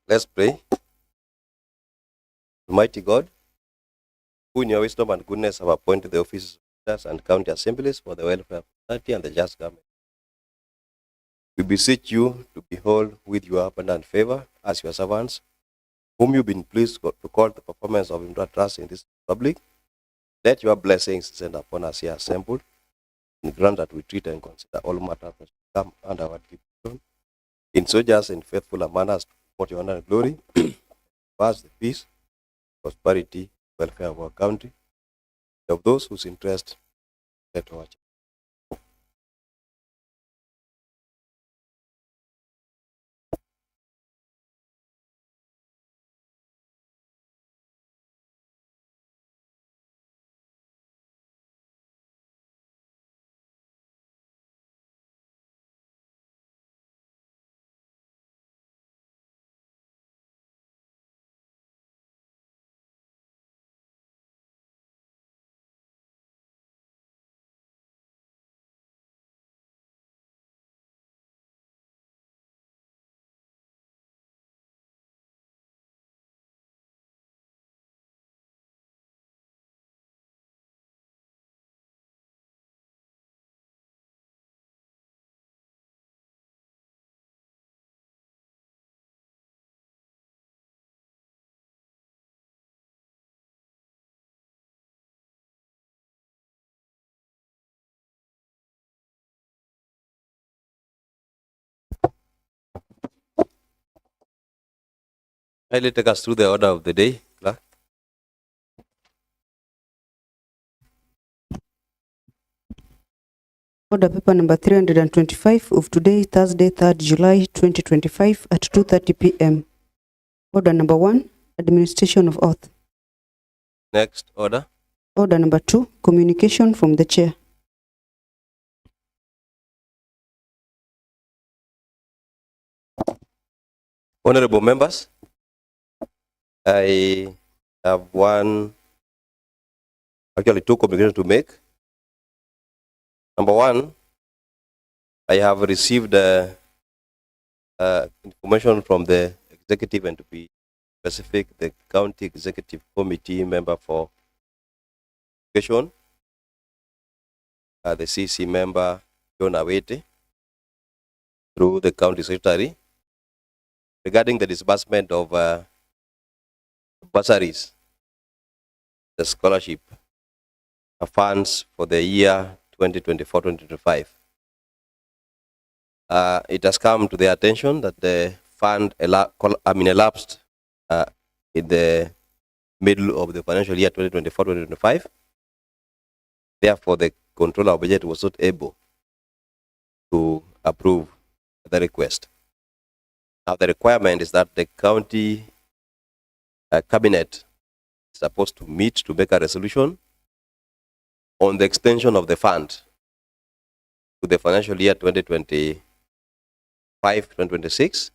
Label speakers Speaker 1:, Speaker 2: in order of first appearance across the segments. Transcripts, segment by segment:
Speaker 1: Let's pray. Almighty God, who in your wisdom and goodness have appointed the offices of leaders and county assemblies for the welfare of society and the just government, we beseech you to behold with your abundant favor as your servants, whom you've been pleased to call the performance of your trust in this republic. Let your blessings descend upon us here assembled, and grant that we treat and consider all matters that come under our division, in so just and faithful a manner as to promote your honor and glory, pass the peace, prosperity, welfare of our country, of those whose interest let our church. Kindly take us through the order of the day, Clerk.
Speaker 2: Order paper number 325 of today, Thursday, 3rd July 2025 at 2:30 p.m. Order number 1, administration of oath.
Speaker 1: Next order.
Speaker 2: Order number 2, communication from the chair.
Speaker 1: Honorable members, I have two communications to make. Number one, I have received information from the executive, and to be specific, the county executive committee member for education, the CC member John Awete, through the county secretary, regarding the disbursement of bursaries, the scholarship funds for the year 2024-2025. It has come to their attention that the fund elapsed in the middle of the financial year 2024-2025. Therefore, the controller of budget was not able to approve the request. Now, the requirement is that the county cabinet is supposed to meet to make a resolution on the extension of the fund to the financial year 2025-2026.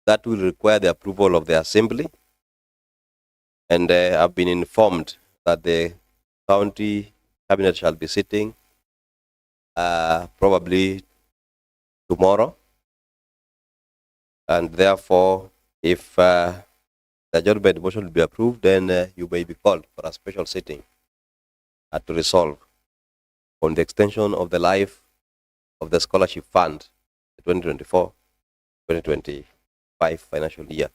Speaker 1: That will require the approval of the assembly, and I've been informed that the county cabinet shall be sitting probably tomorrow, and therefore, if the adjournment motion will be approved, then you may be called for a special sitting to resolve on the extension of the life of the scholarship fund, the 2024-2025 financial year.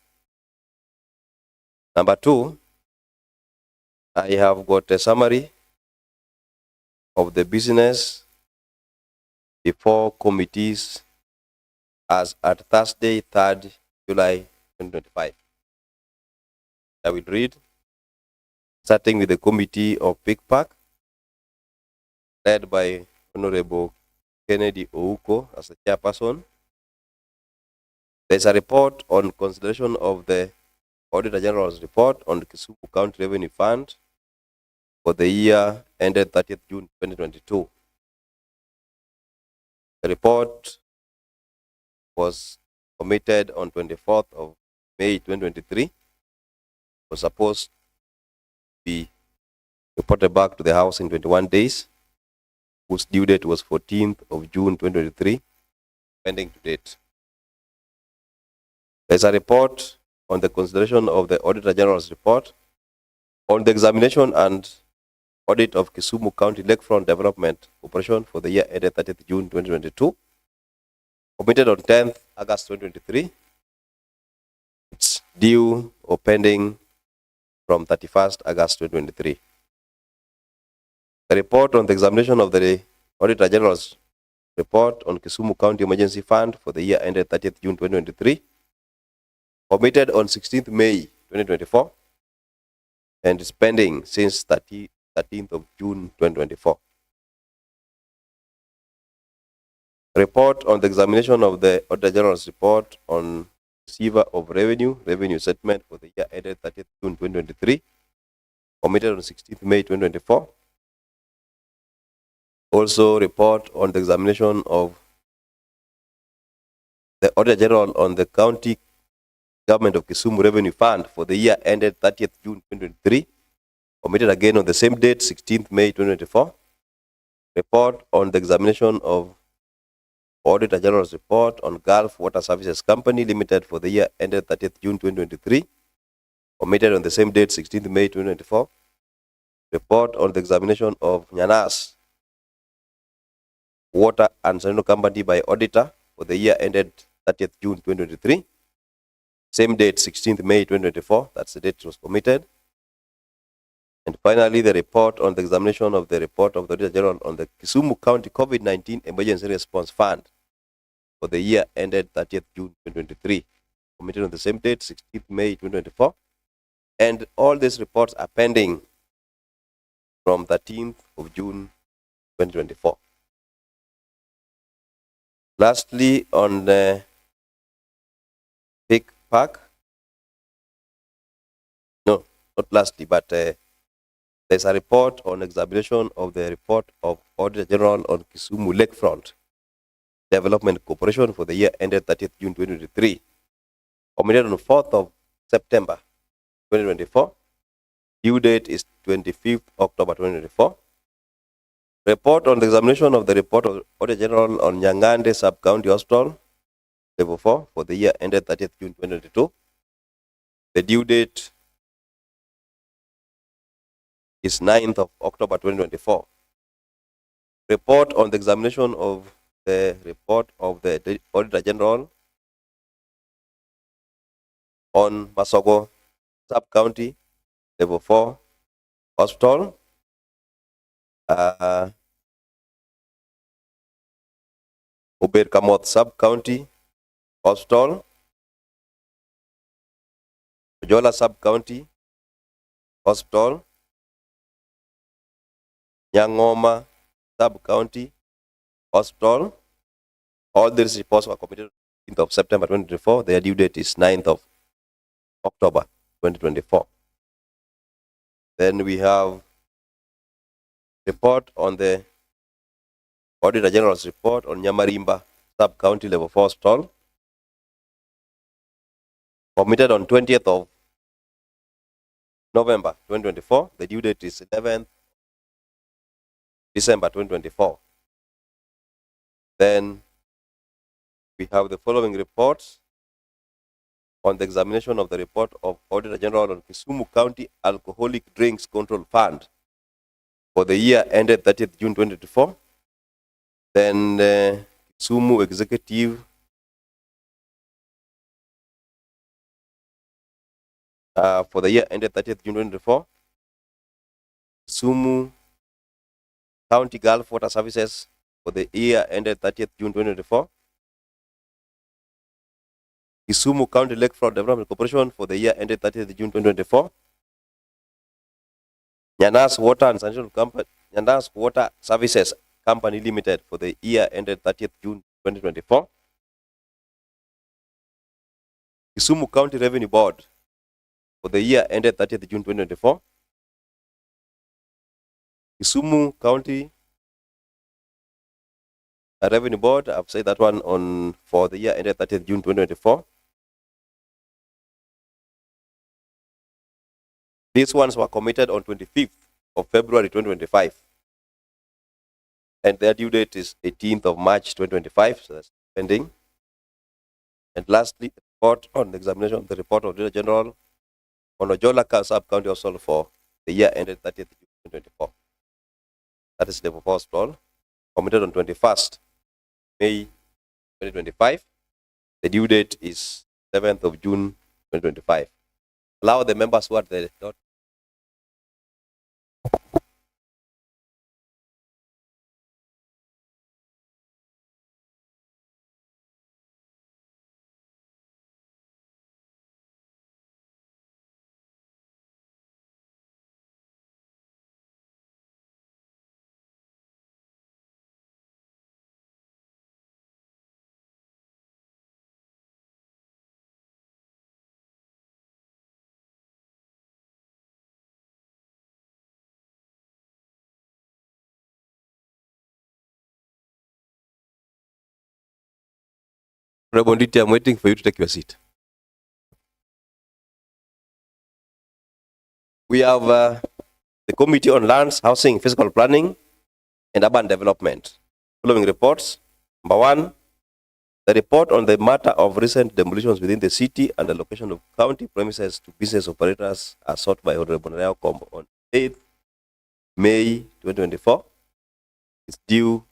Speaker 1: Number two, I have got a summary of the business before committees as at Thursday, 3rd July 2025. I will read, starting with the committee of Pick Park, led by Honorable Kennedy Ouko as the chairperson. There's a report on consideration of the Auditor General's report on the Kisumu County Revenue Fund for the year ended 30th June 2022. The report was submitted on 24th of May 2023. Was supposed to be reported back to the House in 21 days, whose due date was 14th of June 2023, pending to date. There's a report on the consideration of the Auditor General's report on the examination and audit of Kisumu County Lakefront Development Corporation for the year ended 30th June 2022, submitted on 10th August 2023. It's due or pending from 31st August 2023. The report on the examination of the Auditor General's report on Kisumu County Emergency Fund for the year ended 30th June 2023, submitted on 16th May 2024, and is pending since 13th of June 2024. Report on the examination of the Auditor General's report on receiver of revenue settlement for the year ended 30th June 2023, submitted on 16th May 2024. Also, report on the examination of the Auditor General on the County Government of Kisumu Revenue Fund for the year ended 30th June 2023, submitted again on the same date, 16th May 2024. Report on the examination of Auditor General's report on Gulf Water Services Company Limited for the year ended 30th June 2023, submitted on the same date, 16th May 2024. Report on the examination of Nyanas Water and Sanitation Company by auditor for the year ended 30th June 2023. Same date, 16th May 2024. That's the date it was submitted. And finally, the report on the examination of the report of the Auditor General on the Kisumu County COVID-19 Emergency Response Fund for the year ended 30th June 2023, submitted on the same date, 16th May 2024. And all these reports are pending from 13th of June 2024. Lastly, on the Pick Park, no, not lastly, but there's a report on examination of the report of Auditor General on Kisumu Lakefront Development Corporation for the year ended 30th June 2023, submitted on 4th of September 2024. Due date is 25th October 2024. Report on the examination of the report of Auditor General on Nyangande Sub-County Hospital, Level 4, for the year ended 30th June 2022. The due date is 9th of October 2024. Report on the examination of the report of the Auditor General on Masogo Sub-County, Level 4 Hospital, Uberkamoth Sub-County Hospital, Jola Sub-County Hospital, Nyangoma Sub-County Hospital. All these reports were completed on 15th of September 2024. Their due date is 9th of October 2024. Then we have report on the Auditor General's report on Nyamarimba Sub-County Level 4 Hospital, submitted on 20th of November 2024. The due date is 11th December 2024. Then we have the following reports on the examination of the report of Auditor General on Kisumu County Alcoholic Drinks Control Fund for the year ended 30th June 2024. Then Kisumu Executive for the year ended 30th June 2024. Kisumu County Gulf Water Services for the year ended 30th June 2024. Kisumu County Lakefront Development Corporation for the year ended 30th June 2024. Nyanas Water and Sanitation Company, Nyanas Water Services Company Limited for the year ended 30th June 2024. Kisumu County Revenue Board for the year ended 30th June 2024. Kisumu County Revenue Board, I've said that one on for the year ended 30th June 2024. These ones were committed on 25th of February 2025. And their due date is 18th of March 2025, so that's pending. And lastly, report on the examination of the report of the General on Ojola Sub-County Hospital for the year ended 30th June 2024. That is the proposed plan, committed on 21st May 2025. The due date is 7th of June 2025. Allow the members who are the Rebonditi, I'm waiting for you to take your seat. We have the Committee on Lands, Housing, Physical Planning, and Urban Development. Following reports. Number 1, the report on the matter of recent demolitions within the city and the location of county premises to business operators are sought by Honorable Narayakombo Combo on 8th May 2024. It's due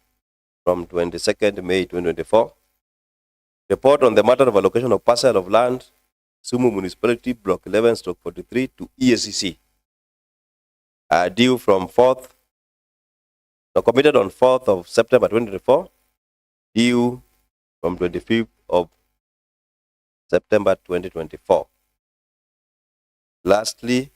Speaker 1: from 22nd May 2024. Report on the matter of allocation of parcel of land, Kisumu Municipality, Block 11/43 to EACC. Due from 4th, committed on 4th of September 2024, due from 25th of September 2024. Lastly,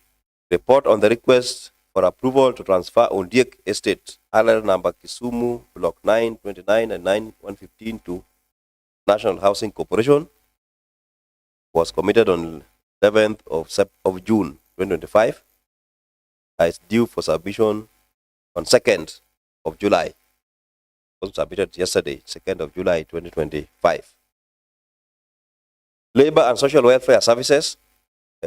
Speaker 1: report on the request for approval to transfer Ondiek Estate, RL number Kisumu, Block 929 and 9115 to National Housing Corporation, was committed on 11th of June 2025. Is due for submission on 2nd of July. It was submitted yesterday, 2nd of July 2025. Labor and Social Welfare Services,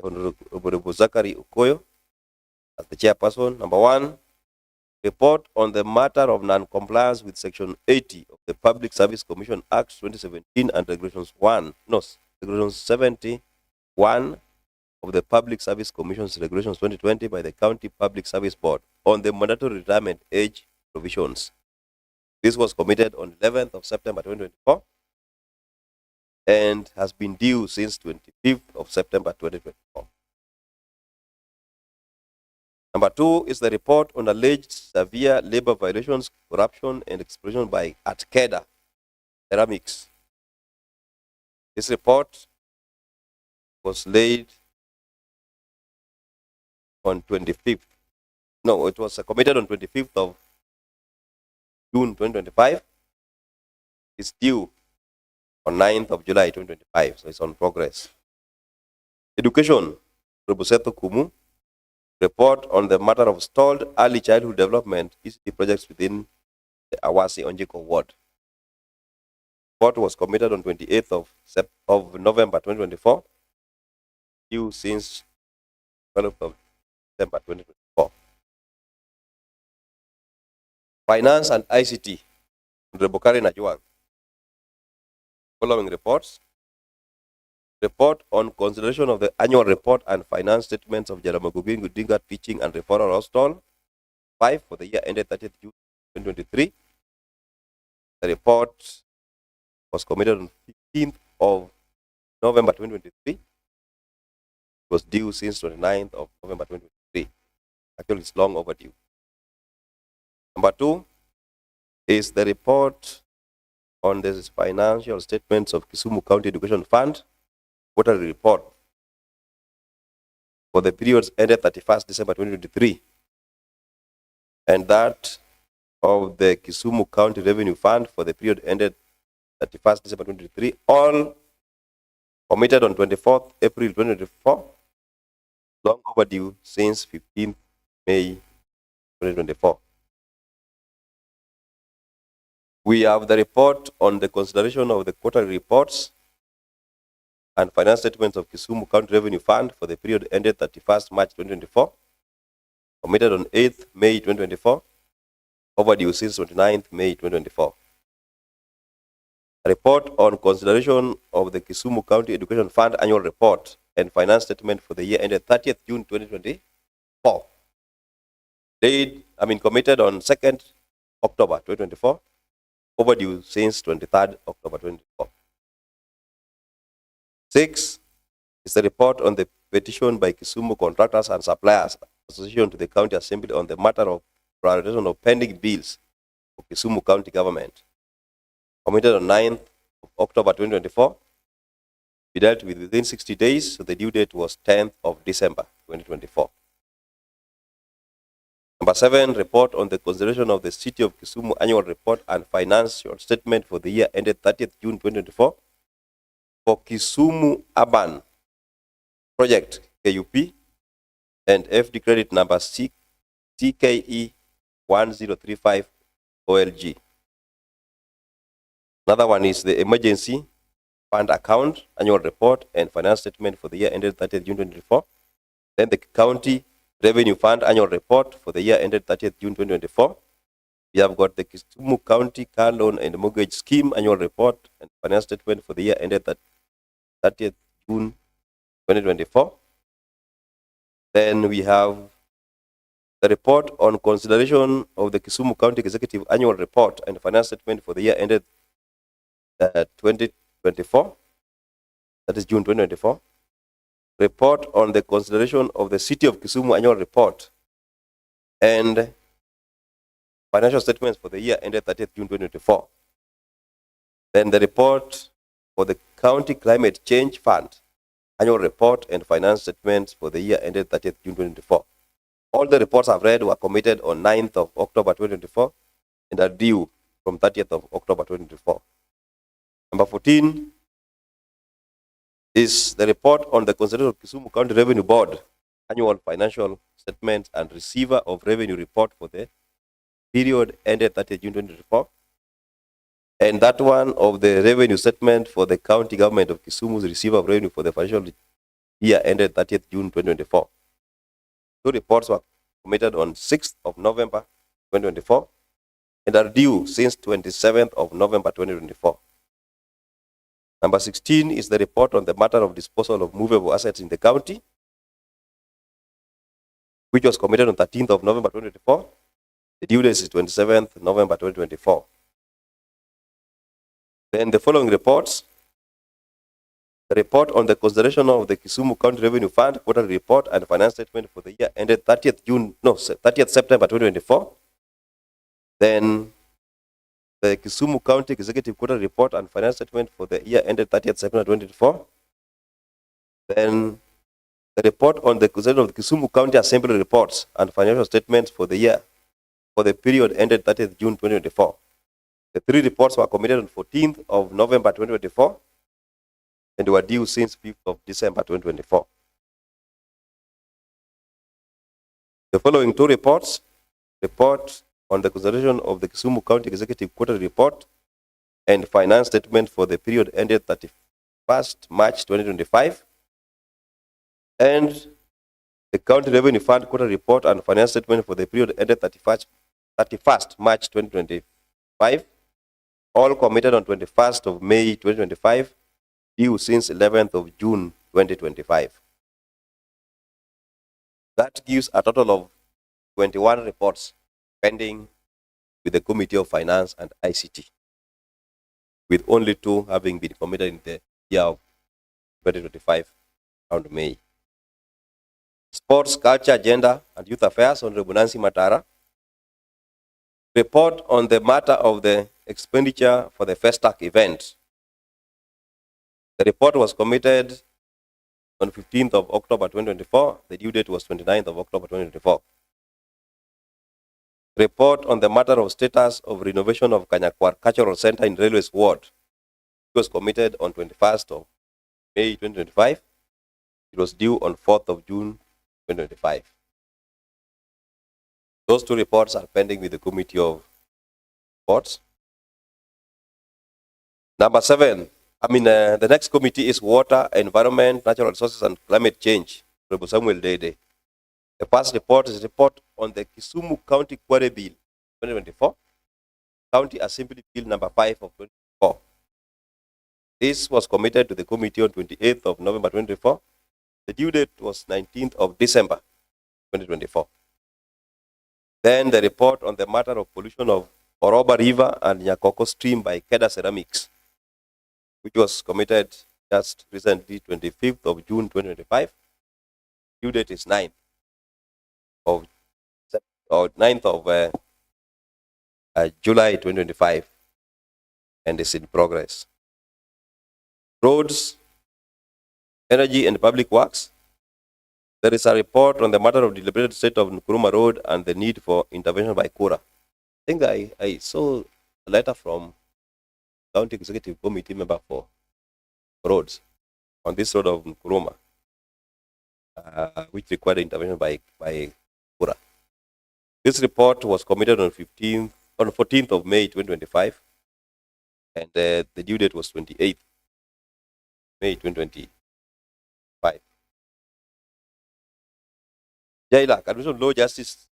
Speaker 1: Honorable Zachary Ukoyo, as the chairperson. Number 1, report on the matter of non-compliance with Section 80 of the Public Service Commission Act 2017 and Regulations 71 of the Public Service Commission's Regulations 2020 by the County Public Service Board on the mandatory retirement age provisions. This was committed on 11th of September 2024 and has been due since 25th of September 2024. Number 2 is the report on alleged severe labor violations, corruption, and exploitation by Atkeda Ceramics. This report was laid on 25th. No, it was committed on 25th of June 2025. It's due on 9th of July 2025, so it's on progress. Education, Robuseto Kumu, report on the matter of stalled early childhood development ECD projects within the Awasi Onjiko ward. Report was committed on 28th of November 2024, due since 12th of December 2024. Finance and ICT, Rebokari Najuang. Following reports. Report on consideration of the annual report and finance statements of Jaramogi Odinga Teaching and Referral Hospital 5 for the year ended 30th June 2023. The report was committed on 15th of November 2023. It was due since 29th of November 2023. Actually, it's long overdue. Number 2 is the report on the financial statements of Kisumu County Education Fund, quarterly report for the periods ended 31st December 2023, and that of the Kisumu County Revenue Fund for the period ended 31st December 2023, all committed on 24th April 2024, long overdue since 15th May 2024. We have the report on the consideration of the quarterly reports and finance statements of Kisumu County Revenue Fund for the period ended 31st March 2024, committed on 8th May 2024, overdue since 29th May 2024. A report on consideration of the Kisumu County Education Fund annual report and finance statement for the year ended 30th June 2024. Committed on 2nd October 2024. Overdue since 23rd October 2024. 6 is the report on the petition by Kisumu Contractors and Suppliers Association to the County Assembly on the matter of prioritization of pending bills for Kisumu County Government. Committed on 9th of October 2024. We dealt with within 60 days, so the due date was 10th of December 2024. Number 7, report on the consideration of the City of Kisumu annual report and financial statement for the year ended 30th June 2024 for Kisumu Urban Project KUP and FD credit number CKE 1035 OLG. Another one is the emergency fund account annual report and finance statement for the year ended 30th June 2024. Then the county revenue fund annual report for the year ended 30th June 2024. We have got the Kisumu County Car Loan and Mortgage Scheme annual report and finance statement for the year ended 30th June 2024. Then we have the report on consideration of the Kisumu County Executive annual report and finance statement for the year ended 2024. That is June 2024. Report on the consideration of the City of Kisumu annual report and financial statements for the year ended 30th June 2024. Then the report for the County Climate Change Fund annual report and finance statements for the year ended 30th June 2024. All the reports I've read were committed on 9th of October 2024 and are due from 30th of October 2024. Number 14 is the report on the consideration of Kisumu County Revenue Board annual financial statement and receiver of revenue report for the period ended 30th June 2024. And that one of the revenue statement for the county government of Kisumu's receiver of revenue for the financial year ended 30th June 2024. Two reports were submitted on 6th of November 2024 and are due since 27th of November 2024. Number 16 is the report on the matter of disposal of movable assets in the county, which was committed on 13th of November 2024. The due date is 27th November 2024. Then the following reports: the report on the consideration of the Kisumu County Revenue Fund quarterly report and finance statement for the year ended 30th September 2024. Then the Kisumu County Executive quarterly report and finance statement for the year ended 30th September 2024. Then the report on the consideration of the Kisumu County Assembly reports and financial statements for the year for the period ended 30th June 2024. The three reports were committed on 14th of November 2024 and were due since 5th of December 2024. The following two reports: report on the consideration of the Kisumu County Executive quarterly report and finance statement for the period ended 31st March 2025, and the County Revenue Fund quarterly report and finance statement for the period ended 31st March 2025, all committed on 21st of May 2025, due since 11th of June 2025. That gives a total of 21 reports pending with the Committee of Finance and ICT, with only 2 having been committed in the year of 2025 around May. Sports, Culture, Gender and Youth Affairs, Honorable Nancy Matara. Report on the matter of the expenditure for the Festac event. The report was committed on 15th of October 2024. The due date was 29th of October 2024. Report on the matter of status of renovation of Kanyakwar Cultural Center in Railways Ward. It was committed on 21st of May 2025. It was due on 4th of June 2025. Those 2 reports are pending with the Committee of Reports. Number 7, the next committee is Water, Environment, Natural Resources and Climate Change. Honorable Samuel Dede. The first report is a report on the Kisumu County Quarry Bill 2024, County Assembly Bill number 5 of 2024. This was committed to the committee on 28th of November 2024. The due date was 19th of December 2024. Then the report on the matter of pollution of Oroba River and Nyakoko Stream by Keda Ceramics, which was committed just recently, 25th of June 2025. Due date is 9th of July 2025 and is in progress. Roads, Energy and Public Works. There is a report on the matter of deliberated state of Nkuruma Road and the need for intervention by Kura. I think I saw a letter from County Executive Committee member for roads on this road of Nkuruma, which required intervention by Kura. This report was committed on 14th of May 2025, and the due date was 28th May 2025. Jaila, Commission of Law, Justice,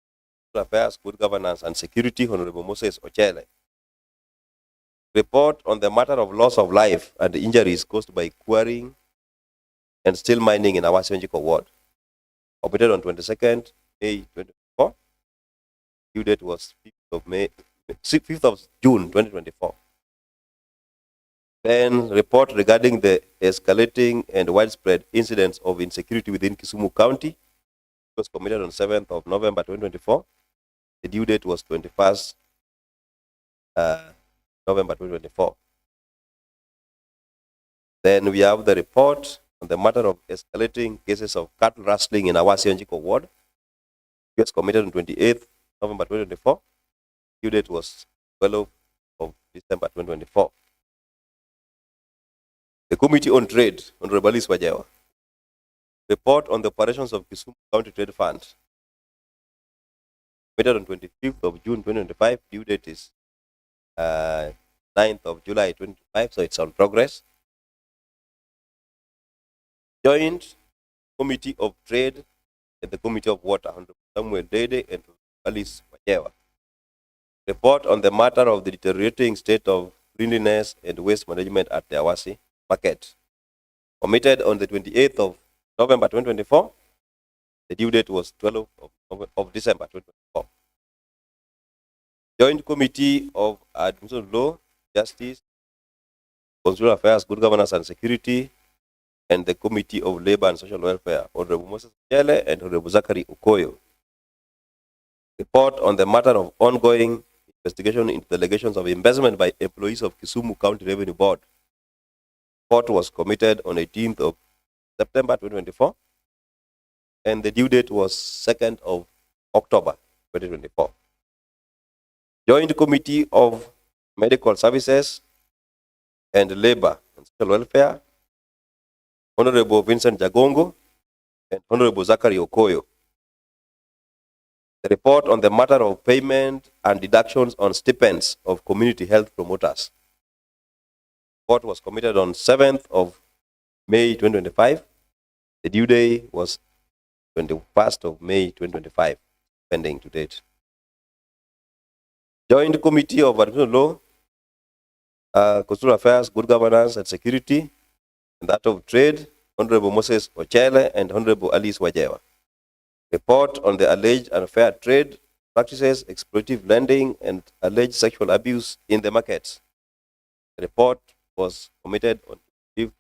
Speaker 1: Affairs, Good Governance and Security, Honorable Moses Ochele. Report on the matter of loss of life and injuries caused by quarrying and steel mining in our Senjiko ward. Committed on 22nd May 2024. Due date was 5th of June 2024. Then report regarding the escalating and widespread incidents of insecurity within Kisumu County. It was committed on 7th of November 2024. The due date was 21st November 2024. Then we have the report on the matter of escalating cases of cattle rustling in our Senjiko ward. It was committed on 28th November 2024. Due date was 12th of December 2024. The Committee on Trade, Honorable Alice Wajewa. Report on the operations of Kisumu County Trade Fund. Committed on 25th of June 2025. Due date is 9th of July 2025, so it's on progress. Joint Committee of Trade and the Committee of Water, Honorable Samuel Dede and Alice Wajewa. Report on the matter of the deteriorating state of cleanliness and waste management at the Awasi market. Committed on the 28th of November 2024. The due date was 12th of December 2024. Joint Committee of Administration Law, Justice, Constitutional Affairs, Good Governance and Security, and the Committee of Labor and Social Welfare, Honorable Moses Chele and Honorable Zachary Okoyo. Report on the matter of ongoing investigation into the allegations of embezzlement by employees of Kisumu County Revenue Board. Report was committed on 18th of September 2024, and the due date was 2nd of October 2024. Joint Committee of Medical Services and Labor and Social Welfare, Honorable Vincent Jagongo and Honorable Zachary Okoyo. The report on the matter of payment and deductions on stipends of community health promoters. Report was committed on 7th of May 2025. The due day was 21st of May 2025, pending to date. Joint Committee of Administration Law, Constitutional Affairs, Good Governance and Security, and that of Trade, Honorable Moses Ochele and Honorable Alice Wajewa. Report on the alleged unfair trade practices, exploitative lending, and alleged sexual abuse in the markets. The report was committed on 5th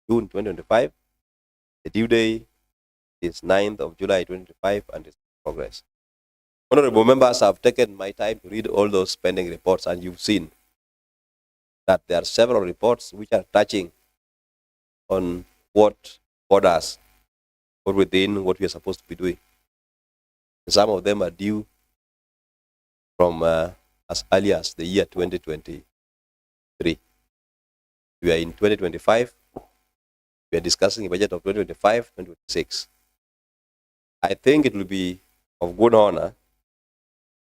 Speaker 1: June 2025. The due day is 9th of July 2025 and is in progress. Honorable members, I've taken my time to read all those pending reports, and you've seen that there are several reports which are touching on what borders or within what we are supposed to be doing. Some of them are due from as early as the year 2023. We are in 2025. We are discussing a budget of 2025, 2026. I think it will be of good honor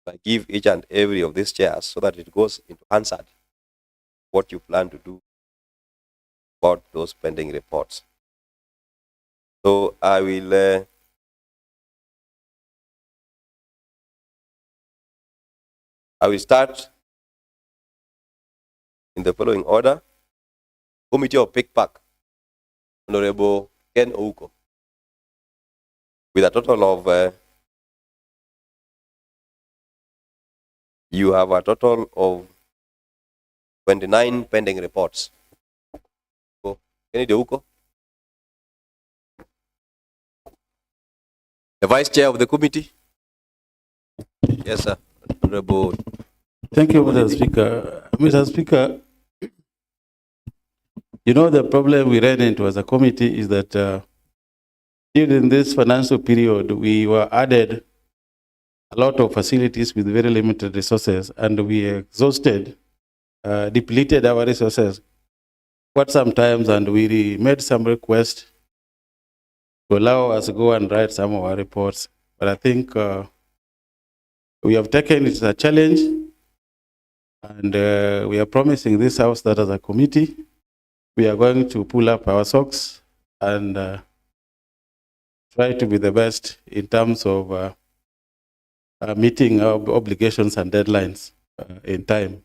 Speaker 1: if I give each and every of these chairs so that it goes into answered what you plan to do about those pending reports. So I will start in the following order. Committee of Pick Park, Honorable Ken Ouko, with a total of you have a total of 29 pending reports. So, Kennedy Ouko, the Vice Chair of the committee. Yes, sir. Honorable.
Speaker 3: Thank you, Mr. Speaker. Mr. Speaker, you know the problem we ran into as a committee is that during this financial period, we were added a lot of facilities with very limited resources, and we exhausted, depleted our resources quite sometimes, and we made some requests to allow us to go and write some of our reports. But I think we have taken it as a challenge, and we are promising this House that as a committee, we are going to pull up our socks and try to be the best in terms of meeting our obligations and deadlines in time.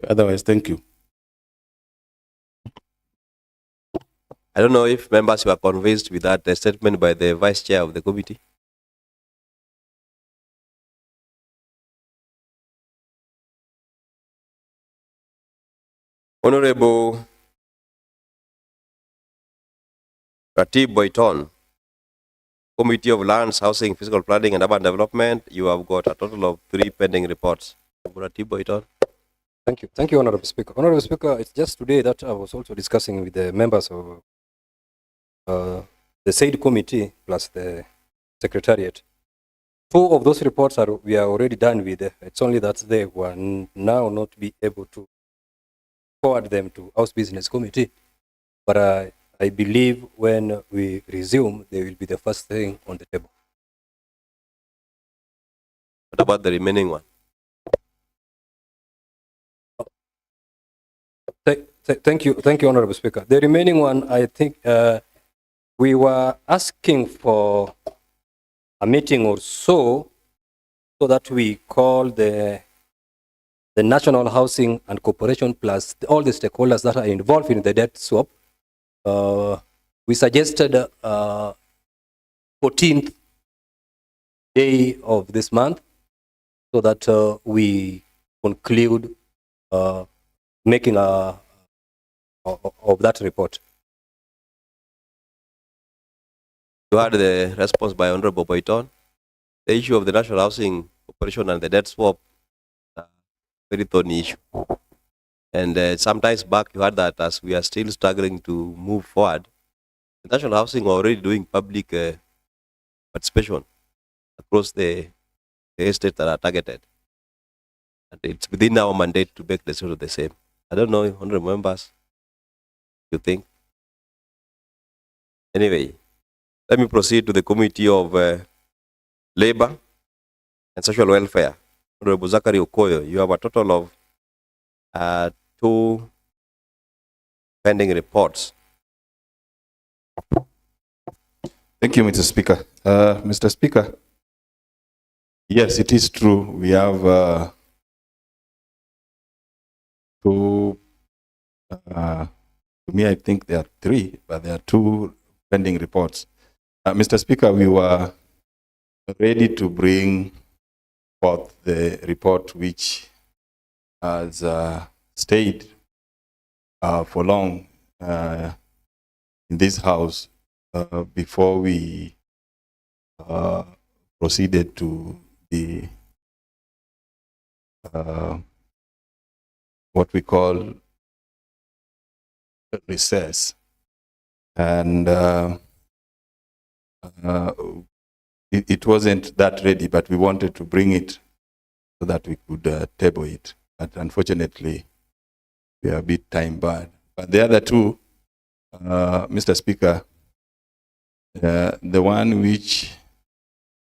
Speaker 3: Otherwise, thank you.
Speaker 1: I don't know if members were convinced with that statement by the Vice Chair of the committee. Honorable Ratib Boyton, Committee of Lands, Housing, Physical Planning and Urban Development, you have got a total of 3 pending reports. Ratib Boyton.
Speaker 4: Thank you. Thank you, Honorable Speaker. Honorable Speaker, it's just today that I was also discussing with the members of the said committee plus the Secretariat. 2 of those reports we are already done with. It's only that they were now not be able to forward them to House Business Committee. But I believe when we resume, they will be the first thing on the table.
Speaker 1: What about the remaining one?
Speaker 4: Thank you, Honorable Speaker. The remaining one, I think we were asking for a meeting or so that we call the National Housing and Corporation plus all the stakeholders that are involved in the debt swap. We suggested 14th day of this month so that we conclude making of that report.
Speaker 1: You had the response by Honorable Boyton. The issue of the National Housing Corporation and the debt swap, very thorny issue. And sometimes back you had that as we are still struggling to move forward. The National Housing are already doing public participation across the estates that are targeted. And it's within our mandate to make the sort of the same. I don't know, honorable members, you think? Anyway, let me proceed to the Committee of Labor and Social Welfare. Honorable Zachary Okoyo, you have a total of 2 pending reports.
Speaker 5: Thank you, Mr. Speaker. Mr. Speaker, yes, it is true. We have 2, to me, I think there are 3, but there are 2 pending reports. Mr. Speaker, we were ready to bring forth the report which has stayed for long in this House before we proceeded to the what we call recess. And it wasn't that ready, but we wanted to bring it so that we could table it. But unfortunately, we are a bit time bound. But the other 2, Mr. Speaker, the one which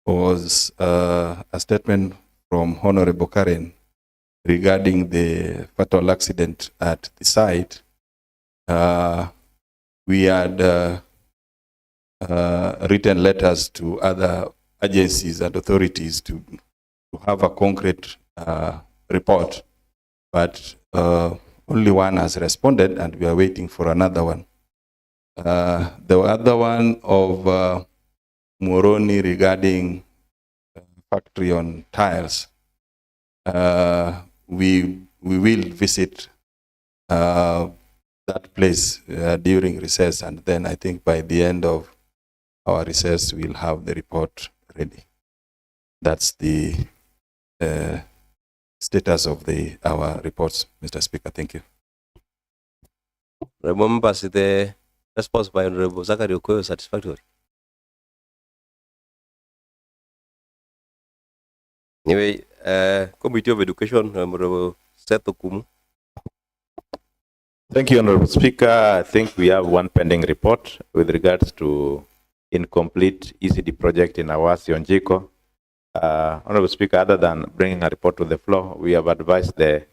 Speaker 5: was a statement from Honorable Karen regarding the fatal accident at the site, we had written letters to other agencies and authorities to have a concrete report. But only one has responded, and we are waiting for another one. The other one of Moroni regarding factory on tiles, we will visit that place during recess, and then I think by the end of our recess we'll have the report ready. That's the status of our reports, Mr. Speaker. Thank you.
Speaker 1: Remember, the response by Honorable Zachary Okoyo satisfactory. Anyway, Committee of Education, Honorable Seth Okumu.
Speaker 6: Thank you, Honorable Speaker. I think we have one pending report with regards to incomplete ECD project in Awasi on Jiko. Honorable Speaker, other than bringing a report to the floor, we have advised the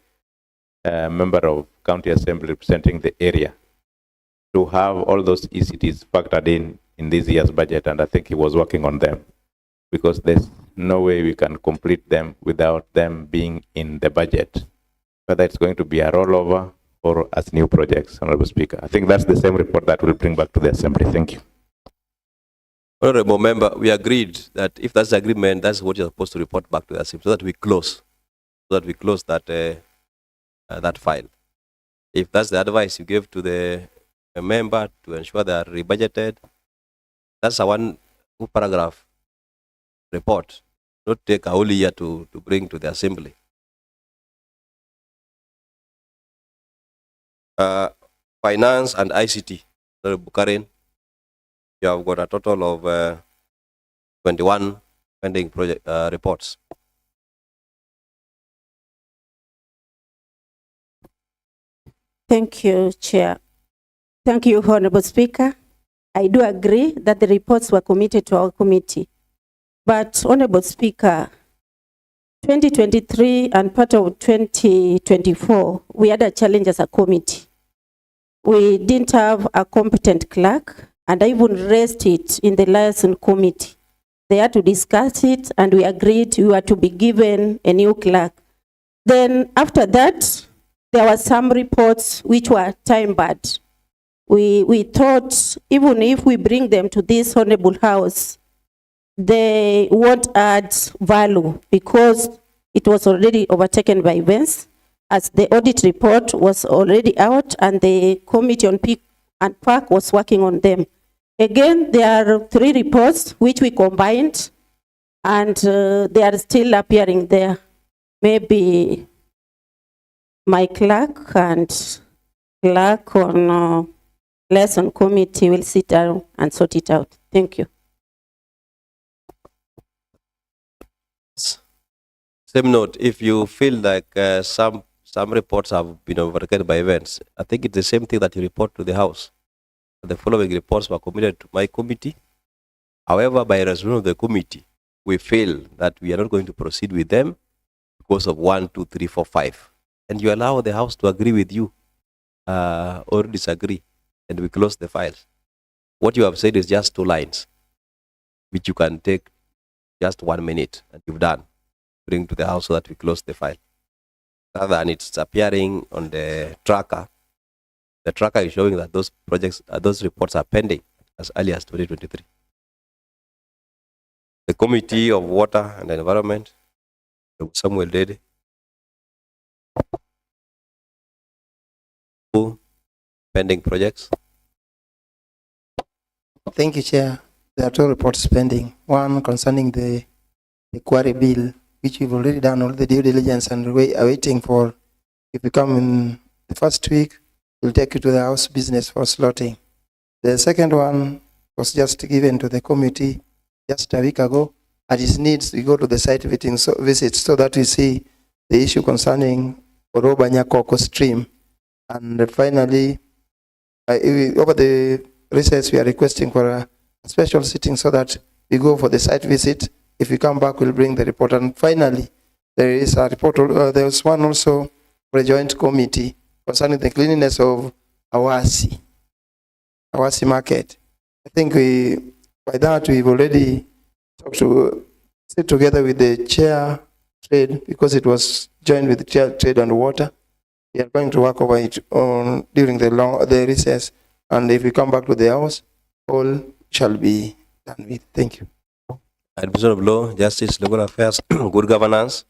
Speaker 6: member of County Assembly representing the area to have all those ECDs factored in this year's budget, and I think he was working on them, because there's no way we can complete them without them being in the budget, whether it's going to be a rollover or as new projects, Honorable Speaker. I think that's the same report that we'll bring back to the Assembly. Thank you.
Speaker 1: Honorable Member, we agreed that if that's the agreement, that's what you're supposed to report back to the Assembly, so that we close that that file. If that's the advice you gave to the member to ensure they are rebudgeted, that's a one paragraph report, not take a whole year to bring to the Assembly. Finance and ICT, Honorable Karen, you have got a total of 21 pending project reports.
Speaker 7: Thank you, Chair. Thank you, Honorable Speaker. I do agree that the reports were committed to our committee. But, Honorable Speaker, 2023 and part of 2024, we had a challenge as a committee. We didn't have a competent clerk, and I even raised it in the liaison committee. They had to discuss it, and we agreed we were to be given a new clerk. Then after that, there were some reports which were time-barred. We thought even if we bring them to this honorable house, they won't add value because it was already overtaken by events, as the audit report was already out and the Committee on Peak and Park was working on them. Again, there are 3 reports which we combined, and they are still appearing there. Maybe my clerk and clerk on lesson committee will sit down and sort it out. Thank you.
Speaker 1: Same note, if you feel like some reports have been overtaken by events, I think it's the same thing that you report to the House. The following reports were committed to my committee. However, by resolution of the committee, we feel that we are not going to proceed with them because of 1, 2, 3, 4, 5. And you allow the House to agree with you or disagree, and we close the files. What you have said is just 2 lines, which you can take just 1 minute, and you've done. Bring to the House so that we close the file. Rather than it's appearing on the tracker, the tracker is showing that those projects, those reports are pending as early as 2023. The Committee of Water and Environment, Samuel Dede. Pending projects.
Speaker 8: Thank you, Chair. There are 2 reports pending. One concerning the quarry bill, which we've already done all the due diligence and are waiting for. If you come in the first week, we'll take you to the House business for slotting. The second one was just given to the committee just a week ago. At its needs, we go to the site visits so that we see the issue concerning Oroba Nyakoko stream. And finally, over the recess, we are requesting for a special sitting so that we go for the site visit. If we come back, we'll bring the report. And finally, there is a report, there was one also for a joint committee concerning the cleanliness of Awasi market. I think by that, we've already talked to sit together with the chair trade, because it was joined with the chair trade and water. We are going to work over it on during the recess, and if we come back to the house, all shall be done with. Thank you.
Speaker 1: Admission of Law, Justice, Legal Affairs, Good Governance.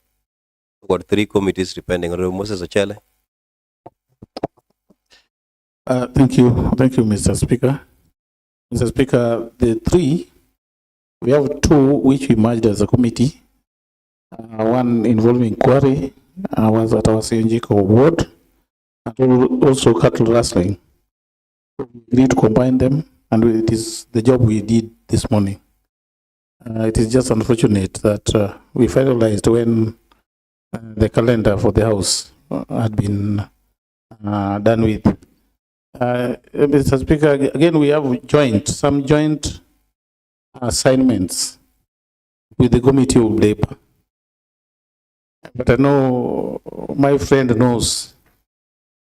Speaker 1: We've got 3 committees depending on Moses Ochele.
Speaker 3: Thank you, Mr. Speaker. Mr. Speaker, the 3, we have 2 which we merged as a committee. One involving quarry, was at our Sionjiko ward, and also cattle rustling. We agreed to combine them, and it is the job we did this morning. It is just unfortunate that we finalized when the calendar for the house had been done with. Mr. Speaker, again, we have some joint assignments with the Committee of Labor. But I know my friend knows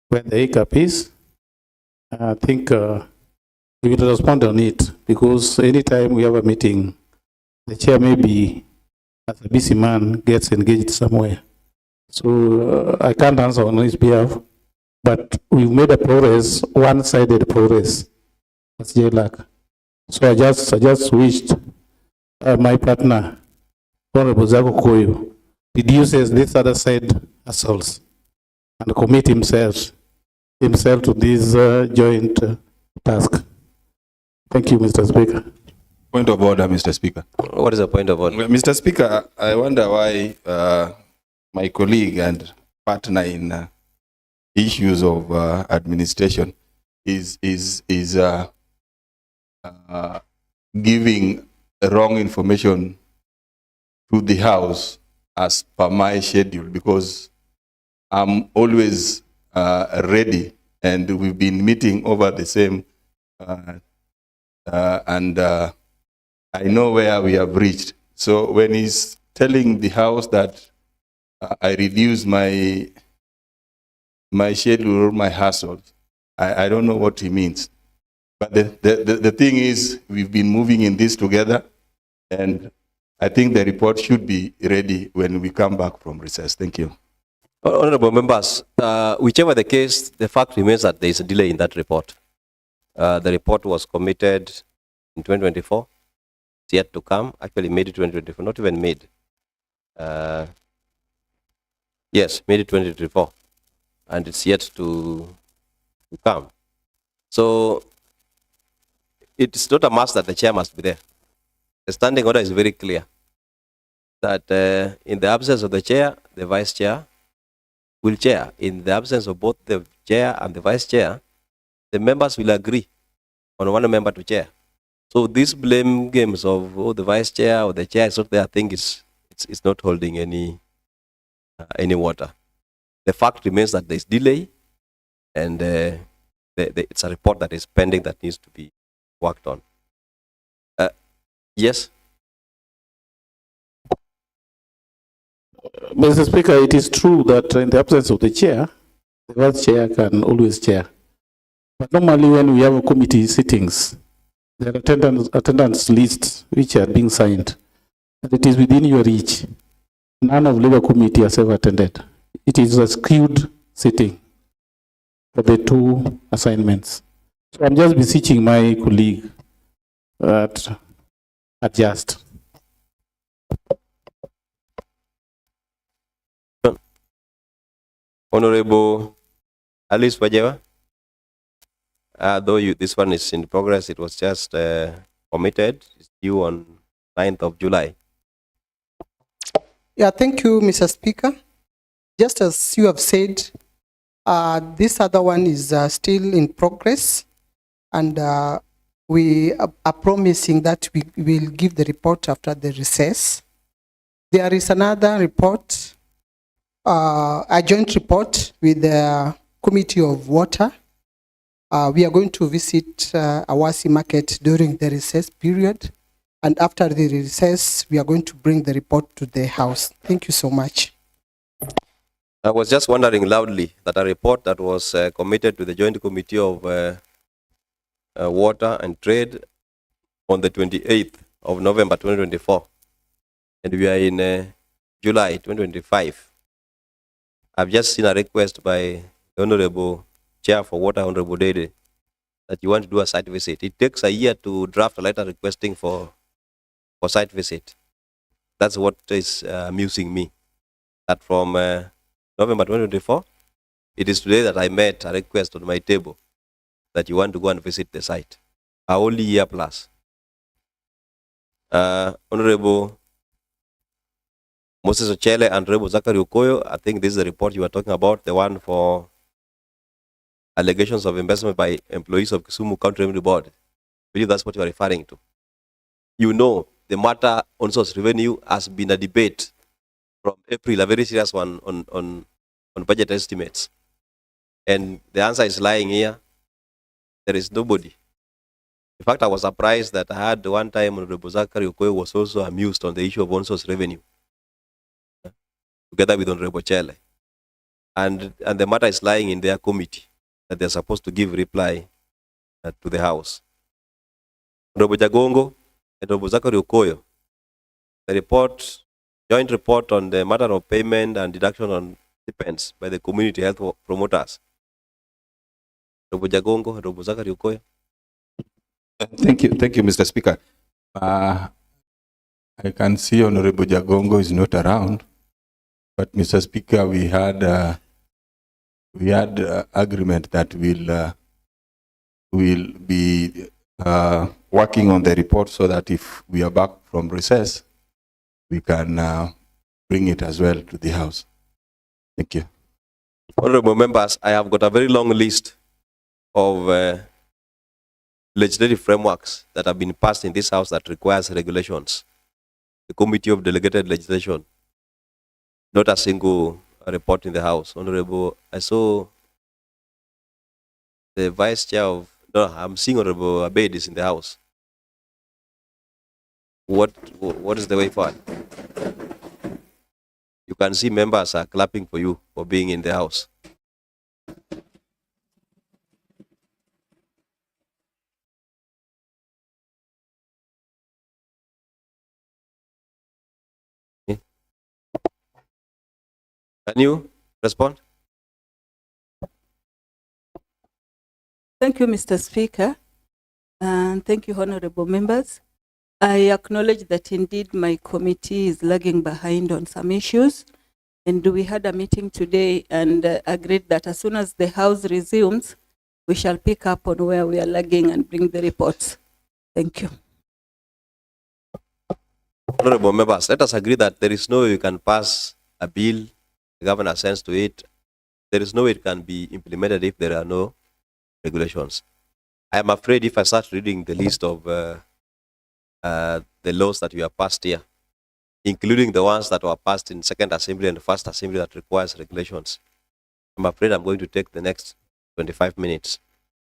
Speaker 3: where the hiccup is. I think we will respond on it, because anytime we have a meeting, the chair maybe, as a busy man, gets engaged somewhere. So I can't answer on his behalf, but we've made a progress, one-sided progress. That's JLAC. So I just wished my partner, Honorable Zako Koyo, reduces this other side assaults and commit himself to this joint task. Thank you, Mr. Speaker.
Speaker 5: Point of order, Mr. Speaker.
Speaker 1: What is the point of order?
Speaker 5: Well, Mr. Speaker, I wonder why my colleague and partner in issues of administration is giving wrong information to the House as per my schedule, because I'm always ready, and we've been meeting over the same, and I know where we have reached. So when he's telling the House that I reduce my schedule or my hassle, I don't know what he means. But the thing is, we've been moving in this together, and I think the report should be ready when we come back from recess. Thank you.
Speaker 1: Honorable members, whichever the case, the fact remains that there is a delay in that report. The report was committed in 2024. It's yet to come. Actually, made it 2024, not even made. Yes, made it 2024. And it's yet to come. So it's not a must that the chair must be there. The standing order is very clear that in the absence of the chair, the vice chair will chair. In the absence of both the chair and the vice chair, the members will agree on one member to chair. So these blame games of the vice chair or the chair is not there, I think it's not holding any water. The fact remains that there is delay, and it's a report that is pending that needs to be worked on. Yes.
Speaker 3: Mr. Speaker, it is true that in the absence of the chair, the vice chair can always chair. But normally when we have committee sittings, there are attendance lists which are being signed. And it is within your reach. None of Labour Committee has ever attended. It is a skewed sitting for the 2 assignments. So I'm just beseeching my colleague that adjust.
Speaker 1: Honorable Alice Wajewa, though this one is in progress, it was just committed. It's due on 9th of July.
Speaker 9: Yeah, thank you, Mr. Speaker. Just as you have said, this other one is still in progress, and we are promising that we will give the report after the recess. There is another report, a joint report with the Committee of Water. We are going to visit Awasi Market during the recess period, and after the recess, we are going to bring the report to the House. Thank you so much.
Speaker 1: I was just wondering loudly that a report that was committed to the Joint Committee of Water and Trade on the 28th of November 2024, and we are in July 2025. I've just seen a request by the the Honorable Chair for Water, Honorable Dede, that you want to do a site visit. It takes a year to draft a letter requesting for site visit. That's what is amusing me. That from November 2024, it is today that I met a request on my table that you want to go and visit the site. A whole year plus. Honorable Moses Ochele and Honorable Zachary Okoyo, I think this is the report you are talking about, the one for allegations of investment by employees of Kisumu County Revenue Board. I believe that's what you are referring to. You know, the matter on source revenue has been a debate from April, a very serious one on budget estimates. And the answer is lying here. There is nobody. In fact, I was surprised that I had one time Honorable Zachary Okoye was also amused on the issue of on-source revenue, together with Honorable Chele. And the matter is lying in their committee that they're supposed to give reply to the House. Honorable Jagongo and Honorable Zachary Okoye, the report, joint report on the matter of payment and deduction on stipends by the community health promoters. Honorable Jagongo, Honorable Zachary Okoye.
Speaker 5: Thank you, Mr. Speaker. I can see Honorable Jagongo is not around, but Mr. Speaker, we had agreement that we'll be working on the report so that if we are back from recess, we can bring it as well to the House. Thank you.
Speaker 1: Honorable members, I have got a very long list of legislative frameworks that have been passed in this House that requires regulations. The Committee of Delegated Legislation, not a single report in the House. Honorable, I saw the Vice Chair of, no, I'm seeing Honorable Abed is in the House. What is the way forward? You can see members are clapping for you for being in the House. Can you respond?
Speaker 10: Thank you, Mr. Speaker, and thank you, honorable members. I acknowledge that indeed my committee is lagging behind on some issues, and we had a meeting today and agreed that as soon as the House resumes, we shall pick up on where we are lagging and bring the reports. Thank you.
Speaker 1: Honorable members, let us agree that there is no way you can pass a bill, the governor sends to it. There is no way it can be implemented if there are no regulations. I am afraid if I start reading the list of the laws that we have passed here, including the ones that were passed in Second Assembly and First Assembly that requires regulations, I'm afraid I'm going to take the next 25 minutes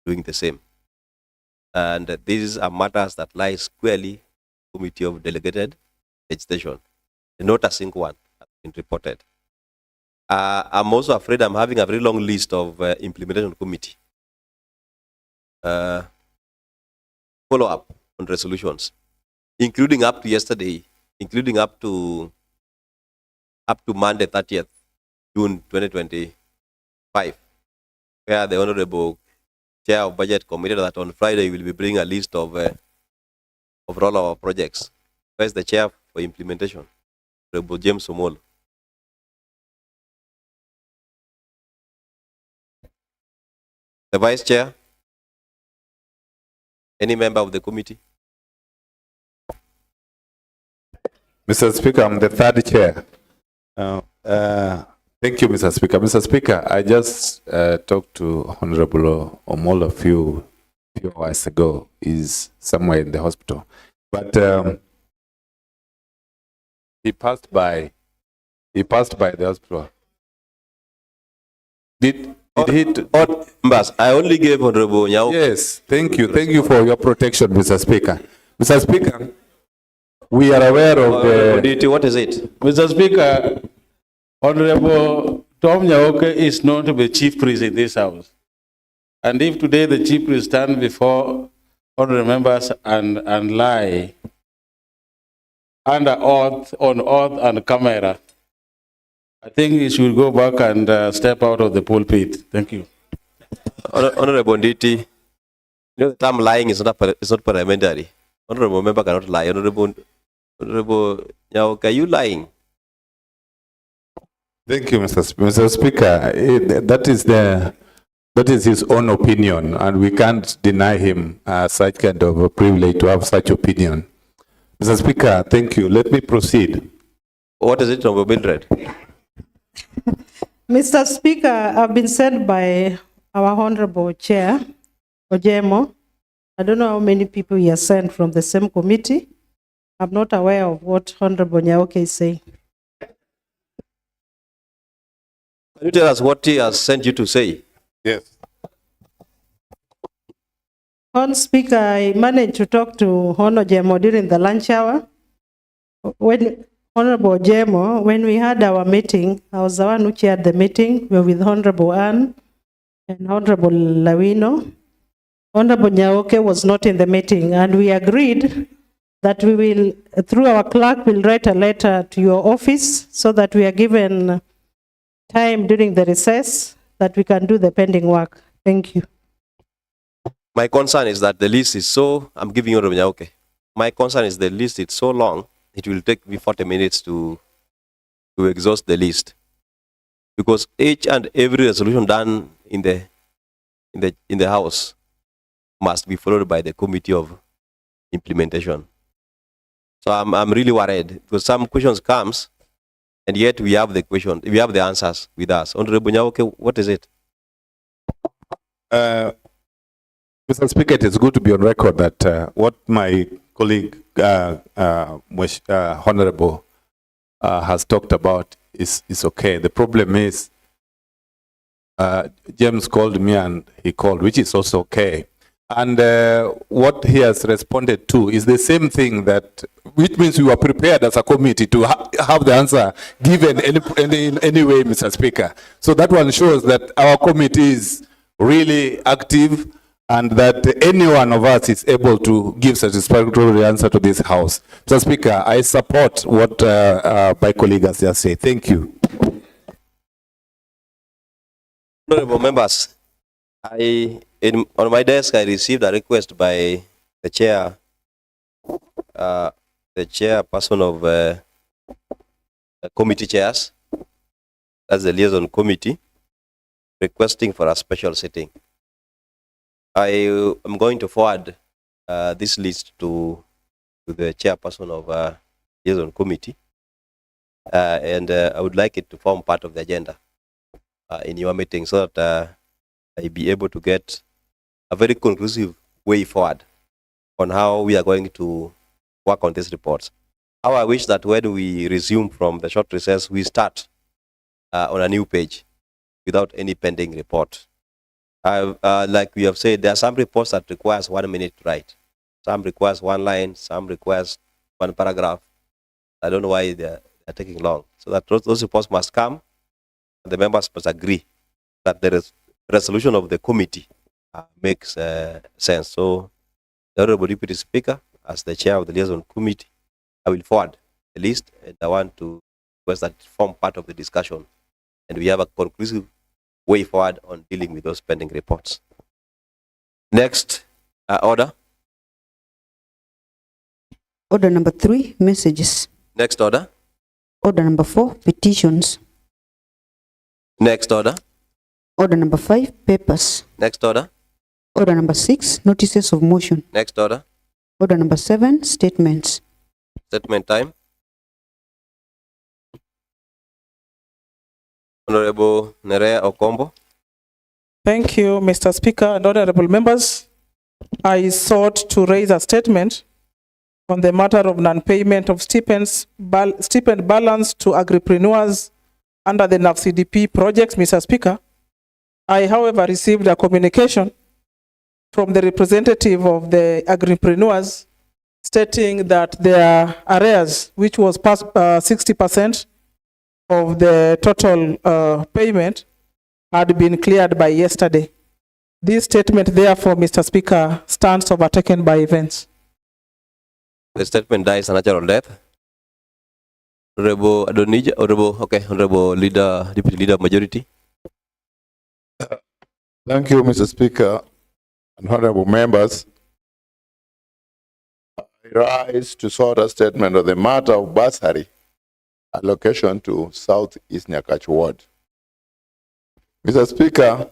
Speaker 1: doing the same. And these are matters that lie squarely Committee of Delegated Legislation. Not a single one has been reported. I'm also afraid I'm having a very long list of implementation committee. Follow-up on resolutions, including up to yesterday, including up to Monday 30th June 2025, where the Honorable Chair of Budget committed that on Friday we will be bringing a list of all our projects. Where's the Chair for implementation? Honorable James Omolo. The Vice Chair? Any member of the committee?
Speaker 11: Mr. Speaker, I'm the third chair. Thank you, Mr. Speaker. Mr. Speaker, I just talked to Honorable Omolo a few hours ago. He's somewhere in the hospital. But he passed by the hospital. Did he?
Speaker 1: Members, I only gave Honorable Nyao.
Speaker 11: Yes, thank you. Thank you for your protection, Mr. Speaker. Mr. Speaker, we are aware of the...
Speaker 1: What is it?
Speaker 3: Mr. Speaker, Honorable Tom Nyaoke is known to be chief priest in this house. And if today the chief priest stand before honorable members and lie under oath, on oath and camera, I think he should go back and step out of the pulpit. Thank you.
Speaker 1: Honorable Nditi, you know the term lying is not parliamentary. Honorable member cannot lie. Honorable Nyauke, are you lying?
Speaker 11: Thank you, Mr. Speaker. That is his own opinion, and we can't deny him such kind of a privilege to have such opinion. Mr. Speaker, thank you. Let me proceed.
Speaker 1: What is it, Honorable Mildred?
Speaker 12: Mr. Speaker, I've been said by our Honorable Chair, Ojemo. I don't know how many people he has sent from the same committee. I'm not aware of what Honorable Nyauke is saying.
Speaker 1: Can you tell us what he has sent you to say?
Speaker 11: Yes.
Speaker 12: Hon Speaker, I managed to talk to Honorable Jemo during the lunch hour. When Honorable Jemo, when we had our meeting, I was the one who chaired the meeting. We were with Honorable Ann and Honorable Lawino. Honorable Nyauke was not in the meeting, and we agreed that we will, through our clerk, will write a letter to your office so that we are given time during the recess that we can do the pending work. Thank you.
Speaker 1: My concern is that the list is so, I'm giving you Honorable Nyauke. My concern is the list is so long, it will take me 40 minutes to exhaust the list. Because each and every resolution done in the House must be followed by the Committee of Implementation. So I'm really worried because some questions comes and yet we have the answers with us. Honorable Nyauke, what is it?
Speaker 11: Mr. Speaker, it is good to be on record that what my colleague, Honorable, has talked about is okay. The problem is, James called me and he called, which is also okay. And what he has responded to is the same thing that, which means we were prepared as a committee to have the answer given in any way, Mr. Speaker. So that one shows that our committee is really active and that any one of us is able to give satisfactory answer to this House. Mr. Speaker, I support what my colleague has just said. Thank you.
Speaker 1: Honorable members, on my desk, I received a request by the chairperson of committee chairs, that's the liaison committee, requesting for a special sitting. I am going to forward this list to the chairperson of liaison committee, and I would like it to form part of the agenda in your meeting so that I'll be able to get a very conclusive way forward on how we are going to work on these reports. How I wish that when we resume from the short recess, we start on a new page without any pending report. Like we have said, there are some reports that requires 1 minute to write. Some requires 1 line, some requires 1 paragraph. I don't know why they're taking long. So that those reports must come, and the members must agree that there is resolution of the committee makes sense. So, the Honorable Deputy Speaker, as the chair of the liaison committee, I will forward the list, and I want to request that it form part of the discussion, and we have a conclusive way forward on dealing with those pending reports. Next order.
Speaker 2: Order number 3, messages.
Speaker 1: Next order.
Speaker 2: Order number 4, petitions.
Speaker 1: Next order.
Speaker 2: Order number 5, papers.
Speaker 1: Next order.
Speaker 2: Order number 6, notices of motion.
Speaker 1: Next order.
Speaker 2: Order number 7, statements.
Speaker 1: Statement time. Honorable Nerea Okombo.
Speaker 13: Thank you, Mr. Speaker and honorable members. I sought to raise a statement on the matter of non-payment of stipend balance to agripreneurs under the NAFCDP projects, Mr. Speaker. I, however, received a communication from the representative of the agripreneurs stating that their arrears, which was past 60% of the total payment, had been cleared by yesterday. This statement, therefore, Mr. Speaker, stands overtaken by events.
Speaker 1: The statement dies a natural death. Honorable Adonija, Honorable Leader, Deputy Leader Majority.
Speaker 5: Thank you, Mr. Speaker and honorable members. I rise to sort a statement of the matter of bursary allocation to Southeast Nyakach Ward. Mr. Speaker,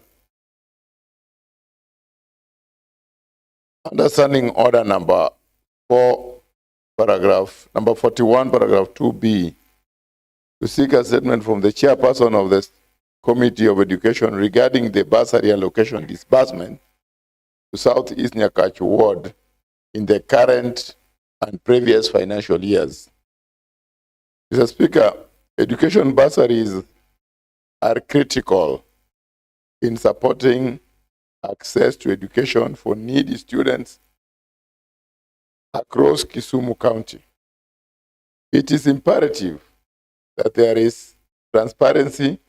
Speaker 5: understanding order number 41, paragraph 2B, to seek a statement from the chairperson of the Committee of Education regarding the bursary allocation disbursement to Southeast Nyakach Ward in the current and previous financial years. Mr. Speaker, education bursaries are critical in supporting access to education for needy students across Kisumu County. It is imperative that there is transparency,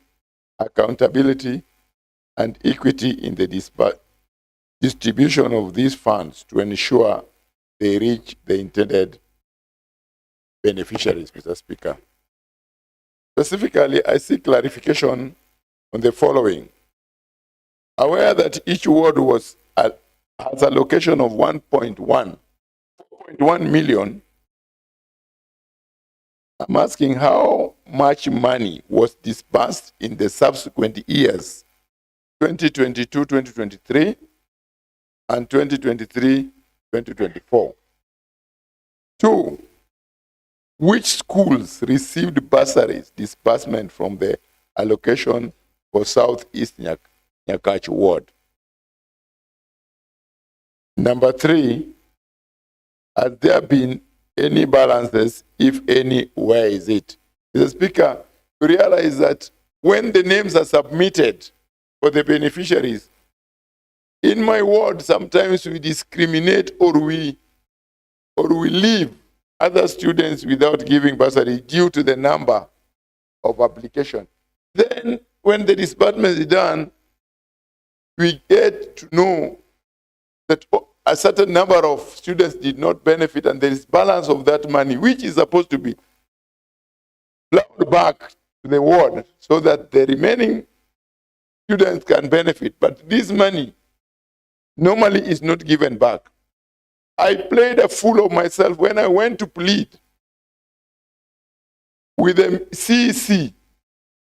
Speaker 5: accountability, and equity in the distribution of these funds to ensure they reach the intended beneficiaries, Mr. Speaker. Specifically, I seek clarification on the following. Aware that each ward has a allocation of 1.1 million, I'm asking how much money was disbursed in the subsequent years, 2022, 2023, and 2023, 2024. 2, which schools received bursaries disbursement from the allocation for Southeast Nyakach Ward? Number 3, has there been any balances? If any, where is it? Mr. Speaker, you realize that when the names are submitted for the beneficiaries, in my ward, sometimes we discriminate or we leave other students without giving bursary due to the number of applications. Then, when the disbursement is done, we get to know that a certain number of students did not benefit, and there is balance of that money, which is supposed to be plowed back to the ward so that the remaining students can benefit. But this money normally is not given back. I played a fool of myself when I went to plead with the CEC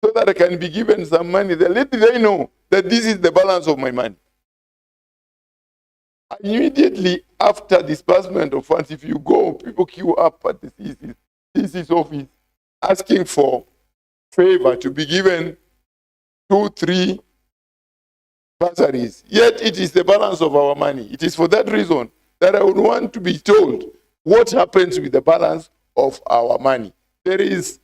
Speaker 5: so that I can be given some money. Little did they know that this is the balance of my money. Immediately after disbursement of funds, if you go, people queue up at the CEC's office asking for favor to be given 2, 3 bursaries. Yet it is the balance of our money. It is for that reason that I would want to be told what happens with the balance of our money. There is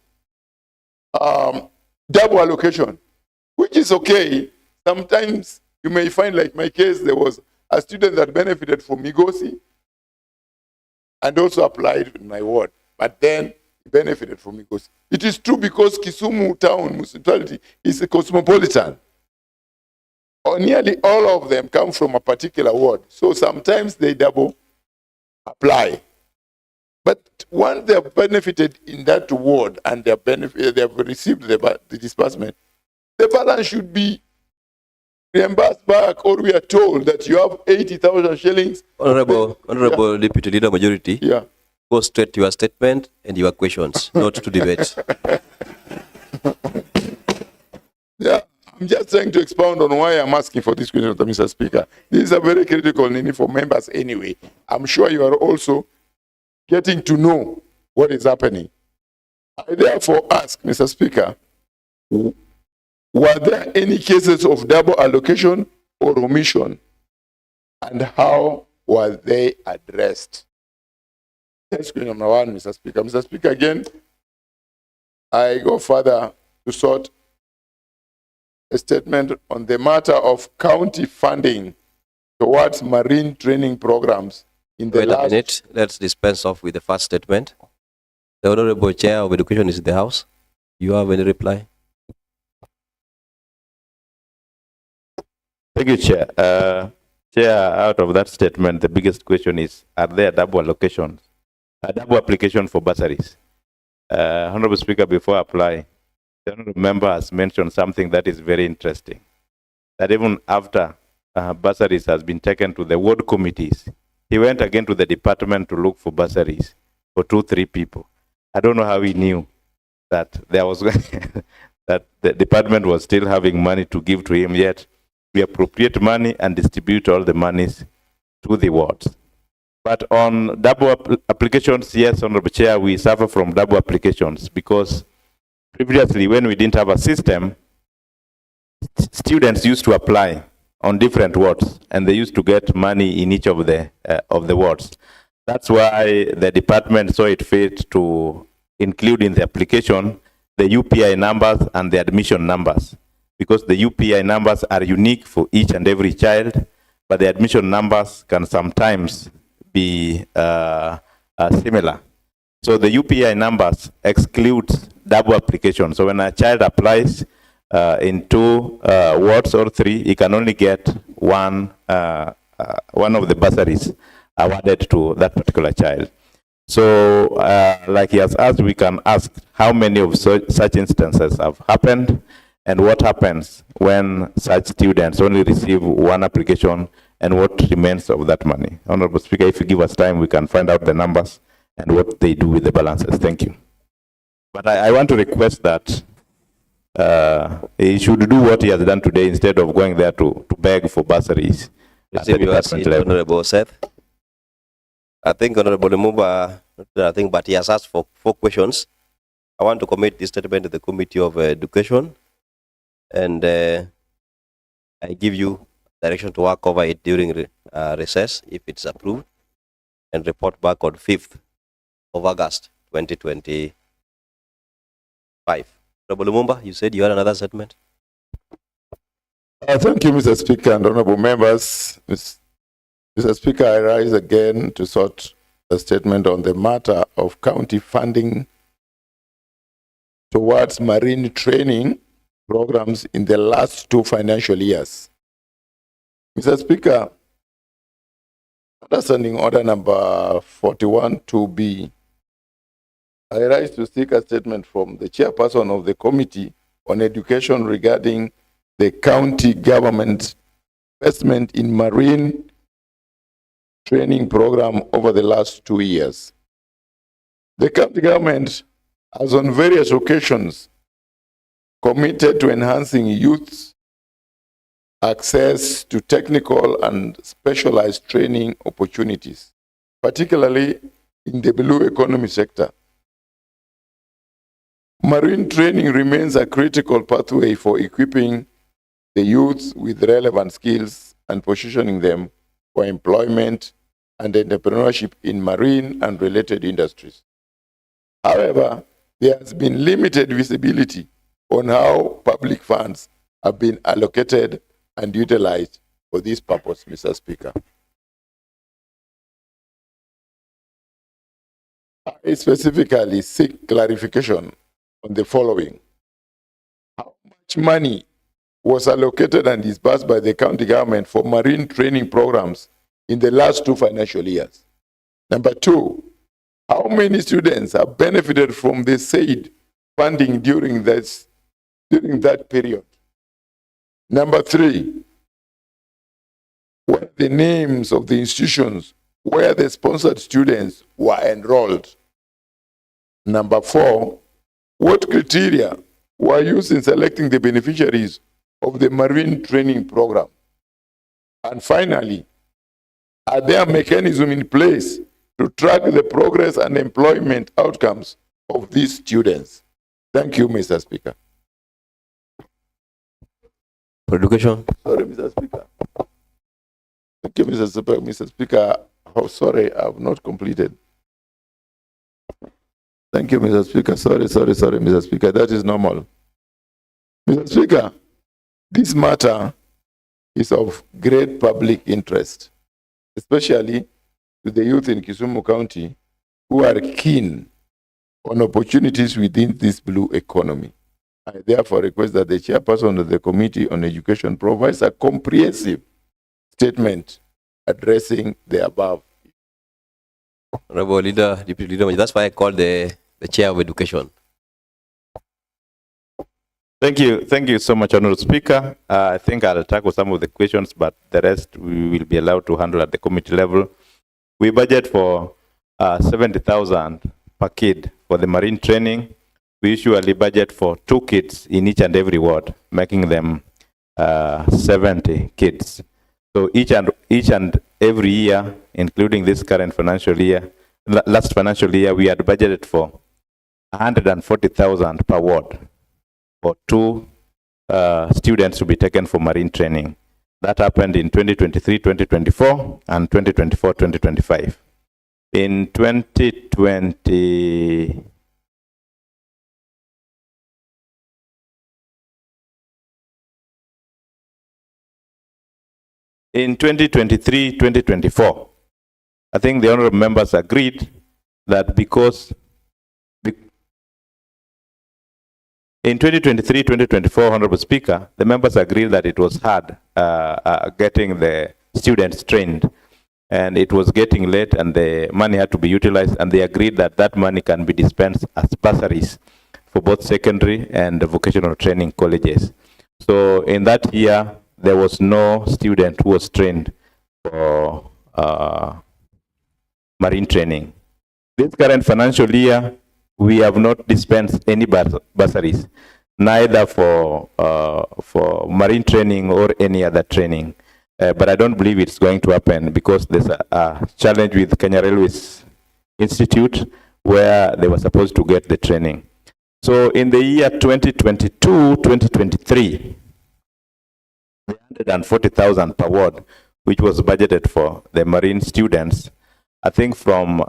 Speaker 5: double allocation, which is okay. Sometimes you may find, like my case, there was a student that benefited from Migosi and also applied in my ward, but then he benefited from Migosi. It is true because Kisumu town municipality is a cosmopolitan. Or nearly all of them come from a particular ward. So sometimes they double apply. But once they have benefited in that ward and they have received the disbursement, the balance should be reimbursed back, or we are told that you have 80,000 shillings.
Speaker 1: Honorable Deputy Leader Majority,
Speaker 5: go
Speaker 1: straight to your statement and your questions, not to debate.
Speaker 5: Yeah, I'm just trying to expound on why I'm asking for this question, Mr. Speaker. This is a very critical need for members anyway. I'm sure you are also getting to know what is happening. I therefore ask, Mr. Speaker, were there any cases of double allocation or omission, and how were they addressed? That's question number 1, Mr. Speaker. Mr. Speaker, again, I go further to sort a statement on the matter of county funding towards marine training programs in the
Speaker 1: Wait a minute, let's dispense off with the first statement. The Honorable Chair of Education is in the House. You have any reply?
Speaker 6: Thank you, Chair. Chair, out of that statement, the biggest question is, are there double allocations, double application for bursaries? Honorable Speaker, before I apply, the honorable member has mentioned something that is very interesting. That even after bursaries has been taken to the ward committees, he went again to the department to look for bursaries for 2-3 people. I don't know how he knew that there was that the department was still having money to give to him, yet we appropriate money and distribute all the monies to the wards. But on double applications, yes, Honorable Chair, we suffer from double applications because previously when we didn't have a system, students used to apply on different wards and they used to get money in each of the wards. That's why the department saw it fit to include in the application the UPI numbers and the admission numbers, because the UPI numbers are unique for each and every child, but the admission numbers can sometimes be similar. So the UPI numbers excludes double application. So when a child applies in 2 wards or 3, he can only get one of the bursaries awarded to that particular child. So like he has asked, we can ask how many of such instances have happened and what happens when such students only receive one application and what remains of that money. Honorable Speaker, if you give us time, we can find out the numbers and what they do with the balances. Thank you. But I want to request that he should do what he has done today instead of going there to beg for bursaries at the department level.
Speaker 1: Honorable Seth. I think Honorable Lumumba, but he has asked for 4 questions. I want to commit this statement to the Committee of Education, and I give you direction to work over it during recess if it's approved, and report back on 5th of August 2025. Honorable Lumumba, you said you had another statement.
Speaker 5: Thank you, Mr. Speaker and honorable members. Mr. Speaker, I rise again to sort a statement on the matter of county funding towards marine training programs in the last 2 financial years. Mr. Speaker, understanding order number 41-2B, I rise to seek a statement from the chairperson of the Committee on Education regarding the county government investment in marine training program over the last 2 years. The county government has on various occasions committed to enhancing youth's access to technical and specialized training opportunities, particularly in the blue economy sector. Marine training remains a critical pathway for equipping the youths with relevant skills and positioning them for employment and entrepreneurship in marine and related industries. However, there has been limited visibility on how public funds have been allocated and utilized for this purpose, Mr. Speaker. I specifically seek clarification on the following. How much money was allocated and disbursed by the county government for marine training programs in the last 2 financial years? Number 2, how many students have benefited from the said funding during that period? Number 3, what are the names of the institutions where the sponsored students were enrolled? Number 4, what criteria were used in selecting the beneficiaries of the marine training program? And finally, are there mechanisms in place to track the progress and employment outcomes of these students? Thank you, Mr. Speaker.
Speaker 1: Education.
Speaker 5: Sorry, Mr. Speaker. Thank you, Mr. Speaker. Mr. Speaker, oh, sorry, I have not completed. Thank you, Mr. Speaker. Sorry, Mr. Speaker. That is normal. Mr. Speaker, this matter is of great public interest, especially to the youth in Kisumu County who are keen on opportunities within this blue economy. I therefore request that the chairperson of the Committee on Education provides a comprehensive statement addressing the above.
Speaker 1: Honorable Leader, Deputy Leader, that's why I called the the Chair of Education.
Speaker 6: Thank you so much, Honourable Speaker. I think I'll tackle some of the questions, but the rest we will be allowed to handle at the committee level. We budget for 70,000 per kid for the marine training. We usually budget for 2 kids in each and every ward, making them 70 kids. So each and every year, including this current financial year, last financial year, we had budgeted for 140,000 per ward for 2 students to be taken for marine training. That happened in 2023-2024 and 2024-2025. In 2020, in 2023-2024, I think the honourable members agreed that because in 2023-2024, Honourable Speaker, the members agreed that it was hard getting the students trained, and it was getting late and the money had to be utilized, and they agreed that that money can be dispensed as bursaries for both secondary and vocational training colleges. So in that year, there was no student who was trained for marine training. This current financial year, we have not dispensed any bursaries, neither for marine training or any other training. But I don't believe it's going to happen because there's a challenge with Kenya Railways Institute where they were supposed to get the training. So in the year 2022-2023, 140,000 per ward, which was budgeted for the marine students, I think from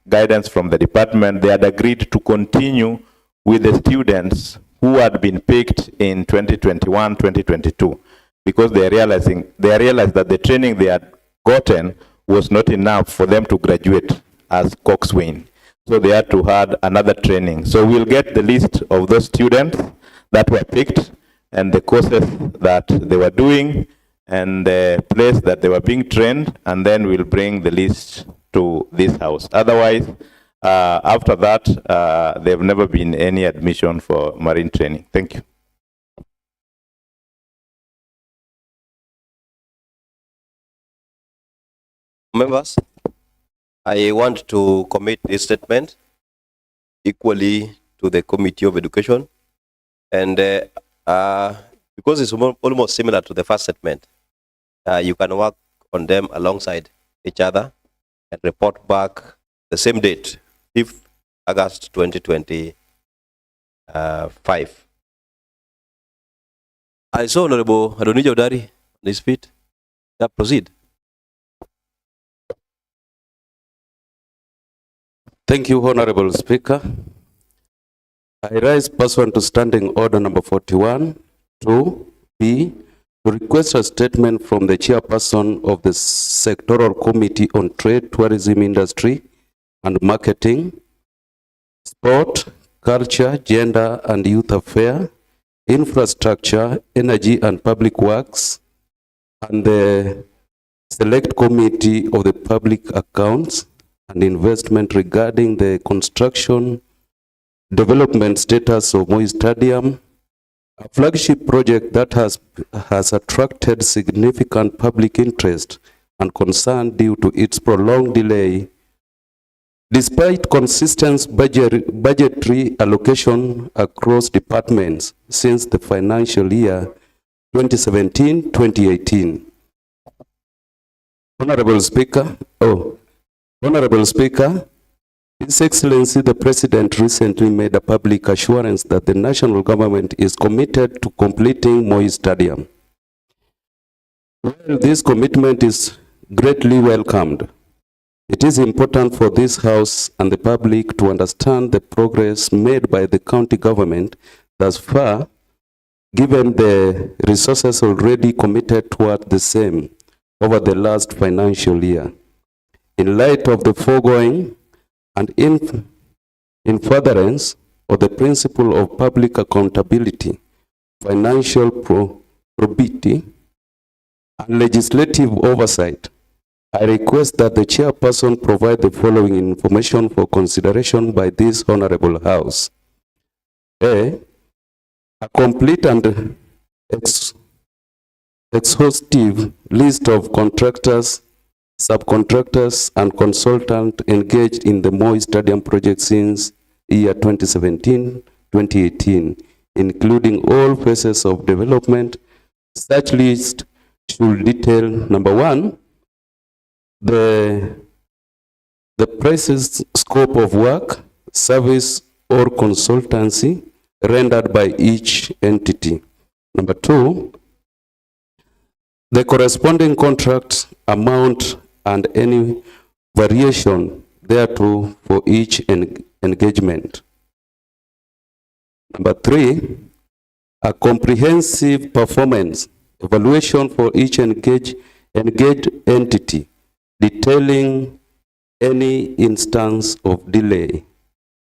Speaker 6: guidance from the department, they had agreed to continue with the students who had been picked in 2021-2022 because they realized that the training they had gotten was not enough for them to graduate as coxswain. So they had to add another training. So we'll get the list of those students that were picked and the courses that they were doing and the place that they were being trained, and then we'll bring the list to this house. Otherwise, after that, there have never been any admission for marine training. Thank you.
Speaker 1: Members, I want to commit this statement equally to the Committee of Education, and because it's almost similar to the first statement, you can work on them alongside each other and report back the same date, 5th August 2025. I saw Honorable Adonija Odari on his feet. Yeah, proceed.
Speaker 14: Thank you, Honorable Speaker. I rise pursuant to Standing Order number 41, 2B, to request a statement from the Chairperson of the Sectoral Committee on Trade, Tourism Industry and Marketing, Sport, Culture, Gender and Youth Affairs, Infrastructure, Energy and Public Works, and the Select Committee of the Public Accounts and Investment regarding the construction development status of Moi Stadium, a flagship project that has attracted significant public interest and concern due to its prolonged delay. Despite consistent budgetary allocation across departments since the financial year 2017-2018. Honorable Speaker, His Excellency the President recently made a public assurance that the national government is committed to completing Moi Stadium. While this commitment is greatly welcomed, it is important for this House and the public to understand the progress made by the county government thus far, given the resources already committed toward the same over the last financial year. In light of the foregoing, and in furtherance of the principle of public accountability, financial probity, and legislative oversight, I request that the chairperson provide the following information for consideration by this honorable house. A complete and exhaustive list of contractors, subcontractors, and consultants engaged in the Moi Stadium project since year 2017-2018, including all phases of development. Such list should detail, number one, the prices, scope of work, service, or consultancy rendered by each entity. Number two, the corresponding contract amount and any variation thereto for each engagement. Number three, a comprehensive performance evaluation for each engaged entity, detailing any instance of delay,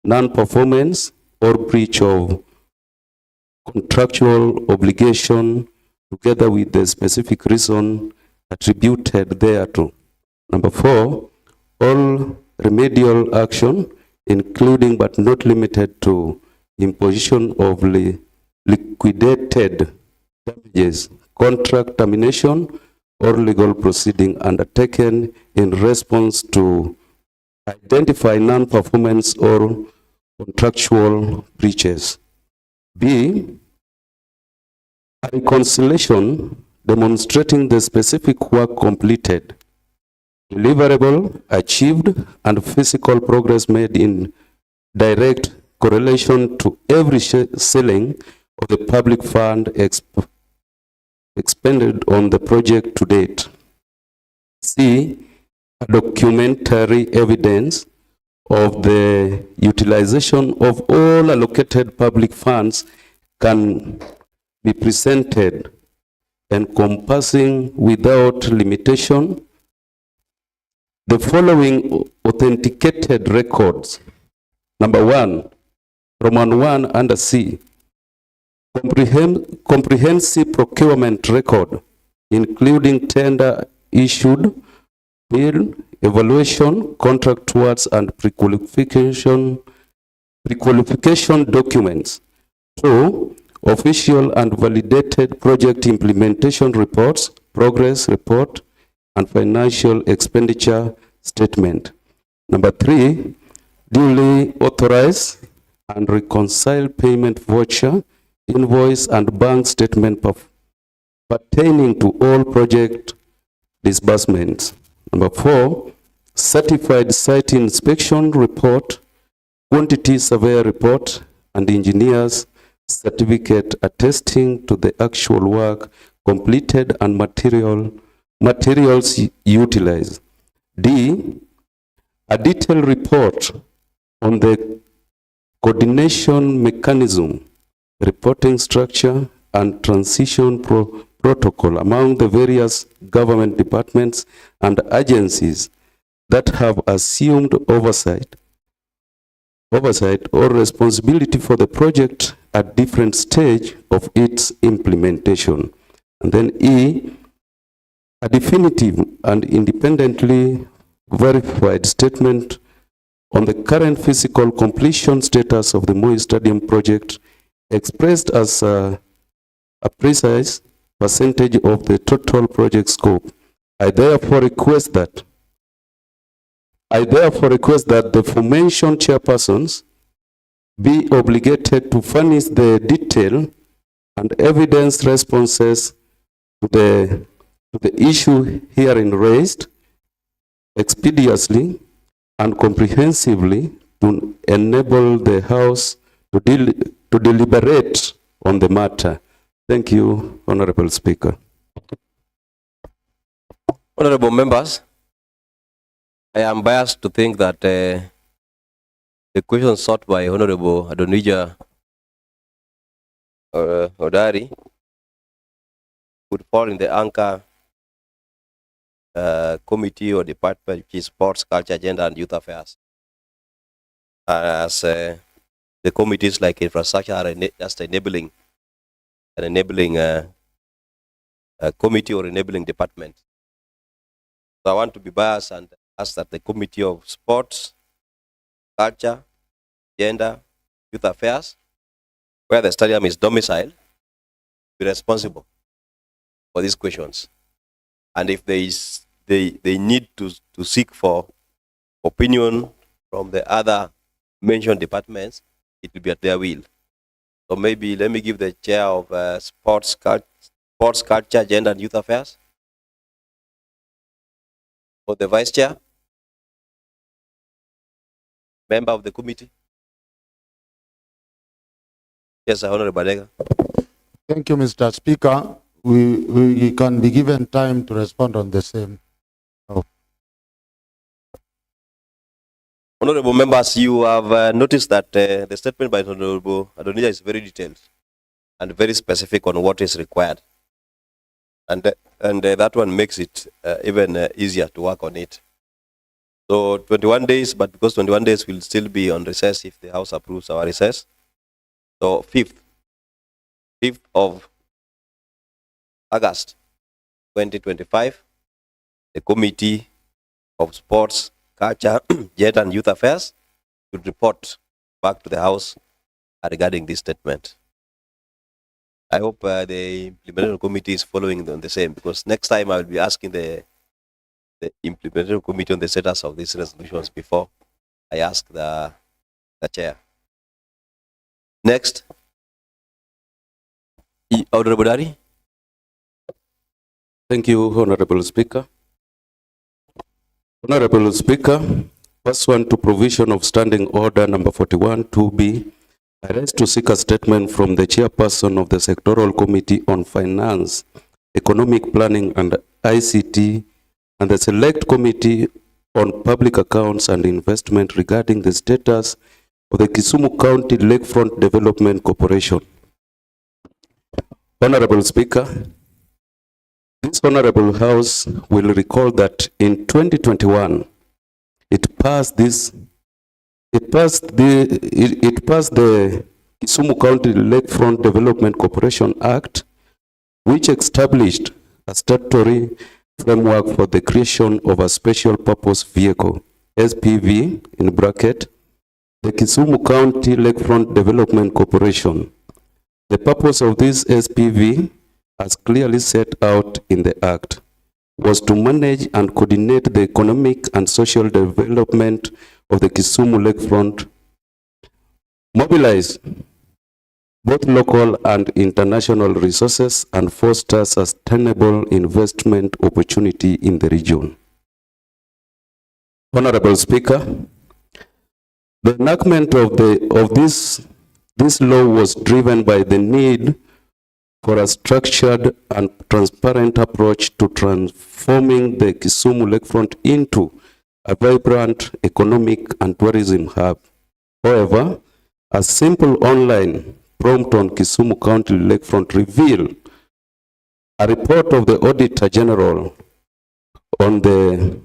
Speaker 14: non-performance, or breach of contractual obligation, together with the specific reason attributed thereto. Number four, all remedial action, including but not limited to imposition of liquidated damages, contract termination, or legal proceeding undertaken in response to identify non-performance or contractual breaches. B, a reconciliation demonstrating the specific work completed, deliverable achieved, and physical progress made in direct correlation to every shilling of the public fund expended on the project to date. C, a documentary evidence of the utilization of all allocated public funds can be presented, encompassing without limitation the following authenticated records. Number one, Roman 1 under C, comprehensive procurement record, including tender issued, bill, evaluation, contract awards, and pre-qualification documents. Two, official and validated project implementation reports, progress report, and financial expenditure statement. Number three, duly authorized and reconciled payment voucher, invoice, and bank statement pertaining to all project disbursements. Number four, certified site inspection report, quantity survey report, and engineer's certificate attesting to the actual work completed and materials utilized. D, a detailed report on the coordination mechanism, reporting structure, and transition protocol among the various government departments and agencies that have assumed oversight or responsibility for the project at different stage of its implementation. And then E, a definitive and independently verified statement on the current physical completion status of the Moi Stadium project, expressed as a precise percentage of the total project scope. I therefore request that the aforementioned chairpersons be obligated to furnish the detail and evidence responses to the issue herein raised expeditiously and comprehensively to enable the House to deliberate on the matter. Thank you, Honorable Speaker.
Speaker 1: Honorable members, I am biased to think that the question sought by Honorable Adonija Odari would fall in the anchor committee or department, which is Sports, Culture, Agenda, and Youth Affairs. As the committees like infrastructure are just enabling committee or enabling department. So I want to be biased and ask that the Committee of Sports, Culture, Gender, Youth Affairs, where the stadium is domiciled, be responsible for these questions. And if they need to seek for opinion from the other mentioned departments, it will be at their will. So maybe let me give the chair of sports, culture, gender, and youth affairs. For the vice chair, member of the committee. Yes, Honorable Badega.
Speaker 15: Thank you, Mr. Speaker. We can be given time to respond on the same. Oh.
Speaker 1: Honorable members, you have noticed that the statement by Honorable Adonija is very detailed and very specific on what is required. And that one makes it even easier to work on it. So 21 days, but because 21 days will still be on recess if the House approves our recess. So 5th of August 2025, the Committee of Sports, Culture, Gender and Youth Affairs should report back to the House regarding this statement. I hope the implementation committee is following on the same, because next time I will be asking the implementation committee on the status of these resolutions before I ask the chair. Next, Honorable Dari.
Speaker 14: Thank you, Honorable Speaker. Honorable Speaker, pursuant to provision of Standing Order number 41 2B, I rise to seek a statement from the chairperson of the Sectoral Committee on Finance, Economic Planning and ICT, and the Select Committee on Public Accounts and Investment regarding the status of the Kisumu County Lakefront Development Corporation. Honorable Speaker, this Honorable House will recall that in 2021, it passed the Kisumu County Lakefront Development Corporation Act, which established a statutory framework for the creation of a special purpose vehicle, SPV, in bracket, the Kisumu County Lakefront Development Corporation. The purpose of this SPV, as clearly set out in the Act, was to manage and coordinate the economic and social development of the Kisumu Lakefront, mobilize both local and international resources, and foster sustainable investment opportunity in the region. Honorable Speaker, the enactment of this law was driven by the need for a structured and transparent approach to transforming the Kisumu Lakefront into a vibrant economic and tourism hub. However, a simple online prompt on Kisumu County Lakefront revealed a report of the Auditor General on the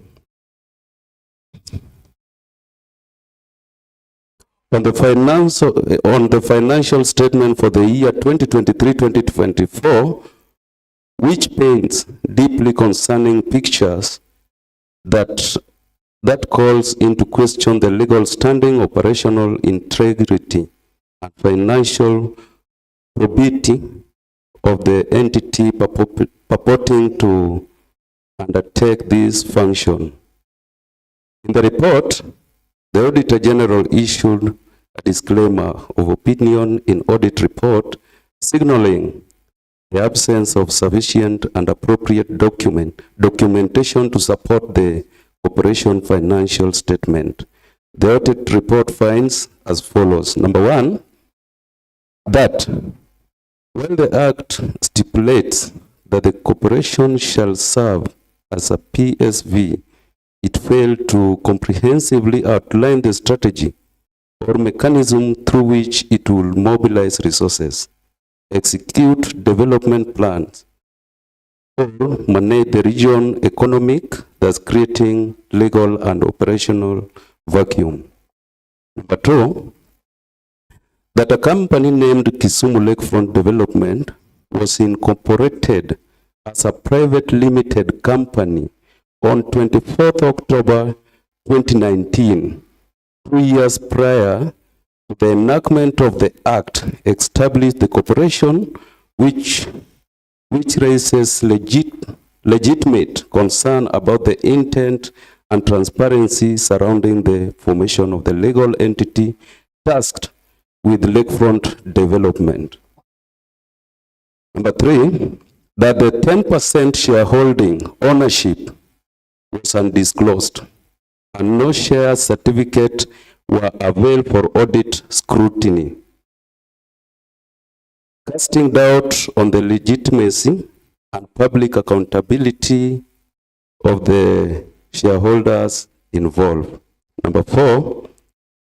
Speaker 14: financial statement for the year 2023-2024, which paints deeply concerning pictures that calls into question the legal standing, operational integrity, and financial probity of the entity purporting to undertake this function. In the report, the Auditor General issued a disclaimer of opinion in audit report, signaling the absence of sufficient and appropriate documentation to support the corporation financial statement. The audit report finds as follows. Number one, that when the Act stipulates that the corporation shall serve as a PSV, it failed to comprehensively outline the strategy or mechanism through which it will mobilize resources, execute development plans, or manage the region economic, thus creating legal and operational vacuum. Number two, that a company named Kisumu Lakefront Development was incorporated as a private limited company on 24th October 2019, 2 years prior to the enactment of the Act, established the corporation which raises legitimate concern about the intent and transparency surrounding the formation of the legal entity tasked with lakefront development. Number 3, that the 10% shareholding ownership was undisclosed and no share certificate were available for audit scrutiny, casting doubt on the legitimacy and public accountability of the shareholders involved. Number 4,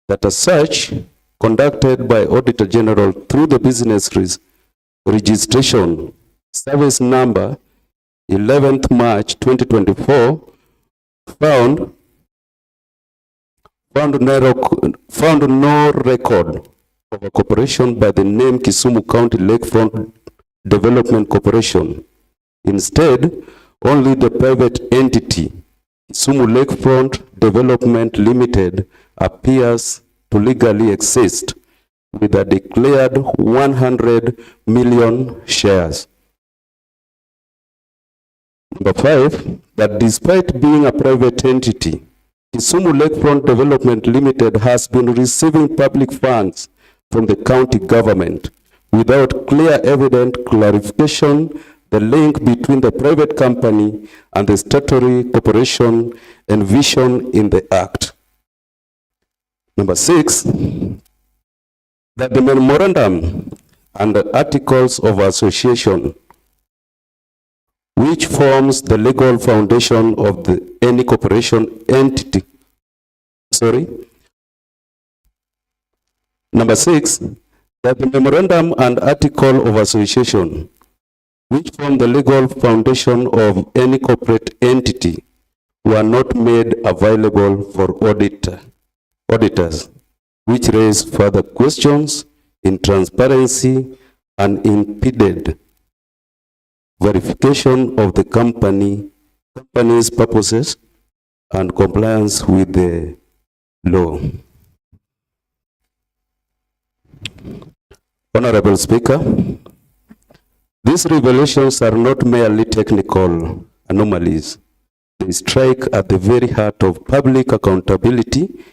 Speaker 14: that a search conducted by Auditor General through the business registration service number 11th March 2024 found no record of a corporation by the name Kisumu County Lakefront Development Corporation. Instead, only the private entity Kisumu Lakefront Development Limited appears to legally exist with a declared 100 million shares. Number 5, that despite being a private entity, Kisumu Lakefront Development Limited has been receiving public funds from the county government without clear evident clarification the link between the private company and the statutory corporation envisioned in the Act. Number 6, that the memorandum and the articles of association, which forms the legal foundation of any corporation entity. Number 6, that the memorandum and article of association, which form the legal foundation of any corporate entity, were not made available for auditors, which raise further questions in transparency and impeded verification of the company's purposes and compliance with the law. Honorable Speaker, these revelations are not merely technical anomalies. They strike at the very heart of public accountability,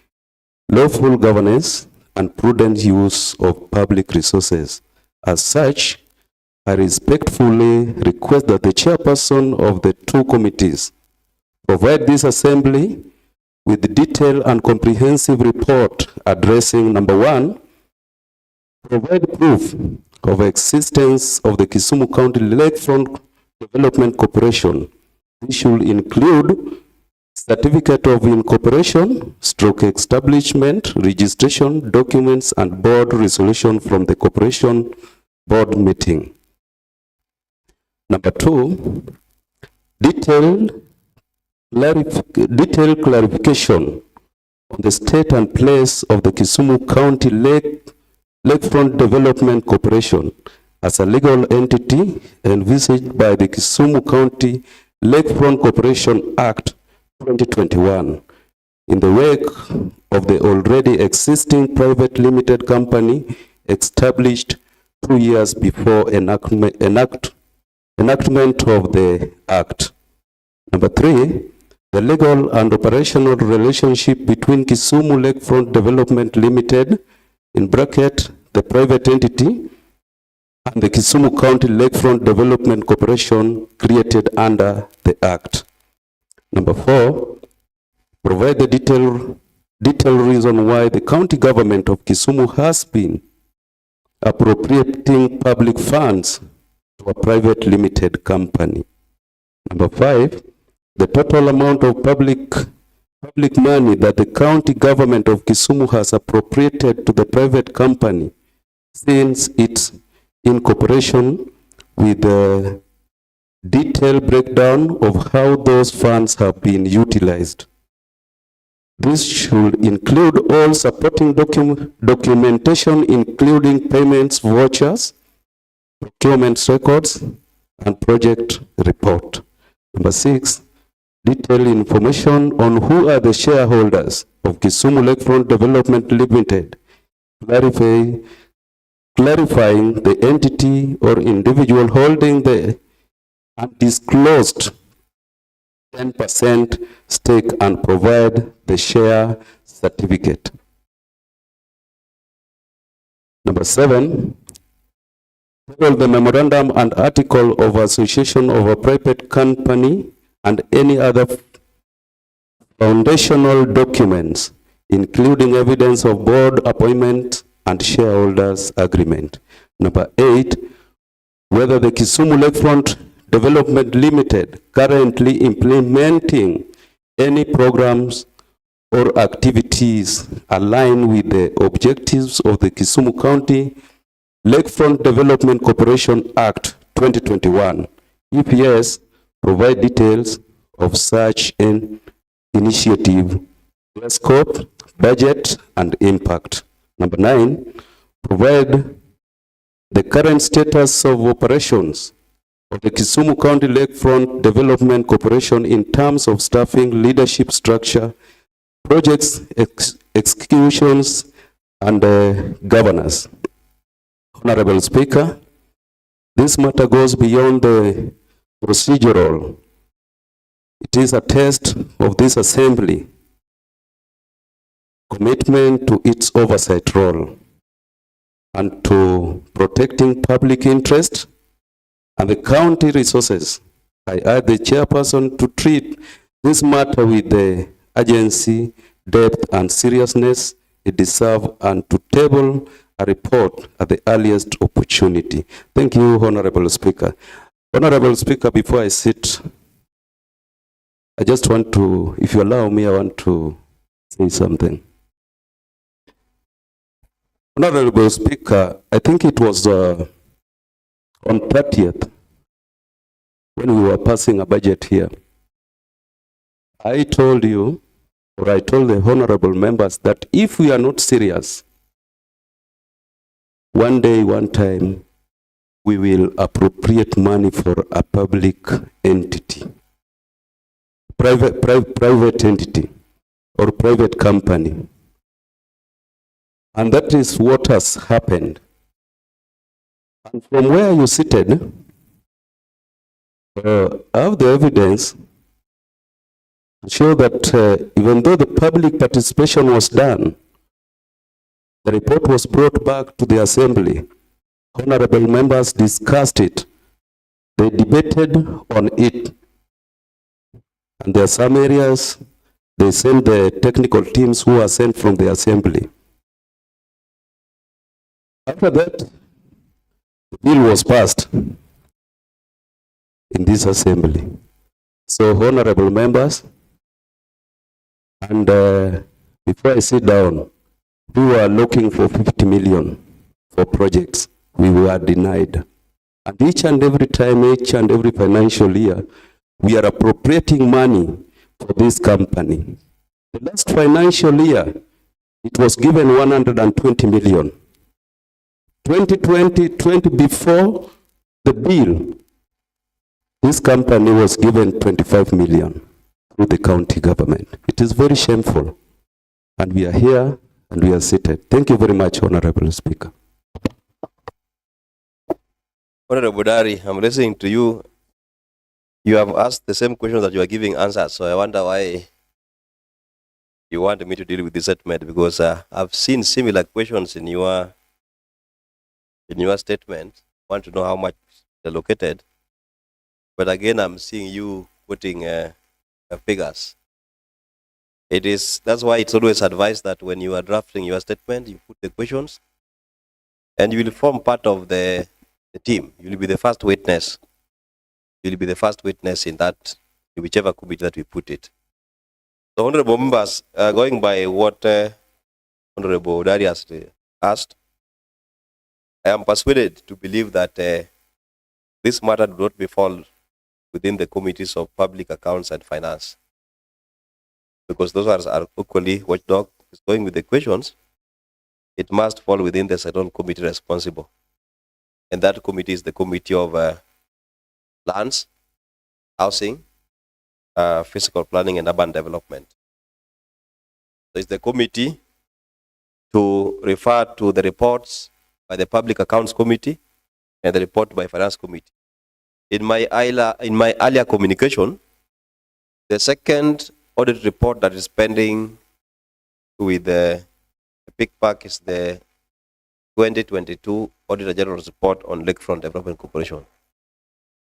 Speaker 14: lawful governance, and prudent use of public resources. As such, I respectfully request that the chairperson of the two committees provide this assembly with detailed and comprehensive report addressing number 1, provide proof of existence of the Kisumu County Lakefront Development Corporation. This should include certificate of incorporation, stroke establishment, registration, documents, and board resolution from the corporation board meeting. Number 2, detailed clarification on the state and place of the Kisumu County Lakefront Development Corporation as a legal entity envisaged by the Kisumu County Lakefront Corporation Act 2021 in the wake of the already existing private limited company established 2 years before enactment of the Act. Number 3, the legal and operational relationship between Kisumu Lakefront Development Limited, in bracket, the private entity, and the Kisumu County Lakefront Development Corporation created under the Act. Number 4, provide the detailed reason why the county government of Kisumu has been appropriating public funds to a private limited company. Number 5, the total amount of public money that the county government of Kisumu has appropriated to the private company since its incorporation, with a detailed breakdown of how those funds have been utilized. This should include all supporting documentation, including payments, vouchers, procurement records, and project report. Number 6, detailed information on who are the shareholders of Kisumu Lakefront Development Limited, clarifying the entity or individual holding the undisclosed 10% stake and provide the share certificate. Number 7, table the memorandum and article of association of a private company and any other foundational documents, including evidence of board appointment and shareholders agreement. Number 8, whether the Kisumu Lakefront Development Limited currently implementing any programs or activities aligned with the objectives of the Kisumu County Lakefront Development Corporation Act 2021. If yes, provide details of such an initiative, their scope, budget, and impact. Number 9, provide the current status of operations of the Kisumu County Lakefront Development Corporation in terms of staffing, leadership structure, projects, executions, and governance. Honorable Speaker, this matter goes beyond the procedural. It is a test of this assembly commitment to its oversight role and to protecting public interest and the county resources. I urge the chairperson to treat this matter with the urgency, depth, and seriousness it deserves and to table a report at the earliest opportunity. Thank you, Honorable Speaker. Honorable Speaker, before I sit, I just want to, if you allow me, I want to say something. Honorable Speaker, I think it was on 30th when we were passing a budget here. I told you, or I told the honorable members that if we are not serious, one day, one time, we will appropriate money for a public entity, private entity, or private company. And that is what has happened. And from where you seated, I have the evidence to show that even though the public participation was done, the report was brought back to the assembly. Honorable members discussed it. They debated on it. And there are some areas, they sent the technical teams who are sent from the assembly. After that, the bill was passed in this assembly. So, honorable members, and before I sit down, we were looking for 50 million for projects. We were denied. And each and every time, each and every financial year, we are appropriating money for this company. The last financial year, it was given 120 million. 2020, before the bill, this company was given 25 million through the county government. It is very shameful. And we are here and we are seated. Thank you very much, Honorable Speaker.
Speaker 1: Honorable Dari, I'm listening to you. You have asked the same questions that you are giving answers, so I wonder why you want me to deal with this settlement, because I've seen similar questions in your statement. I want to know how much is allocated, but again, I'm seeing you putting figures. That's why it's always advised that when you are drafting your statement, you put the questions, and you will form part of the team. You will be the first witness. You will be the first witness in that, in whichever committee that we put it. So, honorable members, going by what Honorable Dari has asked, I am persuaded to believe that this matter do not befall within the committees of public accounts and finance, because those are equally watchdog. Going with the questions, it must fall within the certain committee responsible, and that committee is the committee of lands, housing, Physical Planning and Urban Development. So it's the committee to refer to the reports by the Public Accounts Committee and the report by Finance Committee. In my earlier communication, the second audit report that is pending with the PICPAC is the 2022 Auditor General's Report on Lakefront Development Corporation.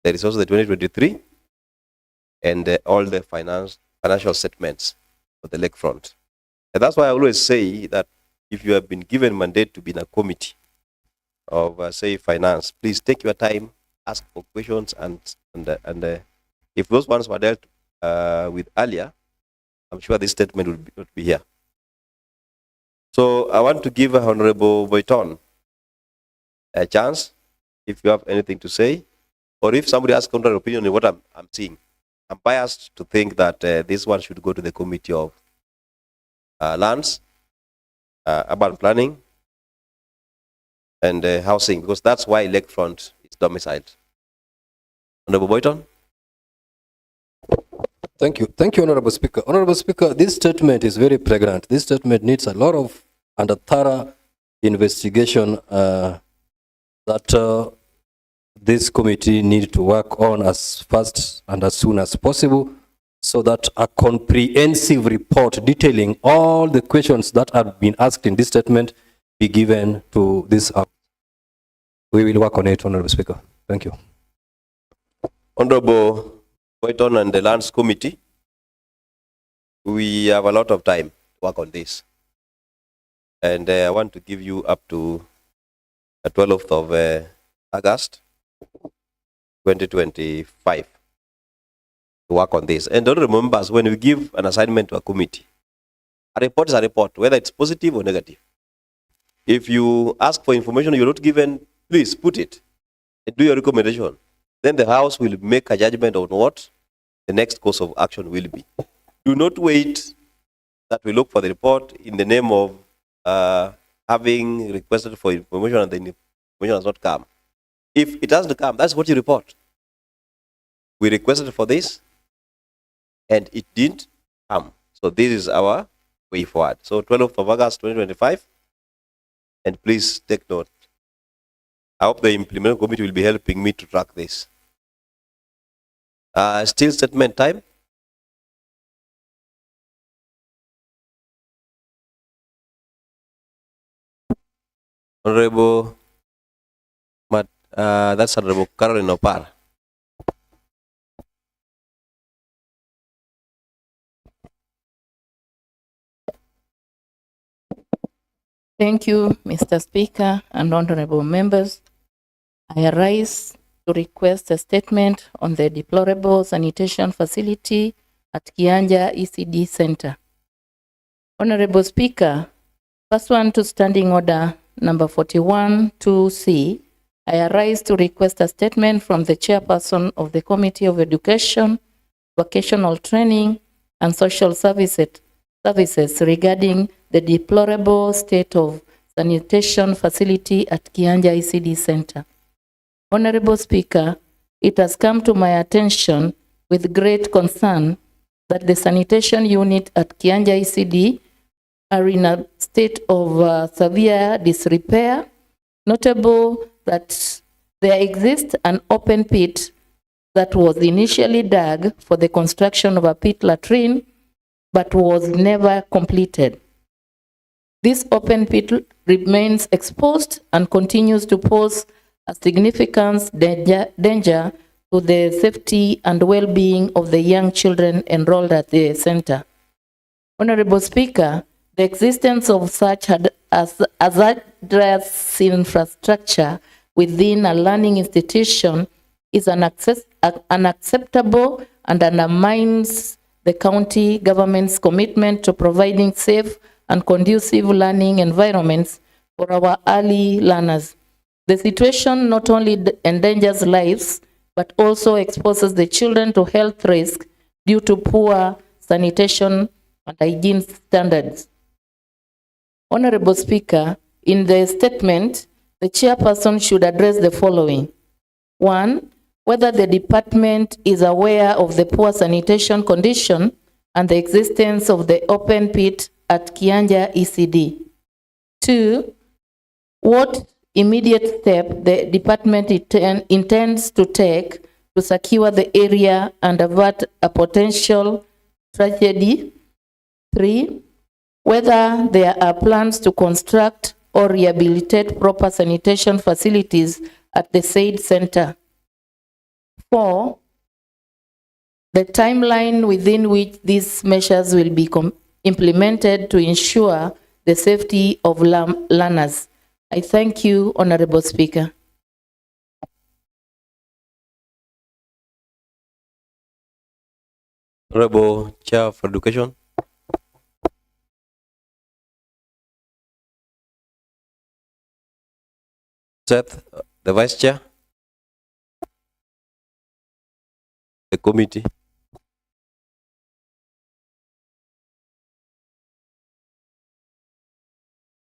Speaker 1: There is also the 2023 and all the financial statements for the lakefront. And that's why I always say that if you have been given mandate to be in a committee of, say, finance, please take your time, ask for questions, and if those ones were dealt with earlier, I'm sure this statement will not be here. So I want to give Honorable Boyton a chance, if you have anything to say, or if somebody has contrary opinion on what I'm seeing. I'm biased to think that this one should go to the Committee of Lands, Urban Planning, and Housing, because that's why Lakefront is domiciled. Honorable Boyton.
Speaker 4: Thank you, Honorable Speaker. Honorable Speaker, this statement is very pregnant. This statement needs a lot of and a thorough investigation that this committee needs to work on as fast and as soon as possible, so that a comprehensive report detailing all the questions that have been asked in this statement be given to this. We will work on it, Honorable Speaker. Thank you.
Speaker 1: Honorable Boyton and the Lands Committee, we have a lot of time to work on this. And I want to give you up to the 12th of August 2025 to work on this. And don't remember, when we give an assignment to a committee, a report is a report, whether it's positive or negative. If you ask for information you're not given, please put it and do your recommendation. Then the House will make a judgment on what the next course of action will be. Do not wait that we look for the report in the name of having requested for information and the information has not come. If it hasn't come, that's what you report. We requested for this and it didn't come. So this is our way forward. So 12th of August 2025, and please take note. I hope the implementing committee will be helping me to track this. Still statement time. Honorable, that's Honorable Caroline Opar.
Speaker 16: Thank you, Mr. Speaker and honorable members. I arise to request a statement on the deplorable sanitation facility at Kianja ECD Center. Honorable Speaker, pursuant to Standing Order number 41-2C, I arise to request a statement from the chairperson of the Committee of Education, Vocational Training, and Social Services regarding the deplorable state of sanitation facility at Kianja ECD Center. Honorable Speaker, it has come to my attention with great concern that the sanitation unit at Kianja ECD are in a state of severe disrepair. Notable that there exists an open pit that was initially dug for the construction of a pit latrine, but was never completed. This open pit remains exposed and continues to pose a significant danger to the safety and well-being of the young children enrolled at the center. Honorable Speaker, the existence of such hazardous infrastructure within a learning institution is unacceptable and undermines the county government's commitment to providing safe and conducive learning environments for our early learners. The situation not only endangers lives, but also exposes the children to health risk due to poor sanitation and hygiene standards. Honorable Speaker, in the statement, the chairperson should address the following. 1, whether the department is aware of the poor sanitation condition and the existence of the open pit at Kianja ECD. 2, what immediate step the department intends to take to secure the area and avert a potential tragedy. 3, whether there are plans to construct or rehabilitate proper sanitation facilities at the said center. 4, the timeline within which these measures will be implemented to ensure the safety of learners. I thank you, Honorable Speaker.
Speaker 1: Honorable Chair for Education. Seth, the Vice Chair. The committee.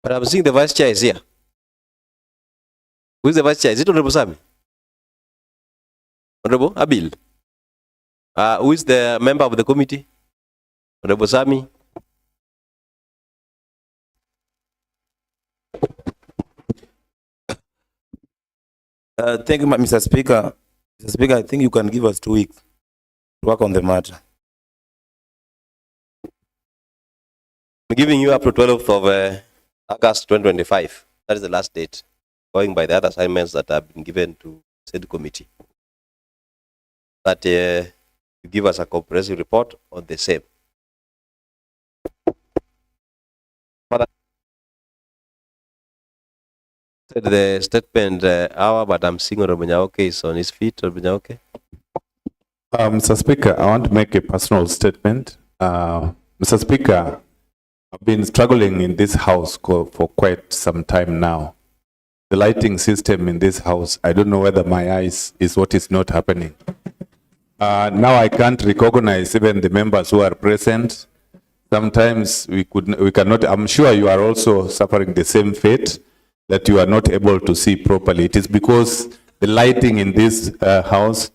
Speaker 1: But I'm seeing the Vice Chair is here. Who is the Vice Chair? Is it Honorable Sami? Honorable Abil? Who is the member of the committee? Honorable Sami?
Speaker 17: Thank you, Mr. Speaker. Mr. Speaker, I think you can give us 2 weeks to work on the matter.
Speaker 1: I'm giving you up to 12th of August 2025. That is the last date, going by the other assignments that have been given to said committee. That you give us a comprehensive report on the same. Said the statement hour, but I'm seeing Honorable Nyaoke is on his feet. Honorable Nyaoke.
Speaker 11: Mr. Speaker, I want to make a personal statement. Mr. Speaker, I've been struggling in this house for quite some time now. The lighting system in this house, I don't know whether my eyes is what is not happening. Now I can't recognize even the members who are present. Sometimes we cannot, I'm sure you are also suffering the same fate, that you are not able to see properly. It is because the lighting in this house,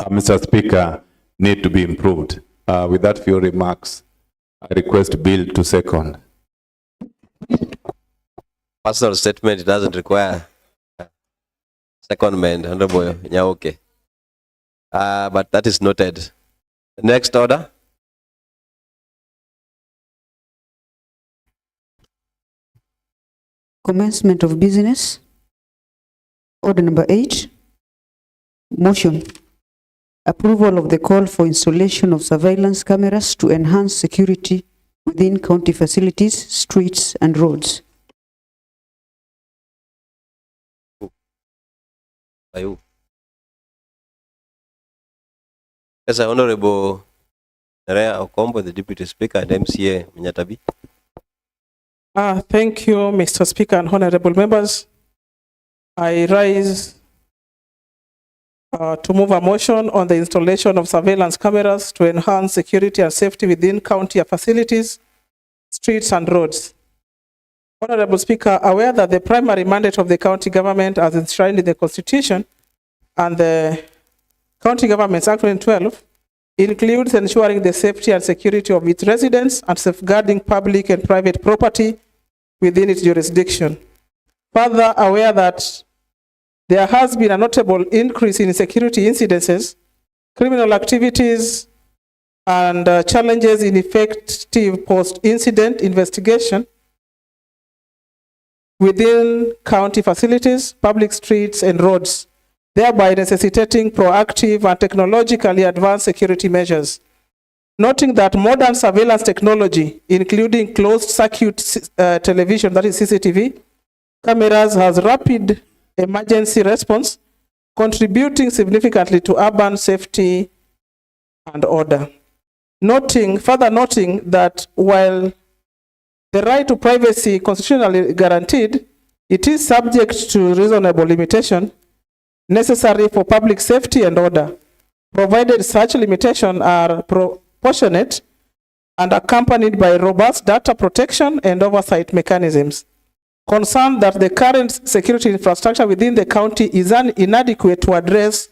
Speaker 11: Mr. Speaker, need to be improved. With that few remarks, I request Bill to second.
Speaker 1: Personal statement doesn't require secondment, Honorable Nyaoke. But that is noted. Next order.
Speaker 2: Commencement of business. Order number 8. Motion. Approval of the call for installation of surveillance cameras to enhance security within county facilities, streets, and roads.
Speaker 1: By who? Yes, Honorable Nerea Okombo, the Deputy Speaker and MCA Mnyatabi.
Speaker 13: Thank you, Mr. Speaker and honorable members. I rise to move a motion on the installation of surveillance cameras to enhance security and safety within county facilities, streets, and roads. Honorable Speaker, aware that the primary mandate of the county government as enshrined in the Constitution and the County Governments Act 2012 includes ensuring the safety and security of its residents and safeguarding public and private property within its jurisdiction. Further, aware that there has been a notable increase in security incidences, criminal activities, and challenges in effective post-incident investigation within county facilities, public streets, and roads, thereby necessitating proactive and technologically advanced security measures. Noting that modern surveillance technology, including closed-circuit television, that is CCTV, cameras, has rapid emergency response, contributing significantly to urban safety and order. Further noting that while the right to privacy constitutionally guaranteed, it is subject to reasonable limitation necessary for public safety and order, provided such limitations are proportionate and accompanied by robust data protection and oversight mechanisms. Concerned that the current security infrastructure within the county is inadequate to address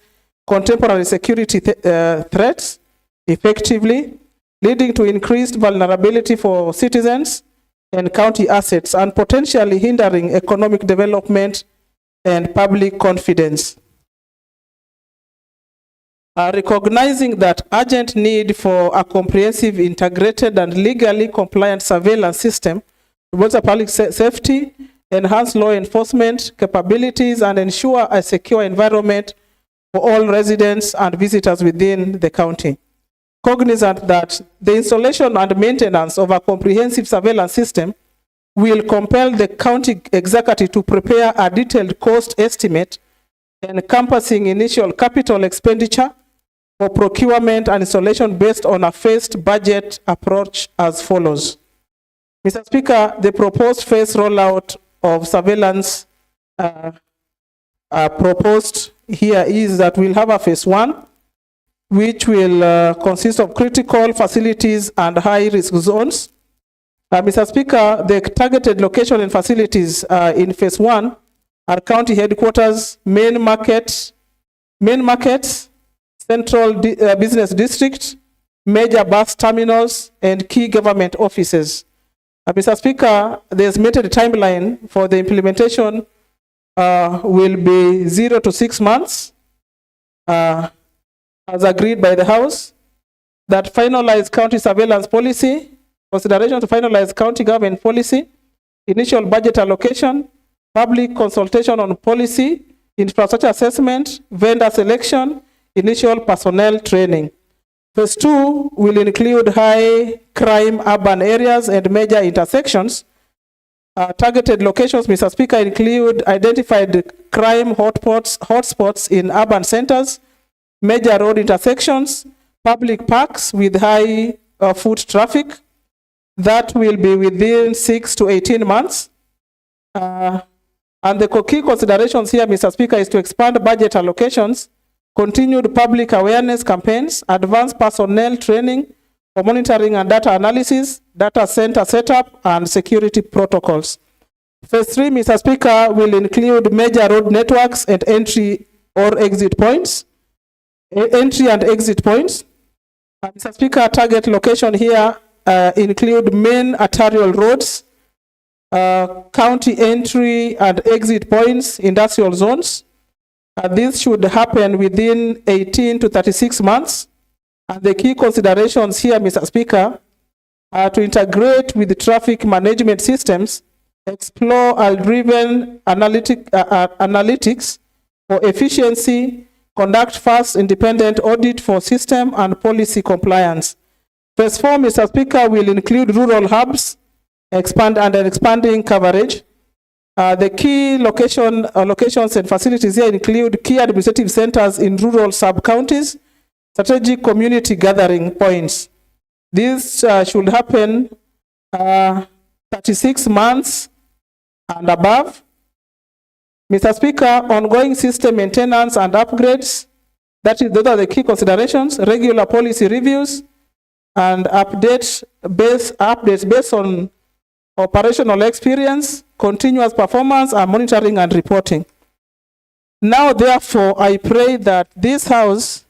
Speaker 13: contemporary security threats effectively, leading to increased vulnerability for citizens and county assets, and potentially hindering economic development and public confidence. Recognizing that urgent need for a comprehensive, integrated, and legally compliant surveillance system to bolster public safety, enhance law enforcement capabilities, and ensure a secure environment for all residents and visitors within the county. Cognizant that the installation and maintenance of a comprehensive surveillance system will compel the county executive to prepare a detailed cost estimate encompassing initial capital expenditure for procurement and installation based on a phased budget approach as follows. Mr. Speaker, the proposed phase rollout of surveillance proposed here is that we'll have a phase 1, which will consist of critical facilities and high-risk zones. Mr. Speaker, the targeted location and facilities in phase 1 are county headquarters, main markets, central business district, major bus terminals, and key government offices. Mr. Speaker, the estimated timeline for the implementation will be 0 to 6 months, as agreed by the House. That finalized county surveillance policy, consideration to finalize county government policy, initial budget allocation, public consultation on policy, infrastructure assessment, vendor selection, initial personnel training. Phase 2 will include high crime urban areas and major intersections. Targeted locations, Mr. Speaker, include identified crime hotspots in urban centers, major road intersections, public parks with high foot traffic. That will be within 6 to 18 months. And the key considerations here, Mr. Speaker, is to expand budget allocations, continued public awareness campaigns, advanced personnel training for monitoring and data analysis, data center setup, and security protocols. Phase 3, Mr. Speaker, will include major road networks and entry or exit points. Entry and exit points. Mr. Speaker, target location here include main arterial roads, county entry and exit points, industrial zones. This should happen within 18 to 36 months. And the key considerations here, Mr. Speaker, are to integrate with the traffic management systems, explore driven analytics for efficiency, conduct fast independent audit for system and policy compliance. Phase 4, Mr. Speaker, will include rural hubs, expanding coverage. The key locations and facilities here include key administrative centers in rural sub-counties, strategic community gathering points. This should happen 36 months and above. Mr. Speaker, ongoing system maintenance and upgrades, those are the key considerations, regular policy reviews, and updates based on operational experience, continuous performance, and monitoring and reporting. Now, therefore, I pray that this House,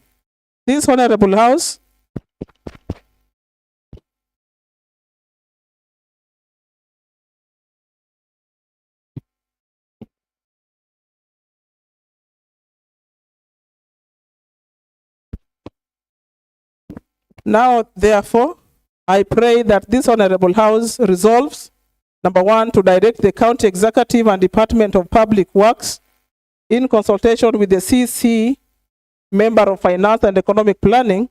Speaker 13: this Honorable House, now, therefore, I pray that this Honorable House resolves, number 1, to direct the County Executive and Department of Public Works in consultation with the CC, Member of Finance and Economic Planning,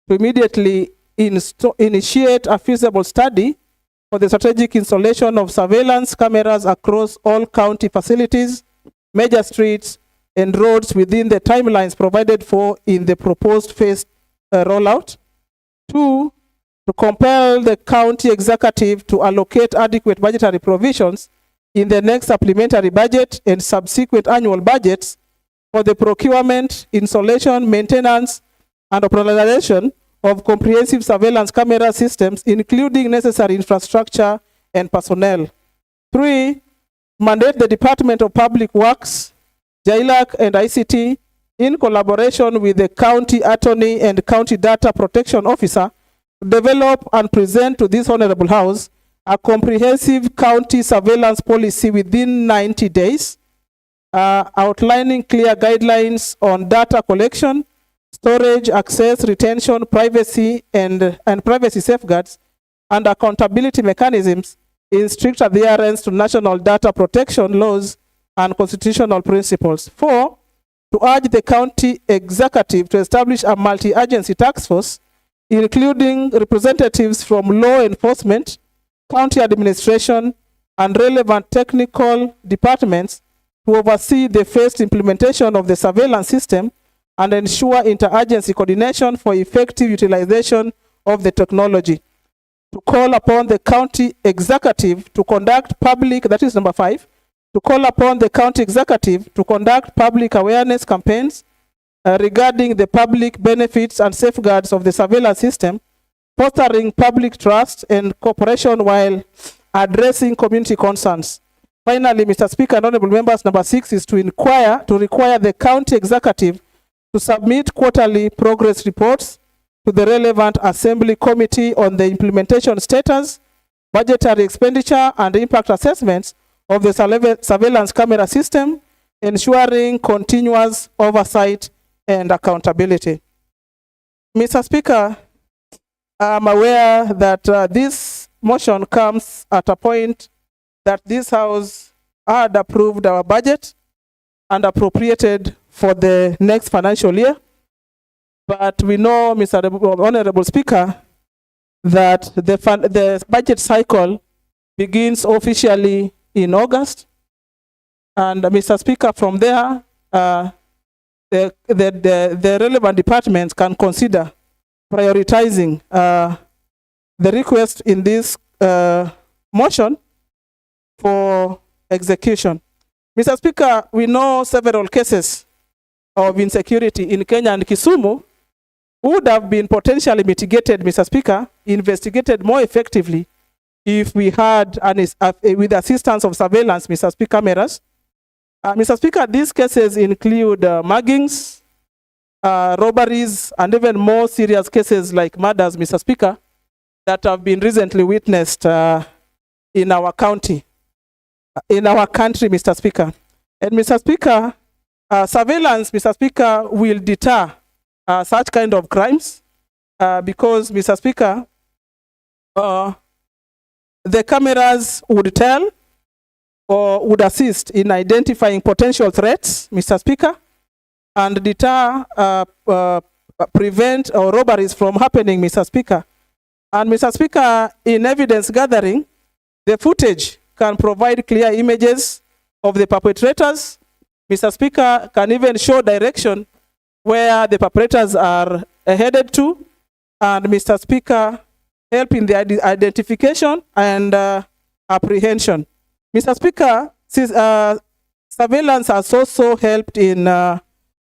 Speaker 13: to immediately initiate a feasible study for the strategic installation of surveillance cameras across all county facilities, major streets, and roads within the timelines provided for in the proposed phased rollout. 2, to compel the county executive to allocate adequate budgetary provisions in the next supplementary budget and subsequent annual budgets for the procurement, installation, maintenance, and operationalization of comprehensive surveillance camera systems, including necessary infrastructure and personnel. 3, mandate the Department of Public Works, JILAC, and ICT in collaboration with the county attorney and county data protection officer, develop and present to this honorable house a comprehensive county surveillance policy within 90 days, outlining clear guidelines on data collection, storage, access, retention, privacy, and privacy safeguards, and accountability mechanisms in strict adherence to national data protection laws and constitutional principles. 4, to urge the county executive to establish a multi-agency task force, including representatives from law enforcement, county administration, and relevant technical departments to oversee the phased implementation of the surveillance system and ensure interagency coordination for effective utilization of the technology. To call upon the county executive to conduct public, that is number 5, to call upon the county executive to conduct public awareness campaigns regarding the public benefits and safeguards of the surveillance system, fostering public trust and cooperation while addressing community concerns. Finally, Mr. Speaker and honorable members, number 6 is to require the county executive to submit quarterly progress reports to the relevant assembly committee on the implementation status, budgetary expenditure, and impact assessments of the surveillance camera system, ensuring continuous oversight and accountability. Mr. Speaker, I'm aware that this motion comes at a point that this House had approved our budget and appropriated for the next financial year. But we know, Mr. Honorable Speaker, that the budget cycle begins officially in August. And Mr. Speaker, from there, the relevant departments can consider prioritizing the request in this motion for execution. Mr. Speaker, we know several cases of insecurity in Kenya and Kisumu would have been potentially mitigated, Mr. Speaker, investigated more effectively if we had, with assistance of surveillance, Mr. Speaker, cameras. Mr. Speaker, these cases include muggings, robberies, and even more serious cases like murders, Mr. Speaker, that have been recently witnessed in our county, in our country, Mr. Speaker. And Mr. Speaker, surveillance, Mr. Speaker, will deter such kind of crimes because, Mr. Speaker, the cameras would tell or would assist in identifying potential threats, Mr. Speaker, and deter, prevent robberies from happening, Mr. Speaker. And Mr. Speaker, in evidence gathering, the footage can provide clear images of the perpetrators. Mr. Speaker, can even show direction where the perpetrators are headed to. And Mr. Speaker, help in the identification and apprehension. Mr. Speaker, surveillance has also helped in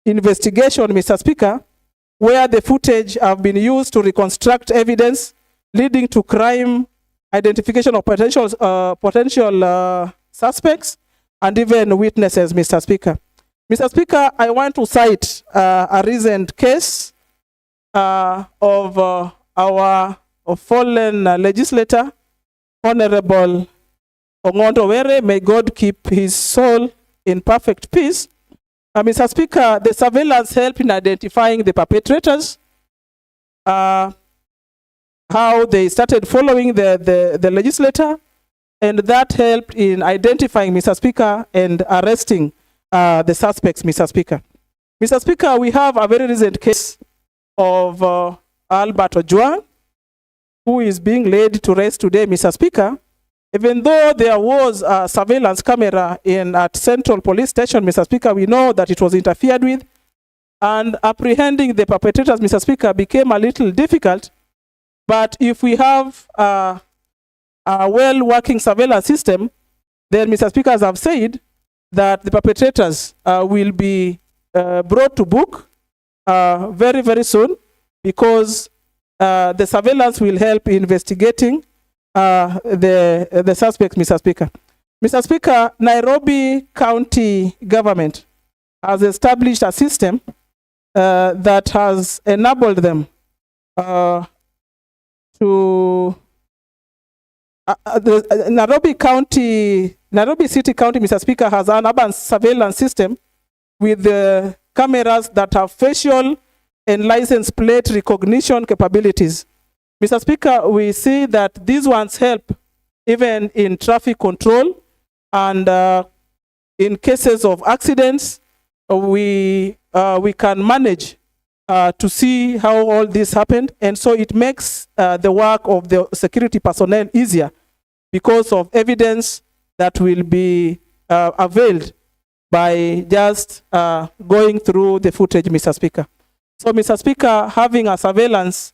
Speaker 13: investigation, Mr. Speaker, where the footage have been used to reconstruct evidence leading to crime, identification of potential suspects, and even witnesses, Mr. Speaker. Mr. Speaker, I want to cite a recent case of our fallen legislator, Honorable Ongondo Were. May God keep his soul in perfect peace. Mr. Speaker, the surveillance helped in identifying the perpetrators, how they started following the legislator, and that helped in identifying, Mr. Speaker, and arresting the suspects, Mr. Speaker. Mr. Speaker, we have a very recent case of Albert Ojwang, who is being laid to rest today, Mr. Speaker. Even though there was a surveillance camera at Central Police Station, Mr. Speaker, we know that it was interfered with, and apprehending the perpetrators, Mr. Speaker, became a little difficult. But if we have a well-working surveillance system, then, Mr. Speaker, as I've said, that the perpetrators will be brought to book very, very soon, because the surveillance will help in investigating the suspects, Mr. Speaker. Mr. Speaker, Nairobi County government has established a system that has enabled them to Nairobi City County, Mr. Speaker, has an urban surveillance system with cameras that have facial and license plate recognition capabilities. Mr. Speaker, we see that these ones help even in traffic control, and in cases of accidents, we can manage to see how all this happened, and so it makes the work of the security personnel easier because of evidence that will be availed by just going through the footage, Mr. Speaker. So, Mr. Speaker, having a surveillance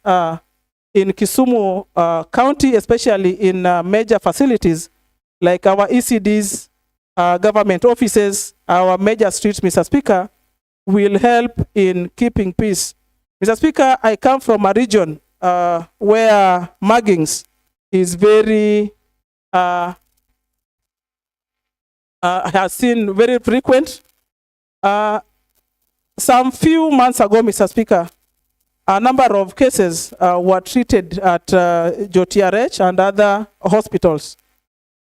Speaker 13: in Kisumu County, especially in major facilities like our ECDs, government offices, our major streets, Mr. Speaker, will help in keeping peace. Mr. Speaker, I come from a region where muggings is very, has seen very frequent. Some few months ago, Mr. Speaker, a number of cases were treated at JOTRH and other hospitals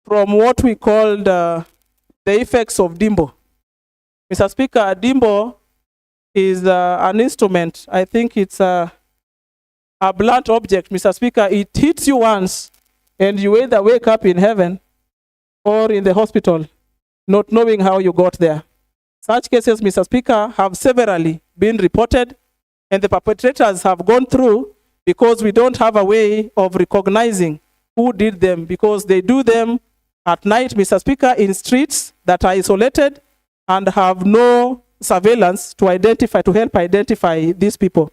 Speaker 13: from what we called the effects of DIMBO. Mr. Speaker, DIMBO is an instrument. I think it's a blunt object, Mr. Speaker. It hits you once and you either wake up in heaven or in the hospital, not knowing how you got there. Such cases, Mr. Speaker, have severally been reported, and the perpetrators have gone through because we don't have a way of recognizing who did them, because they do them at night, Mr. Speaker, in streets that are isolated and have no surveillance to help identify these people.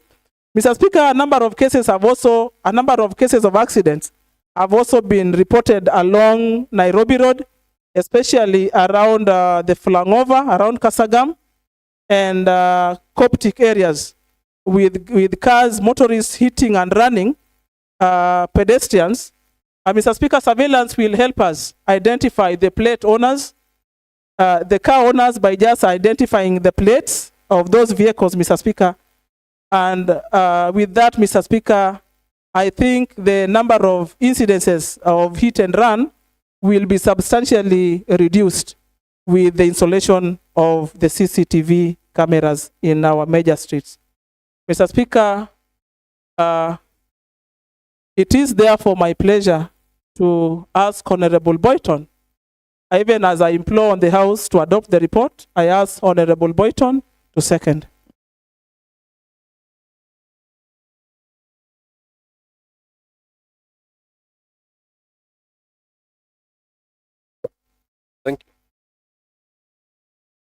Speaker 13: Mr. Speaker, a number of cases of accidents have also been reported along Nairobi Road, especially around the Flangover, around Kasagam, and Coptic areas, with cars, motorists hitting and running pedestrians. Mr. Speaker, surveillance will help us identify the plate owners, the car owners, by just identifying the plates of those vehicles, Mr. Speaker. And with that, Mr. Speaker, I think the number of incidences of hit and run will be substantially reduced with the installation of the CCTV cameras in our major streets. Mr. Speaker, it is therefore my pleasure to ask Honorable Boyton, even as I implore on the House to adopt the report, I ask Honorable Boyton to second.
Speaker 4: Thank you.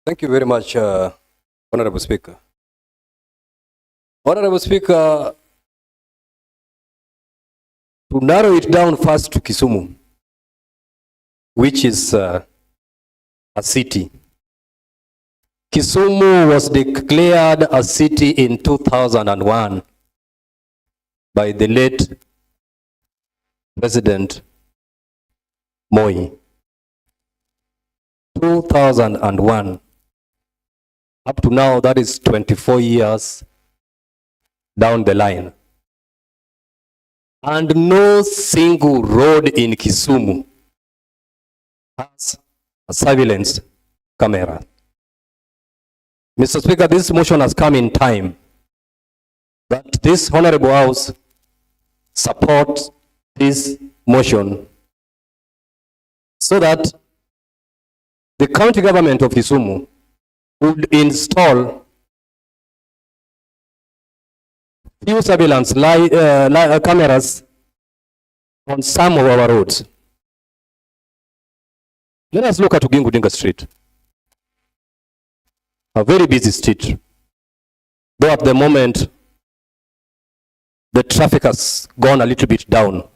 Speaker 4: Thank you very much, Honorable Speaker. Honorable Speaker, to narrow it down first to Kisumu, which is a city. Kisumu was declared a city in 2001 by the late President Moi. 2001. Up to now, that is 24 years down the line. And no single road in Kisumu has a surveillance camera. Mr. Speaker, this motion has come in time that this Honorable House supports this motion so that the county government of Kisumu would install few surveillance cameras on some of our roads. Let us look at Ugingudinga Street, a very busy street, though at the moment the traffic has gone a little bit down.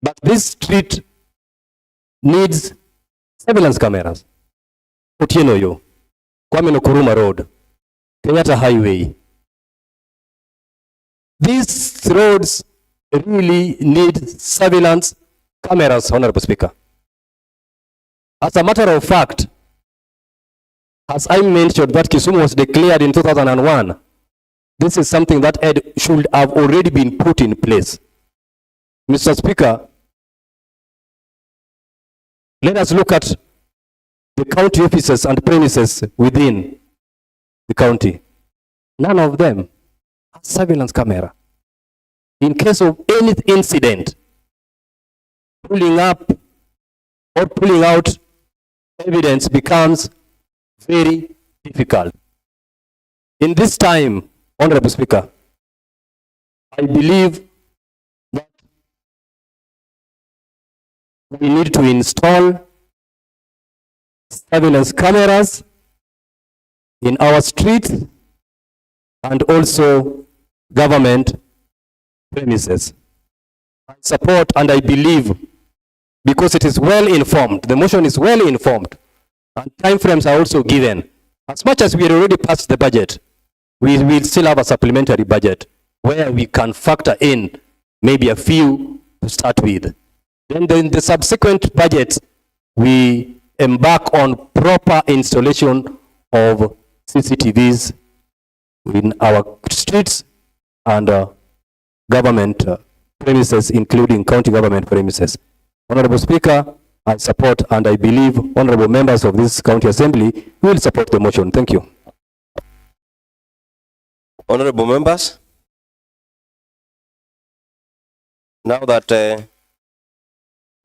Speaker 4: But this street needs surveillance cameras. Otienoyo, Kwame Nkrumah Road, Kenyatta Highway. These roads really need surveillance cameras, Honorable Speaker. As a matter of fact, As I mentioned, that Kisumu was declared in 2001. This is something that should have already been put in place. Mr. Speaker, let us look at the county offices and premises within the county. None of them have surveillance camera. In case of any incident, pulling up or pulling out evidence becomes very difficult. In this time, Honorable Speaker, I believe that we need to install surveillance cameras in our streets and also government premises. I support and I believe, because it is well informed, the motion is well informed, and timeframes are also given. As much as we had already passed the budget, we will still have a supplementary budget where we can factor in maybe a few to start with. Then in the subsequent budgets, we embark on proper installation of CCTVs in our streets and government premises, including county government premises. Honorable Speaker, I support and I believe honorable members of this county assembly will support the motion. Thank you.
Speaker 1: Honorable members, now that the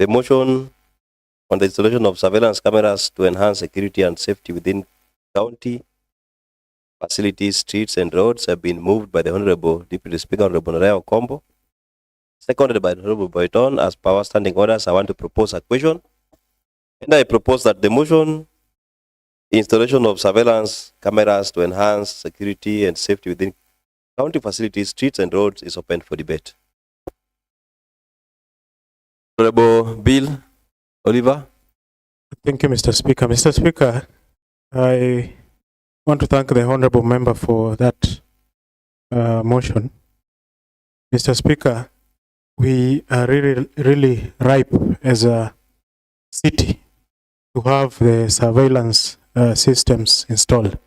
Speaker 1: motion on the installation of surveillance cameras to enhance security and safety within county facilities, streets and roads have been moved by the Honorable Deputy Speaker, Honorable Naraya Okombo, seconded by the Honorable Boyton. As per our standing orders, I want to propose a question. And I propose that the motion installation of surveillance cameras to enhance security and safety within county facilities, streets and roads is open for debate. Honorable Bill Oliver.
Speaker 18: Thank you, Mr. Speaker. Mr. Speaker, I want to thank the honorable member for that motion. Mr. Speaker, we are really ripe as a city to have the surveillance systems installed.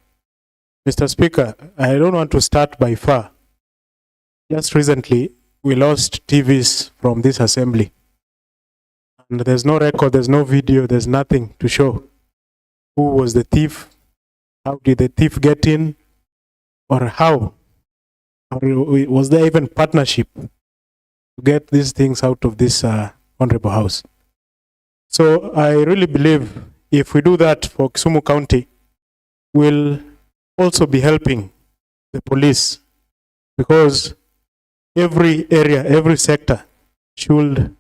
Speaker 18: Mr. Speaker, I don't want to start by far. Just recently, we lost TVs from this assembly. And there's no record, there's no video, there's nothing to show who was the thief, how did the thief get in, or how, or was there even partnership to get these things out of this honorable house. So I really believe if we do that for Kisumu County, we'll also be helping the police, because every area, every sector should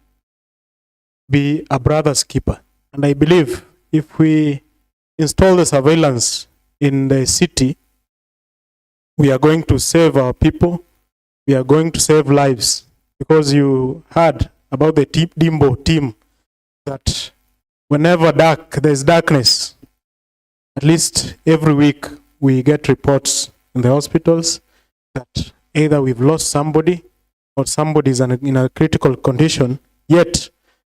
Speaker 18: be a brother's keeper. And I believe if we install the surveillance in the city, we are going to save our people, we are going to save lives. Because you heard about the Dimbo team, that whenever there's darkness, at least every week we get reports in the hospitals that either we've lost somebody or somebody is in a critical condition, yet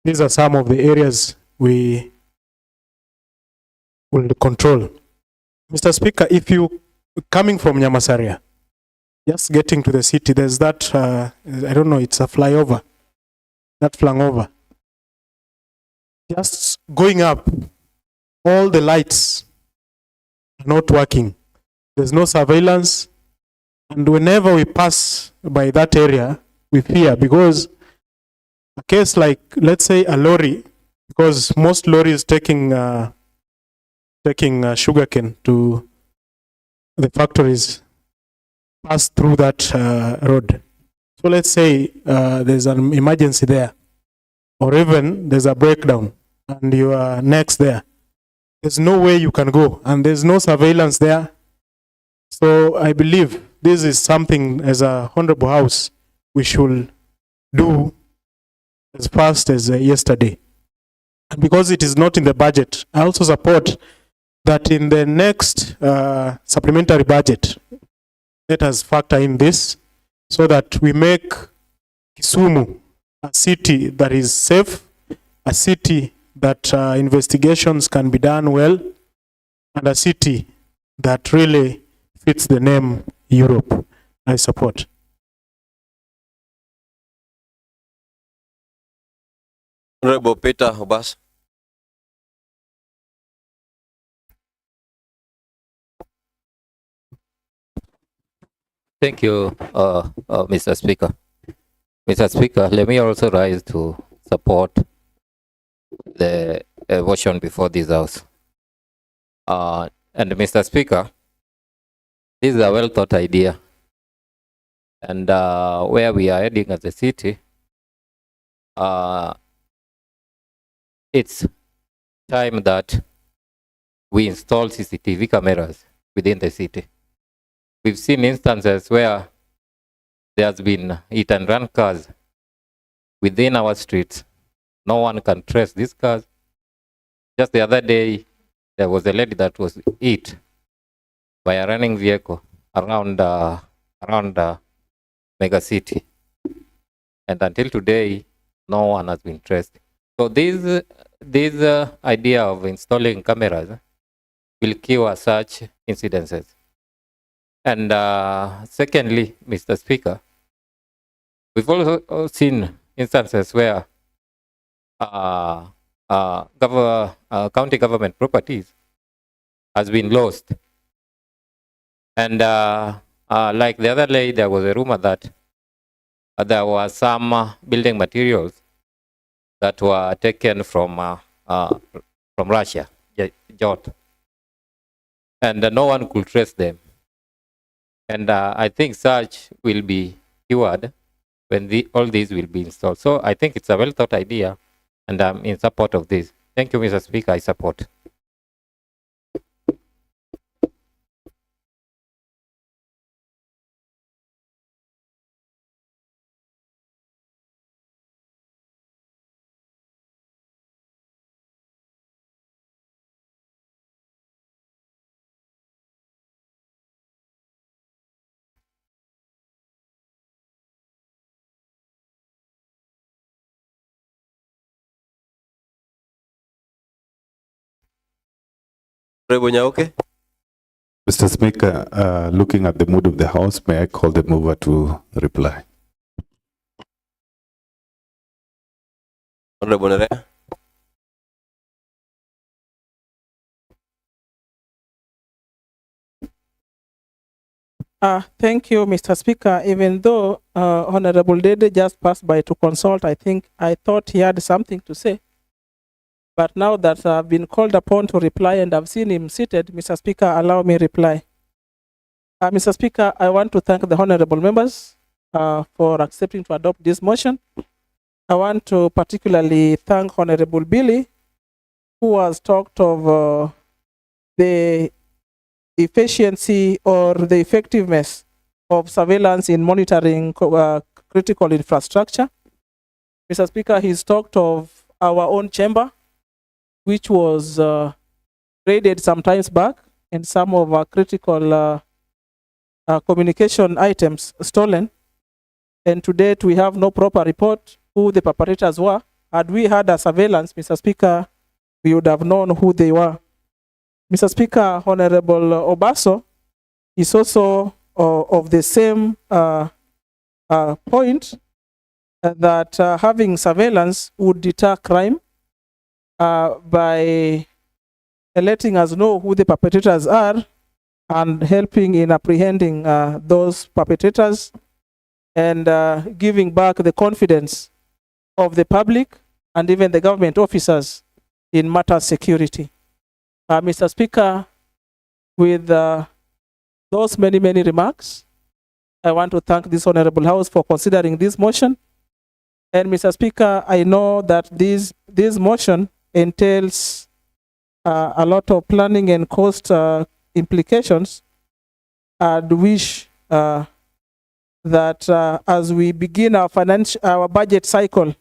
Speaker 18: these are some of the areas we will control. Mr. Speaker, if you coming from Nyamasaria, just getting to the city, there's that, I don't know, it's a flyover, that flung over. Just going up, all the lights are not working. There's no surveillance. And whenever we pass by that area, we fear, because a case like, let's say, a lorry, because most lorries taking sugarcane to the factories pass through that road. So let's say there's an emergency there, or even there's a breakdown and you are next there. There's no way you can go, and there's no surveillance there. So I believe this is something as a honorable house we should do as fast as yesterday. And because it is not in the budget, I also support that in the next supplementary budget, let us factor in this so that we make Kisumu a city that is safe, a city that investigations can be done well, and a city that really fits the name Europe. I support.
Speaker 1: Honorable Peter Obas.
Speaker 19: Thank you, Mr. Speaker. Mr. Speaker, let me also rise to support the motion before this House. And Mr. Speaker, this is a well thought idea. And where we are heading as a city, it's time that we install CCTV cameras within the city. We've seen instances where there's been hit and run cars within our streets. No one can trace these cars. Just the other day, there was a lady that was hit by a running vehicle around mega city. And until today, no one has been traced. So this idea of installing cameras will cure such incidences. And secondly, Mr. Speaker, we've also seen instances where county government properties has been lost. And like the other day, there was a rumor that there were some building materials that were taken from Russia, Jot, and no one could trace them. And I think such will be cured when all these will be installed. So I think it's a well thought idea, and I'm in support of this. Thank you, Mr. Speaker. I support.
Speaker 1: Okay.
Speaker 11: Mr. Speaker, looking at the mood of the House, may I call the mover to reply?
Speaker 1: Honorable Nerea.
Speaker 13: Thank you, Mr. Speaker. Even though Honorable Dede just passed by to consult, I thought he had something to say. But now that I've been called upon to reply and I've seen him seated, Mr. Speaker, allow me reply. Mr. Speaker, I want to thank the honorable members for accepting to adopt this motion. I want to particularly thank Honorable Billy, who has talked of the efficiency or the effectiveness of surveillance in monitoring critical infrastructure. Mr. Speaker, he's talked of our own chamber, which was raided some times back, and some of our critical communication items stolen. And to date, we have no proper report who the perpetrators were. Had we had a surveillance, Mr. Speaker, we would have known who they were. Mr. Speaker, Honorable Obaso is also of the same point that having surveillance would deter crime by letting us know who the perpetrators are and helping in apprehending those perpetrators and giving back the confidence of the public and even the government officers in matter security. Mr. Speaker, with those many remarks, I want to thank this Honorable House for considering this motion. And Mr. Speaker, I know that this motion entails a lot of planning and cost implications. I'd wish that as we begin our budget cycle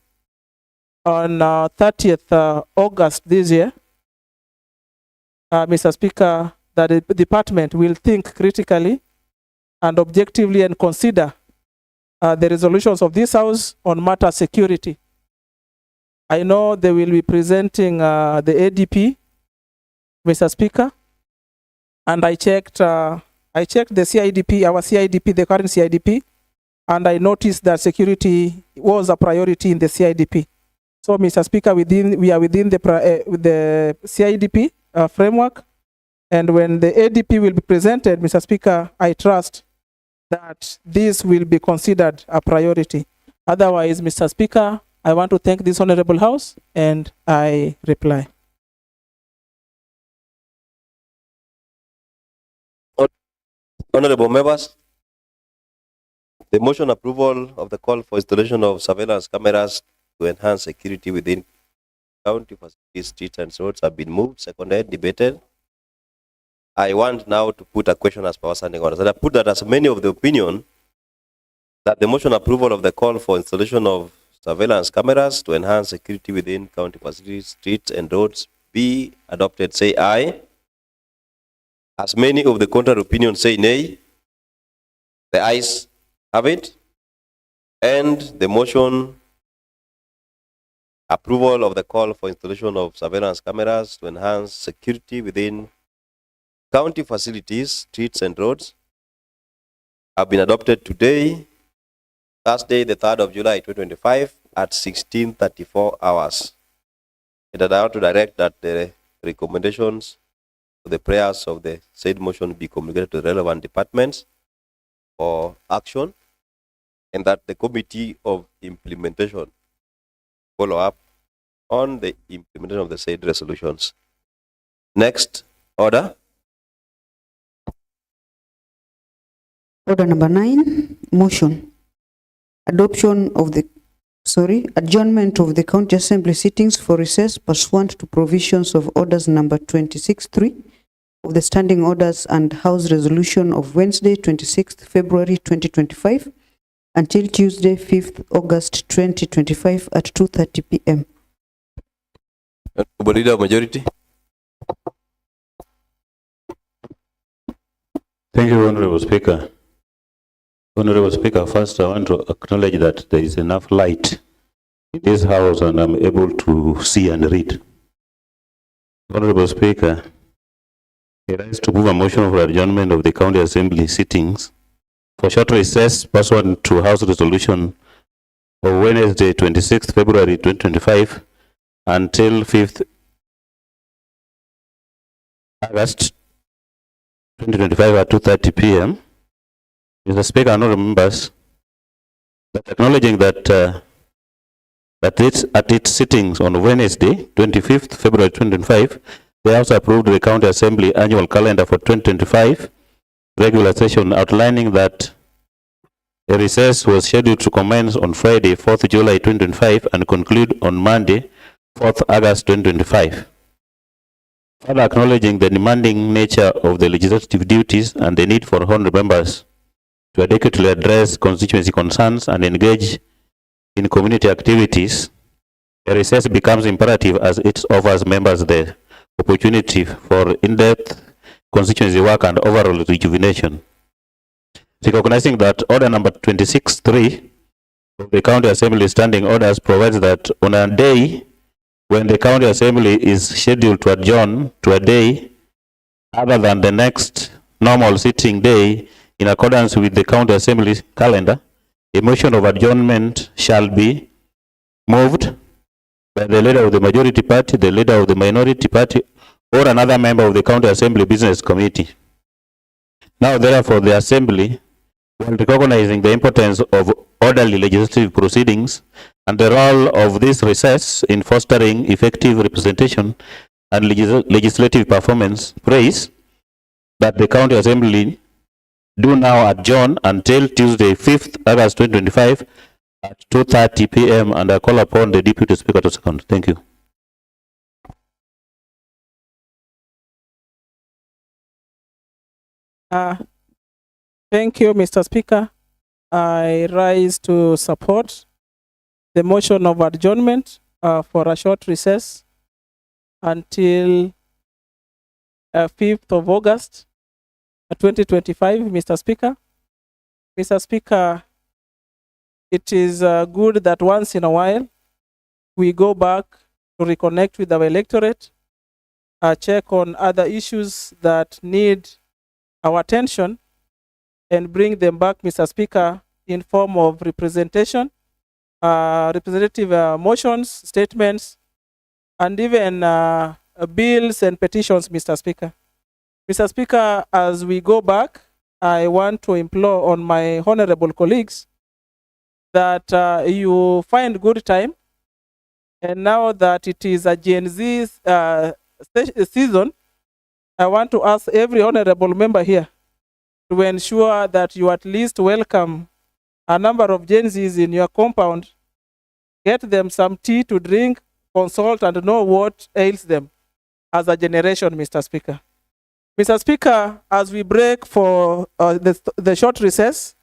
Speaker 13: on 30th August this year, Mr. Speaker, that the department will think critically and objectively and consider the resolutions of this House on matter security. I know they will be presenting the ADP, Mr. Speaker, and I checked the CIDP, our CIDP, the current CIDP, and I noticed that security was a priority in the CIDP. So, Mr. Speaker, we are within the CIDP framework, and when the ADP will be presented, Mr. Speaker, I trust that this will be considered a priority. Otherwise, Mr. Speaker, I want to thank this Honorable House, and I reply.
Speaker 1: Honorable members, the motion approval of the call for installation of surveillance cameras to enhance security within county facilities, streets and roads have been moved, seconded, debated. I want now to put a question as per standing orders. And I put that as many of the opinion that the motion approval of the call for installation of surveillance cameras to enhance security within county facilities, streets and roads be adopted, say aye. As many of the contrary opinion say nay, the ayes have it, and the motion approval of the call for installation of surveillance cameras to enhance security within county facilities, streets and roads have been adopted today, Thursday, the 3rd of July, 2025 at 16:34 hours. And I want to direct that the recommendations to the prayers of the said motion be communicated to the relevant departments for action, and that the committee of implementation follow up on the implementation of the said resolutions. Next order.
Speaker 2: Order number 9, motion. Adoption of the, adjournment of the County Assembly sittings for recess pursuant to provisions of orders number 26.3 of the Standing Orders and House Resolution of Wednesday, 26th February 2025 until Tuesday, 5th August 2025 at 2:30 p.m.
Speaker 1: Leader of Majority.
Speaker 3: Thank you, Honorable Speaker. Honorable Speaker, first I want to acknowledge that there is enough light in this house and I'm able to see and read. Honorable Speaker, I rise to move a motion for adjournment of the County Assembly sittings for short recess pursuant to House Resolution of Wednesday, 26th February 2025 until 5th August 2025 at 2:30 p.m. Mr. Speaker, and honorable members, that acknowledging that at its sittings on Wednesday, 25th February 2025, the House approved the County Assembly annual calendar for 2025 regular session, outlining that a recess was scheduled to commence on Friday, 4th July 2025 and conclude on Monday, 4th August 2025. Further acknowledging the demanding nature of the legislative duties and the need for honorable members to adequately address constituency concerns and engage in community activities, a recess becomes imperative as it offers members the opportunity for in-depth constituency work and overall rejuvenation. Recognizing that Order number 26.3 of the County Assembly Standing Orders provides that on a day when the County Assembly is scheduled to adjourn to a day other than the next normal sitting day in accordance with the County Assembly calendar, a motion of adjournment shall be moved by the leader of the majority party, the leader of the minority party, or another member of the County Assembly Business Committee. Now, therefore, the Assembly, while recognizing the importance of orderly legislative proceedings and the role of this recess in fostering effective representation and legislative performance, prays that the County Assembly do now adjourn until Tuesday, 5th August 2025 at 2:30 p.m. and I call upon the Deputy Speaker to second. Thank you.
Speaker 13: Thank you, Mr. Speaker. I rise to support the motion of adjournment for a short recess until 5th of August 2025, Mr. Speaker. Mr. Speaker, it is good that once in a while we go back to reconnect with our electorate check on other issues that need our attention, and bring them back, Mr. Speaker, in form of representation, representative motions, statements, and even bills and petitions, Mr. Speaker. Mr. Speaker, as we go back, I want to implore on my honorable colleagues that you find good time. And now that it is a Gen Z season, I want to ask every honorable member here to ensure that you at least welcome a number of Gen Zs in your compound, get them some tea to drink, consult, and know what ails them as a generation, Mr. Speaker. Mr. Speaker, as we break for the short recess,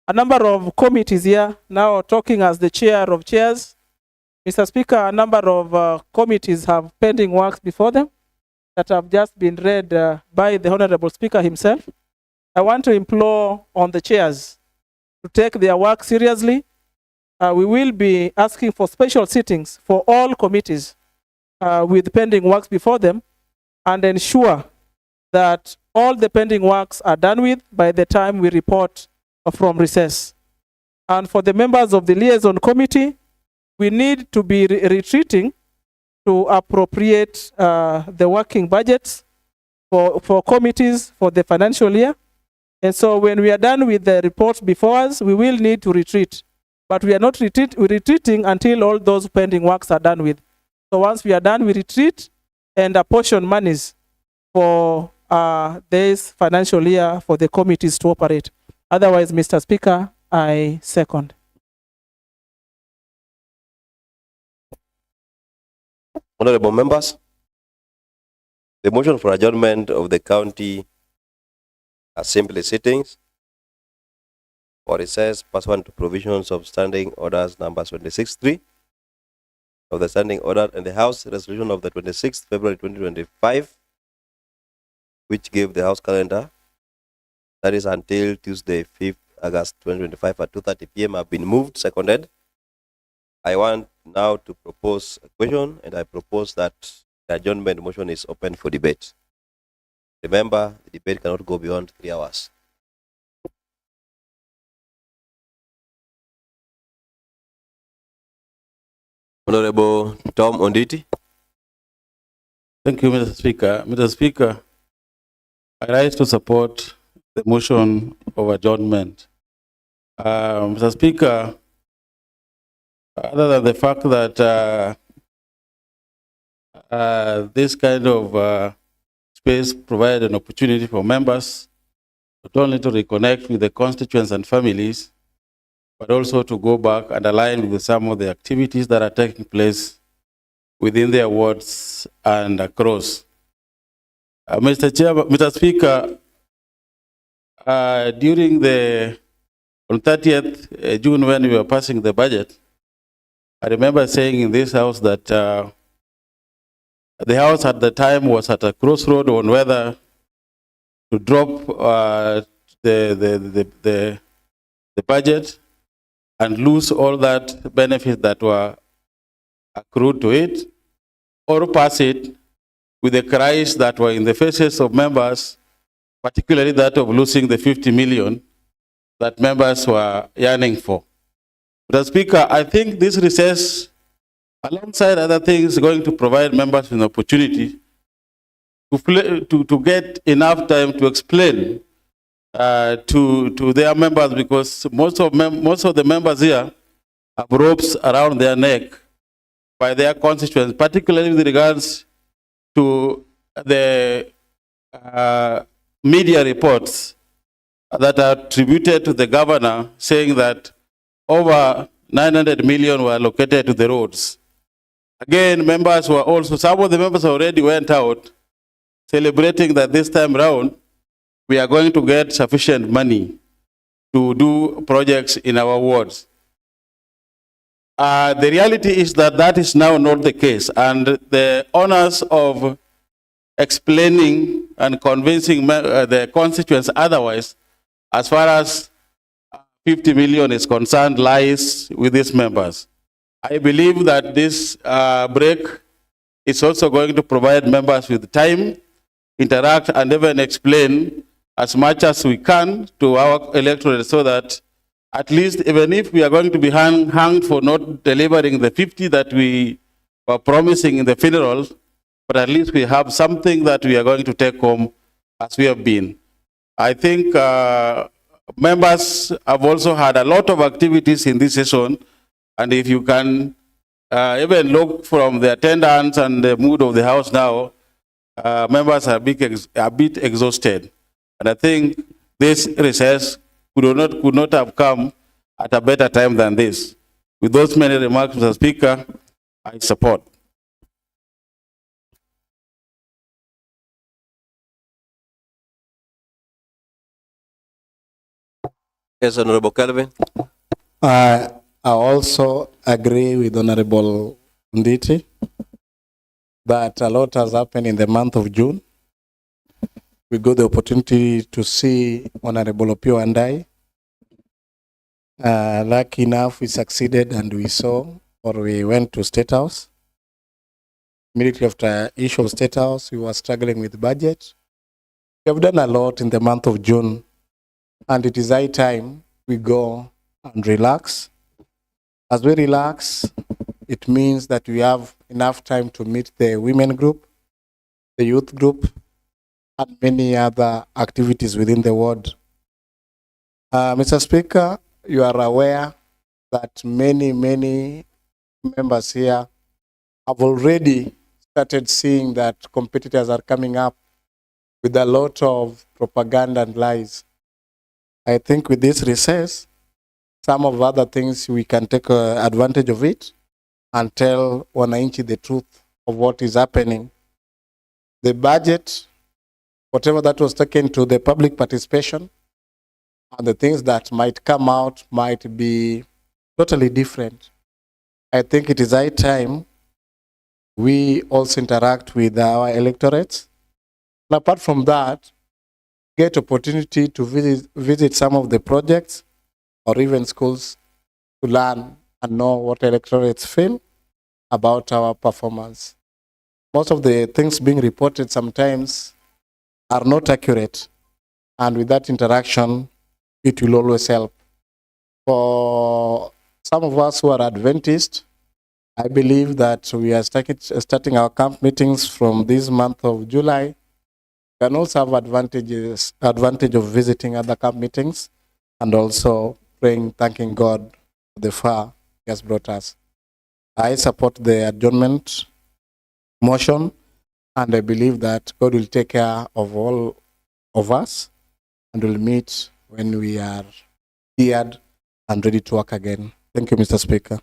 Speaker 13: a number of committees here now talking as the chair of chairs. Mr. Speaker, a number of committees have pending works before them that have just been read by the Honorable Speaker himself. I want to implore on the chairs to take their work seriously. We will be asking for special sittings for all committees with pending works before them, and ensure that all the pending works are done with by the time we report from recess. And for the members of the liaison committee, we need to be retreating to appropriate the working budgets for committees for the financial year. And so when we are done with the reports before us, we will need to retreat. But we are not retreating until all those pending works are done with. So once we are done, we retreat and apportion monies for this financial year for the committees to operate. Otherwise, Mr. Speaker, I second.
Speaker 1: Honorable members, the motion for adjournment of the county assembly sittings for recess pursuant to provisions of standing orders number 26.3 of the standing order and the House resolution of the 26th February 2025, which gave the House calendar, that is until Tuesday 5th August 2025 at 2:30 p.m. have been moved, seconded. I want now to propose a question, and I propose that the adjournment motion is open for debate. Remember, the debate cannot go beyond 3 hours. Honorable Tom Onditi.
Speaker 3: Thank you, Mr. Speaker. Mr. Speaker, I rise to support the motion of adjournment. Mr. Speaker, other than the fact that this kind of space provides an opportunity for members not only to reconnect with the constituents and families, but also to go back and align with some of the activities that are taking place within their wards and across. Mr. Speaker, during on 30th June when we were passing the budget, I remember saying in this house that the house at the time was at a crossroad on whether to drop the budget and lose all that benefit that were accrued to it, or pass it with the cries that were in the faces of members, particularly that of losing the 50 million that members were yearning for. Mr. Speaker, I think this recess, alongside other things, is going to provide members an opportunity to get enough time to explain to their members, because most of the members here have ropes around their neck by their constituents, particularly with regards to the media reports that are attributed to the governor saying that over 900 million were allocated to the roads. Again, members were also, some of the members already went out celebrating that this time round we are going to get sufficient money to do projects in our wards. The reality is that that is now not the case, and the honors of explaining and convincing the constituents otherwise, as far as 50 million is concerned, lies with these members. I believe that this break It's also going to provide members with time, interact, and even explain as much as we can to our electorate, so that at least even if we are going to be hanged for not delivering the 50 that we were promising in the funerals, but at least we have something that we are going to take home as we have been. I think members have also had a lot of activities in this session, and if you can even look from the attendance and the mood of the House now, members are a bit exhausted. And I think this recess could not have come at a better time than this. With those many remarks, Mr. Speaker, I support.
Speaker 1: Yes, Honorable Calvin.
Speaker 20: I also agree with Honorable Nditi that a lot has happened in the month of June. We got the opportunity to see Honorable Opio and I. Lucky enough, we succeeded and we went to State House. Immediately after issue of State House, we were struggling with budget. We have done a lot in the month of June, and it is high time we go and relax. As we relax, it means that we have enough time to meet the women group, the youth group, and many other activities within the ward. Mr. Speaker, you are aware that many members here have already started seeing that competitors are coming up with a lot of propaganda and lies. I think with this recess, some of other things we can take advantage of it and tell wananchi the truth of what is happening. The budget, whatever that was taken to the public participation, and the things that might come out might be totally different. I think it is high time we also interact with our electorates. And apart from that, get opportunity to visit some of the projects or even schools to learn and know what electorates feel about our performance. Most of the things being reported sometimes are not accurate, and with that interaction, it will always help. For some of us who are Adventists, I believe that we are starting our camp meetings from this month of July. We can also have advantage of visiting other camp meetings and also praying, thanking God for the far He has brought us. I support the adjournment motion, and I believe that God will take care of all of us and will meet when we are geared and ready to work again. Thank you, Mr. Speaker.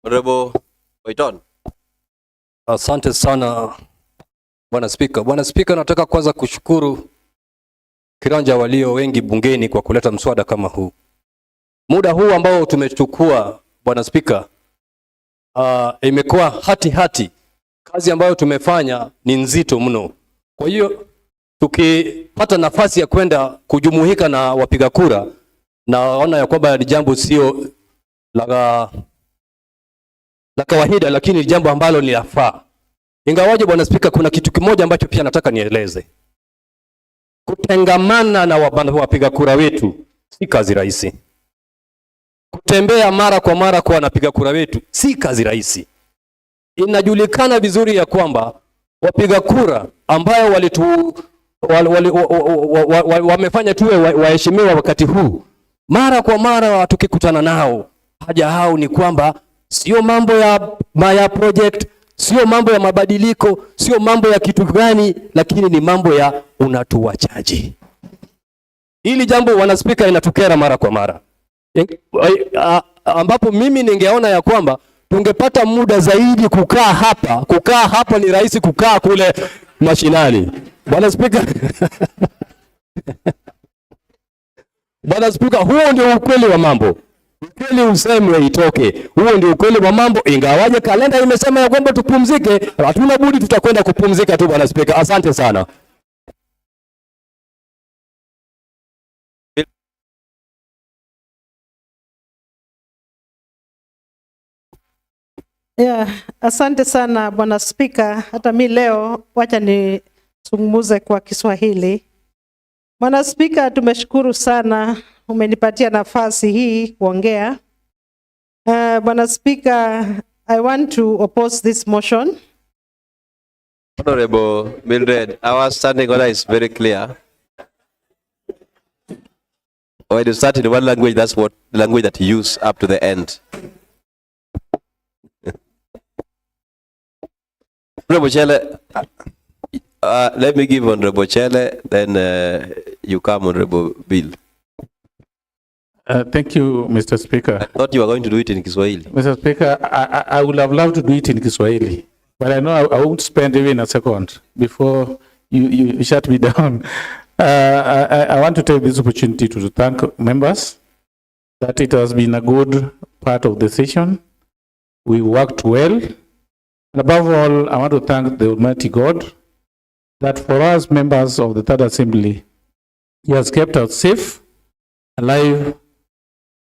Speaker 1: Honorable Waiton.
Speaker 4: Asante sana Bwana Spika. Bwana Spika, nataka kwanza kushukuru kiranja walio wengi bungeni kwa kuleta mswada kama huu. Muda huu ambao tumechukua Bwana Spika, imekuwa hati. Kazi ambayo tumefanya ni nzito mno. Kwa hiyo tukipata nafasi ya kwenda kujumuika na wapiga kura, naona ya kwamba ni jambo sio la kawaida, lakini jambo ambalo ni lafaa. Ingawaje Bwana Spika, kuna kitu kimoja ambacho pia nataka nieleze. Kutengamana na wapiga kura wetu si kazi rahisi. Kutembea mara kwa mara kwa wanapiga kura wetu si kazi rahisi. Inajulikana vizuri ya kwamba wapiga kura ambao wamefanya tuwe waheshimiwa wakati huu, mara kwa mara tukikutana nao, haja hao ni kwamba sio mambo ya project, sio mambo ya mabadiliko, sio mambo ya kitu gani, lakini ni mambo ya unatuachaje. Hili jambo Bwana Spika inatukera mara kwa mara. Ambapo mimi ningeona ya kwamba tungepata muda zaidi kukaa hapa ni rahisi kukaa kule mashinani. Bwana Spika
Speaker 21: Bwana Spika, huo ndio ukweli wa mambo. Ukweli usemwe itoke. Huo ndio ukweli wa mambo, ingawaje kalenda imesema ya kwamba tupumzike, hatuna budi tutakwenda kupumzika tu Bwana Spika. Asante sana.
Speaker 12: Yeah, asante sana Bwana Spika. Hata mi leo wacha nizungumze kwa Kiswahili. Bwana Spika, tumeshukuru sana umenipatia nafasi hii kuongea. Bwana Spika, I want to oppose this motion.
Speaker 1: Honorable Mildred, our standing order is very clear. When you start in one language, that's what language that you use up to the end. Honorable Chele, let me give Honorable Chele, then you come, Honorable Bill.
Speaker 3: Thank you, Mr. Speaker.
Speaker 1: I thought you were going to do it in Kiswahili.
Speaker 3: Mr. Speaker, I would have loved to do it in Kiswahili, but I know I won't spend even a second before you shut me down. I want to take this opportunity to thank members that it has been a good part of the session. We worked well. And above all, I want to thank the Almighty God that for us members of the Third Assembly, He has kept us safe, alive,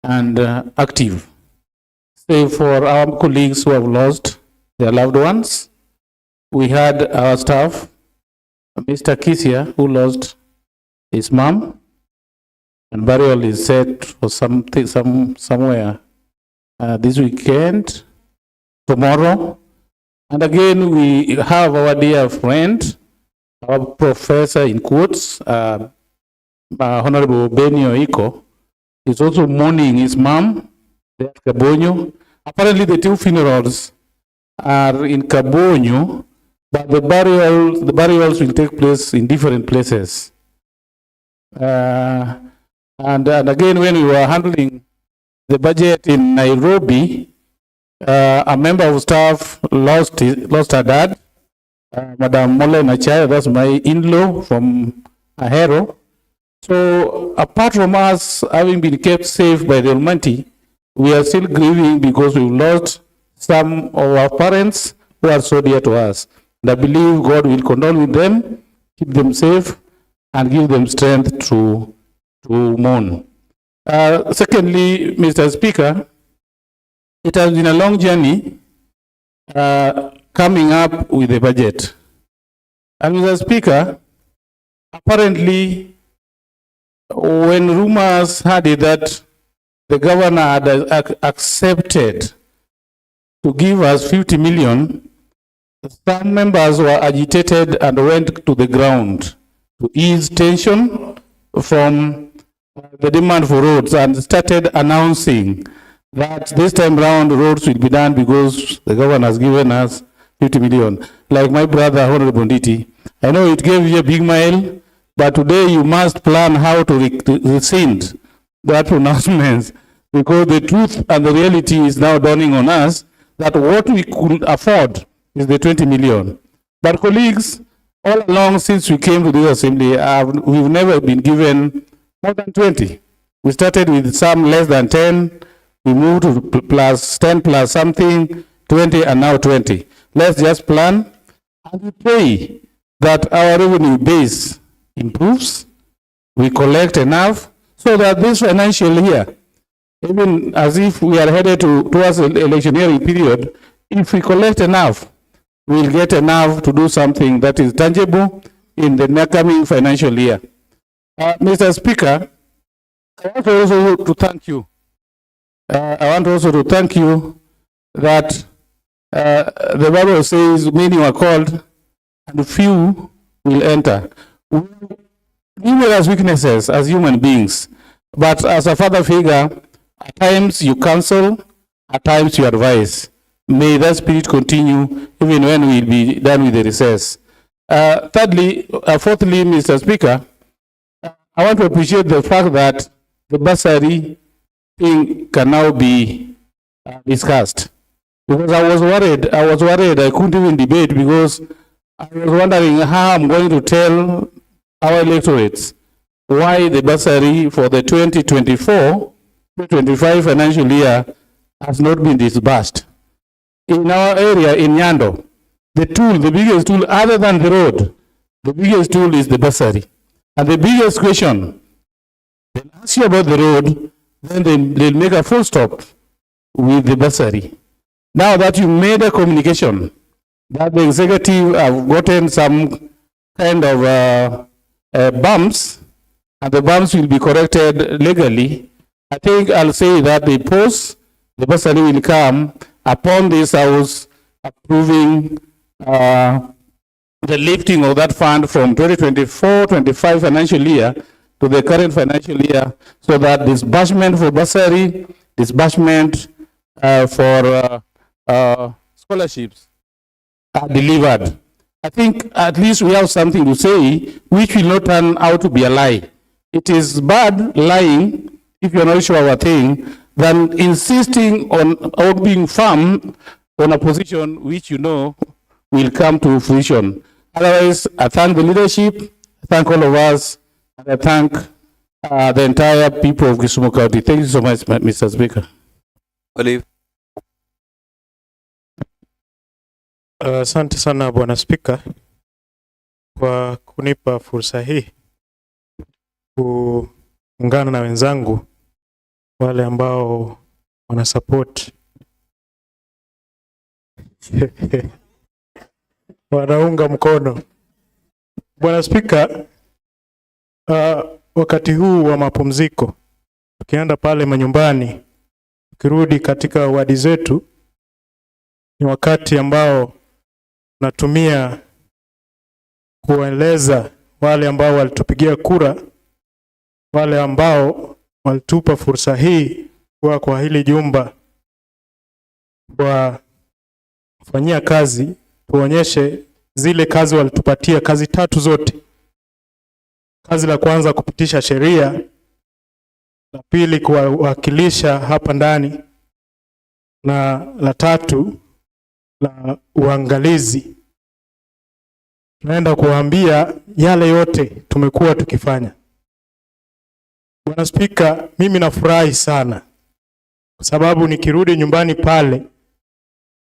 Speaker 3: and active. Save for our colleagues who have lost their loved ones. We had our staff, Mr. Kisia, who lost his mom, and burial is set for somewhere this weekend, tomorrow. And again, we have our dear friend, our professor in quotes, Honorable Benio Iko, is also mourning his mom, Kabonyo. Apparently, the two funerals are in Kabonyo, but the burials will take place in different places. And again, when we were handling the budget in Nairobi, a member of staff lost her dad, Madam Mole Nachaya, that's my in-law from Ahero. So apart from us having been kept safe by the Almighty, we are still grieving because we've lost some of our parents who are so dear to us. And I believe God will condole with them, keep them safe, and give them strength to mourn. Secondly, Mr. Speaker, it has been a long journey coming up with the budget. And Mr. Speaker, apparently, when rumors had it that the governor had accepted to give us 50 million, some members were agitated and went to the ground to ease tension from the demand for roads and started announcing that this time round roads will be done because the governor has given us 50 million. Like my brother, Honorable Nditi, I know it gave you a big mile, but today you must plan how to rescind that pronouncement, because the truth and the reality is now dawning on us that what we could afford is the 20 million. But colleagues, all along since we came to the assembly, we've never been given more than 20. We started with some less than 10, we moved to plus 10 plus something, 20, and now 20. Let's just plan and we pray that our revenue base improves, we collect enough so that this financial year, even as if we are headed towards an electioneering period, if we collect enough, we'll get enough to do something that is tangible in the coming financial year. Mr. Speaker, I want also to thank you. I want also to thank you that the Bible says many were called and few will enter. Numerous weaknesses as human beings, but as a father figure, at times you counsel, at times you advise. May that spirit continue even when we'll be done with the recess. Fourthly, Mr. Speaker, I want to appreciate the fact that the bursary thing can now be discussed. Because I was worried, I couldn't even debate because I was wondering how I'm going to tell our electorates why the bursary for the 2024-25 financial year has not been disbursed. In our area in Nyando, the biggest tool other than the road, the biggest tool is the bursary. And the biggest question, they'll ask you about the road, then they'll make a full stop with the bursary. Now that you made a communication that the executive have gotten some kind of bumps, and the bumps will be corrected legally, I think I'll say that the bursary will come upon this house approving the lifting of that fund from 2024-25 financial year to the current financial year, so that disbursement for bursary, disbursement for scholarships are delivered. I think at least we have something to say which will not turn out to be a lie. It is bad lying if you're not sure of a thing than insisting on or being firm on a position which you know will come to fruition. Otherwise, I thank the leadership, I thank all of us, and I thank the entire people of Kisumu County. Thank you so much, Mr. Speaker.
Speaker 1: Olive.
Speaker 18: Asante sana Bwana Spika kwa kunipa fursa hii kuungana na wenzangu wale ambao wana support wanaunga mkono. Bwana Spika, wakati huu wa mapumziko tukienda pale manyumbani, tukirudi katika wadi zetu, ni wakati ambao natumia kueleza wale ambao walitupigia kura, wale ambao walitupa fursa hii kwa hili jumba kwa kufanyia kazi, tuonyeshe zile kazi walitupatia, kazi tatu zote. Kazi la kwanza kupitisha sheria, la pili kuwakilisha hapa ndani, na la tatu la uangalizi. Naenda kuwaambia yale yote tumekuwa tukifanya. Bwana Spika, mimi nafurahi sana kwa sababu nikirudi nyumbani pale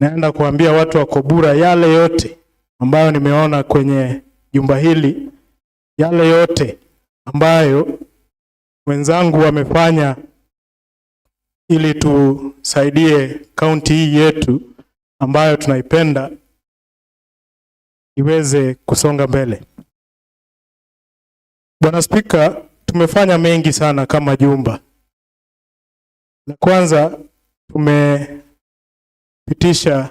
Speaker 18: naenda kuambia watu wa Kobura yale yote ambayo nimeona kwenye jumba hili, yale yote ambayo wenzangu wamefanya ili tusaidie kaunti hii yetu ambayo tunaipenda iweze kusonga mbele. Bwana Spika, tumefanya mengi sana kama jumba. La kwanza, tumepitisha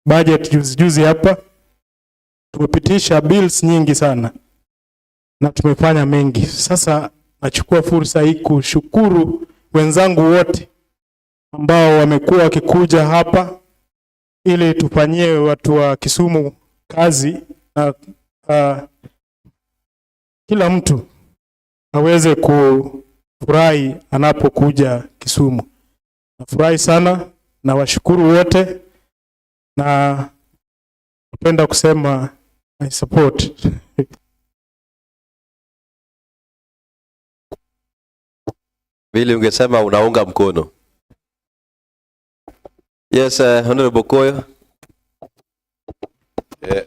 Speaker 18: budget juzi hapa, tumepitisha bills nyingi sana na tumefanya mengi. Sasa nachukua fursa hii kushukuru wenzangu wote ambao wamekuwa wakikuja hapa ili tufanyie watu wa Kisumu kazi, na kila mtu aweze kufurahi anapokuja Kisumu. Nafurahi sana na washukuru wote, na napenda kusema I support.
Speaker 1: Vile ungesema unaunga mkono. Yes, Honorable Koyo.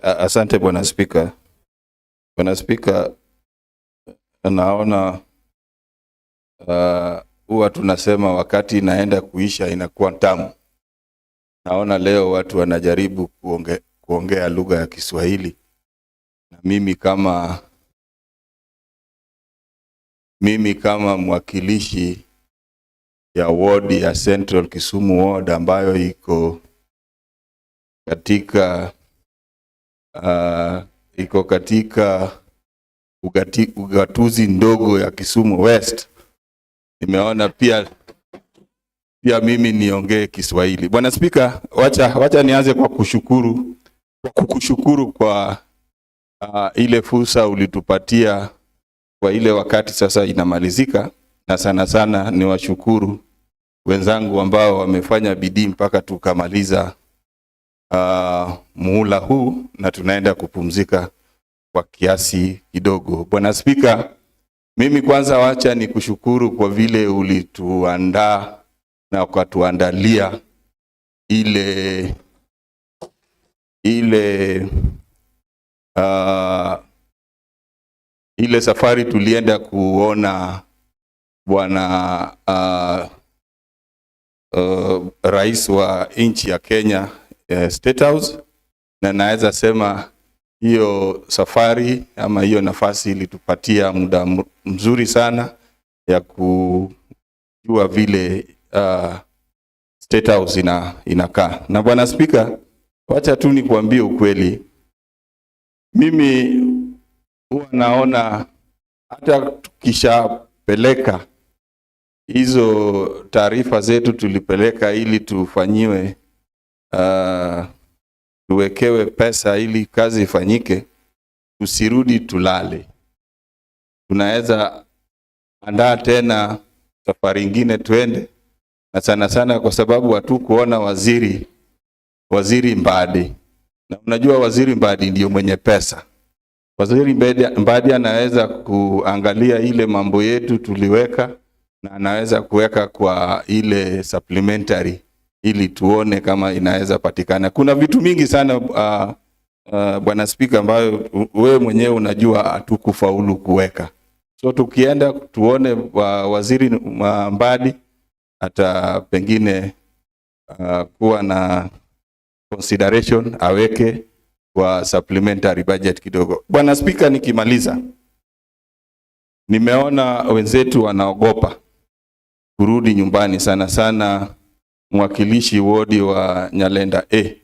Speaker 5: Asante Bwana Spika. Bwana Spika, naona huwa tunasema wakati inaenda kuisha inakuwa tamu. Naona leo watu wanajaribu kuongea lugha ya Kiswahili, na mimi kama mwakilishi ya ward ya Central Kisumu ward ambayo iko katika ugatuzi ndogo ya Kisumu West, nimeona pia mimi niongee Kiswahili. Bwana Spika, wacha nianze kwa kukushukuru kwa ile fursa ulitupatia kwa ile wakati sasa inamalizika, na sana sana ni washukuru wenzangu ambao wamefanya bidii mpaka tukamaliza muhula huu na tunaenda kupumzika kwa kiasi kidogo. Bwana Spika, Mimi kwanza wacha ni kushukuru kwa vile ulituandaa na ukatuandalia ile safari tulienda kuona bwana rais wa nchi ya Kenya, State House, na naweza sema hiyo safari ama hiyo nafasi ilitupatia muda mzuri sana ya kujua vile State House inakaa. Na bwana Speaker, wacha tu nikuambie ukweli, mimi huwa naona hata tukishapeleka hizo taarifa zetu tulipeleka ili tufanyiwe tuwekewe pesa ili kazi ifanyike, tusirudi tulale. Tunaweza andaa tena safari ingine twende, na sana sana kwa sababu hatukuona waziri Mbadi. Na unajua waziri Mbadi ndio mwenye pesa. Waziri Mbadi anaweza kuangalia ile mambo yetu tuliweka, na anaweza kuweka kwa ile supplementary ili tuone kama inaweza patikana. Kuna vitu mingi sana bwana Speaker ambayo wewe mwenyewe unajua hatukufaulu kuweka. So tukienda tuone waziri Mbadi hata pengine kuwa na consideration aweke kwa supplementary budget kidogo. Bwana Speaker, nikimaliza, nimeona wenzetu wanaogopa kurudi nyumbani, sana sana mwakilishi wodi wa Nyalenda A.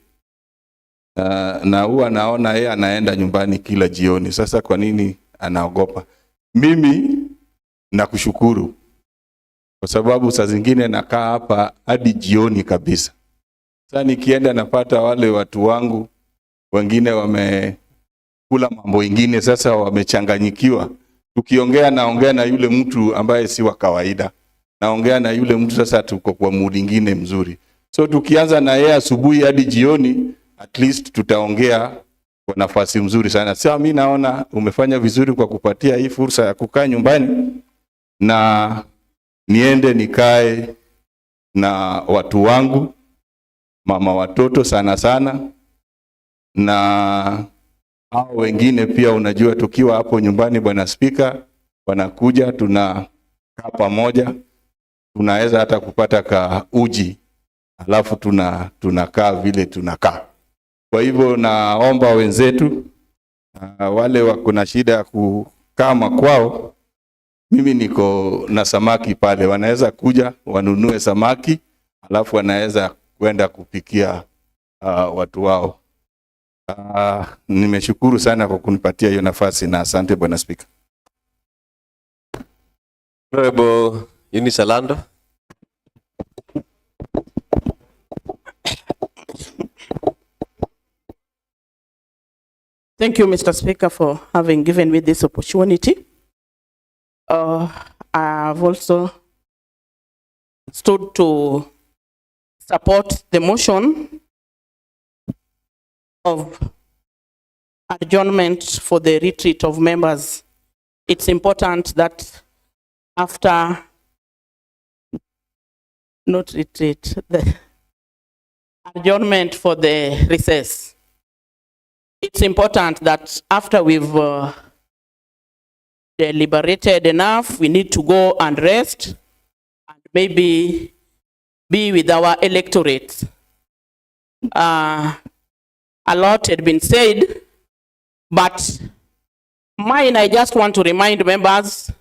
Speaker 5: Na huwa naona yeye anaenda nyumbani kila jioni. Sasa kwa nini anaogopa? Mimi nakushukuru kwa sababu saa zingine nakaa hapa hadi jioni kabisa. Sasa nikienda napata wale watu wangu wengine wamekula mambo ingine, sasa wamechanganyikiwa. Tukiongea naongea na yule mtu ambaye si wa kawaida. Naongea na yule mtu sasa tuko kwa mood ingine mzuri. So tukianza na yeye asubuhi hadi jioni, at least tutaongea kwa nafasi mzuri sana. Sasa mimi naona umefanya vizuri kwa kupatia hii fursa ya kukaa nyumbani na niende nikae na watu wangu, mama watoto sana sana, na hao wengine pia. Unajua tukiwa hapo nyumbani bwana Speaker, wanakuja tunakaa pamoja, tunaweza hata kupata ka uji, alafu tunakaa vile tunakaa. Kwa hivyo naomba wenzetu wale wako na shida ya kukaa makwao, mimi niko na samaki pale, wanaweza kuja wanunue samaki, alafu wanaweza kwenda kupikia watu wao. Nimeshukuru sana kwa kunipatia hiyo nafasi na asante bwana Speaker.
Speaker 1: Honorable Eunice Alando.
Speaker 7: Thank you, Mr. Speaker, for having given me this opportunity. I've also stood to support the motion of adjournment for the retreat of members. It's important that after, not retreat, the adjournment for the recess. It's important that after we've deliberated enough, we need to go and rest and maybe be with our electorate. A lot had been said, but mine, I just want to remind members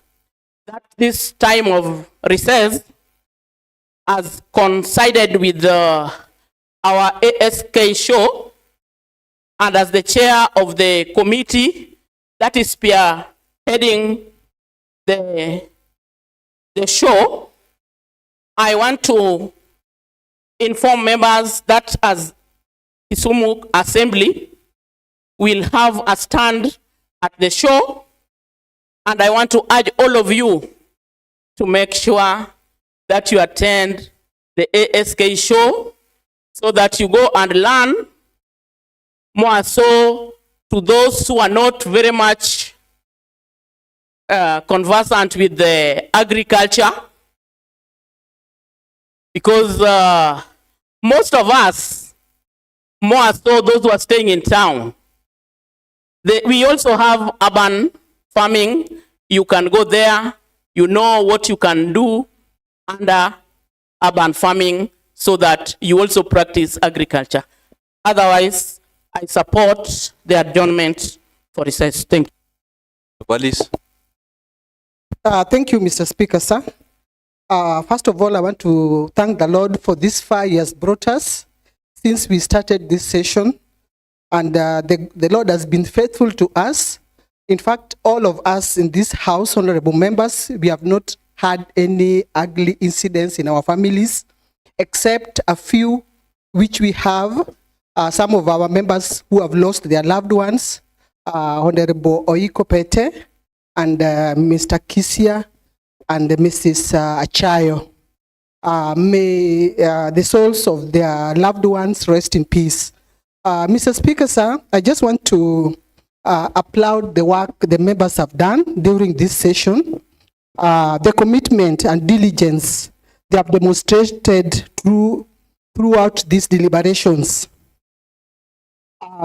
Speaker 7: that this time of recess has coincided with our ASK show, and as the chair of the committee that is spearheading the show, I want to inform members that as Kisumu Assembly will have a stand at the show, and I want to urge all of you to make sure that you attend the ASK show so that you go and learn more so to those who are not very much conversant with the agriculture, because most of us, more so those who are staying in town, we also have urban farming. You can go there, you know what you can do under urban farming so that you also practice agriculture. Otherwise, I support the adjournment for recess. Thank you.
Speaker 1: Police.
Speaker 9: Thank you, Mr. Speaker, sir. First of all, I want to thank the Lord for this far He has brought us since we started this session. And the Lord has been faithful to us. In fact, all of us in this house, honorable members, we have not had any ugly incidents in our families, except a few which we have. Some of our members who have lost their loved ones, Honorable Oiko Pete and Mr. Kisia and Mrs. Achayo. May the souls of their loved ones rest in peace. Mr. Speaker, sir, I just want to applaud the work the members have done during this session. The commitment and diligence they have demonstrated throughout these deliberations.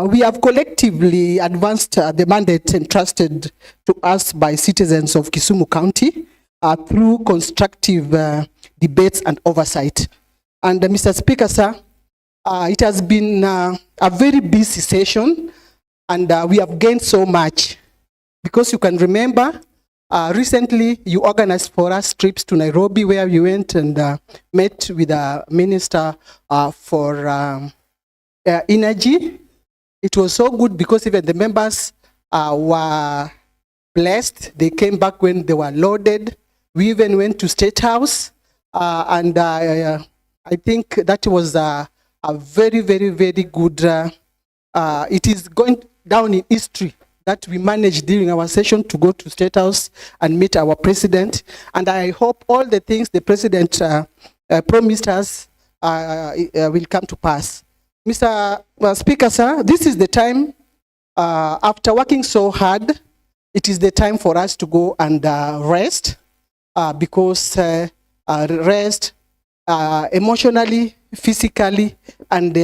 Speaker 9: We have collectively advanced the mandate entrusted to us by citizens of Kisumu County through constructive debates and oversight. And Mr. Speaker, sir, it has been a very busy session, and we have gained so much. Because you can remember, recently you organized for us trips to Nairobi, where we went and met with the Minister for Energy. It was so good because even the members were blessed. They came back when they were loaded. We even went to State House, and I think that was a very, very, very good, it is going down in history that we managed during our session to go to State House and meet our president. And I hope all the things the president promised us will come to pass. Mr. Speaker, sir, this is the time, after working so hard, it is the time for us to go and rest, because rest emotionally, physically, and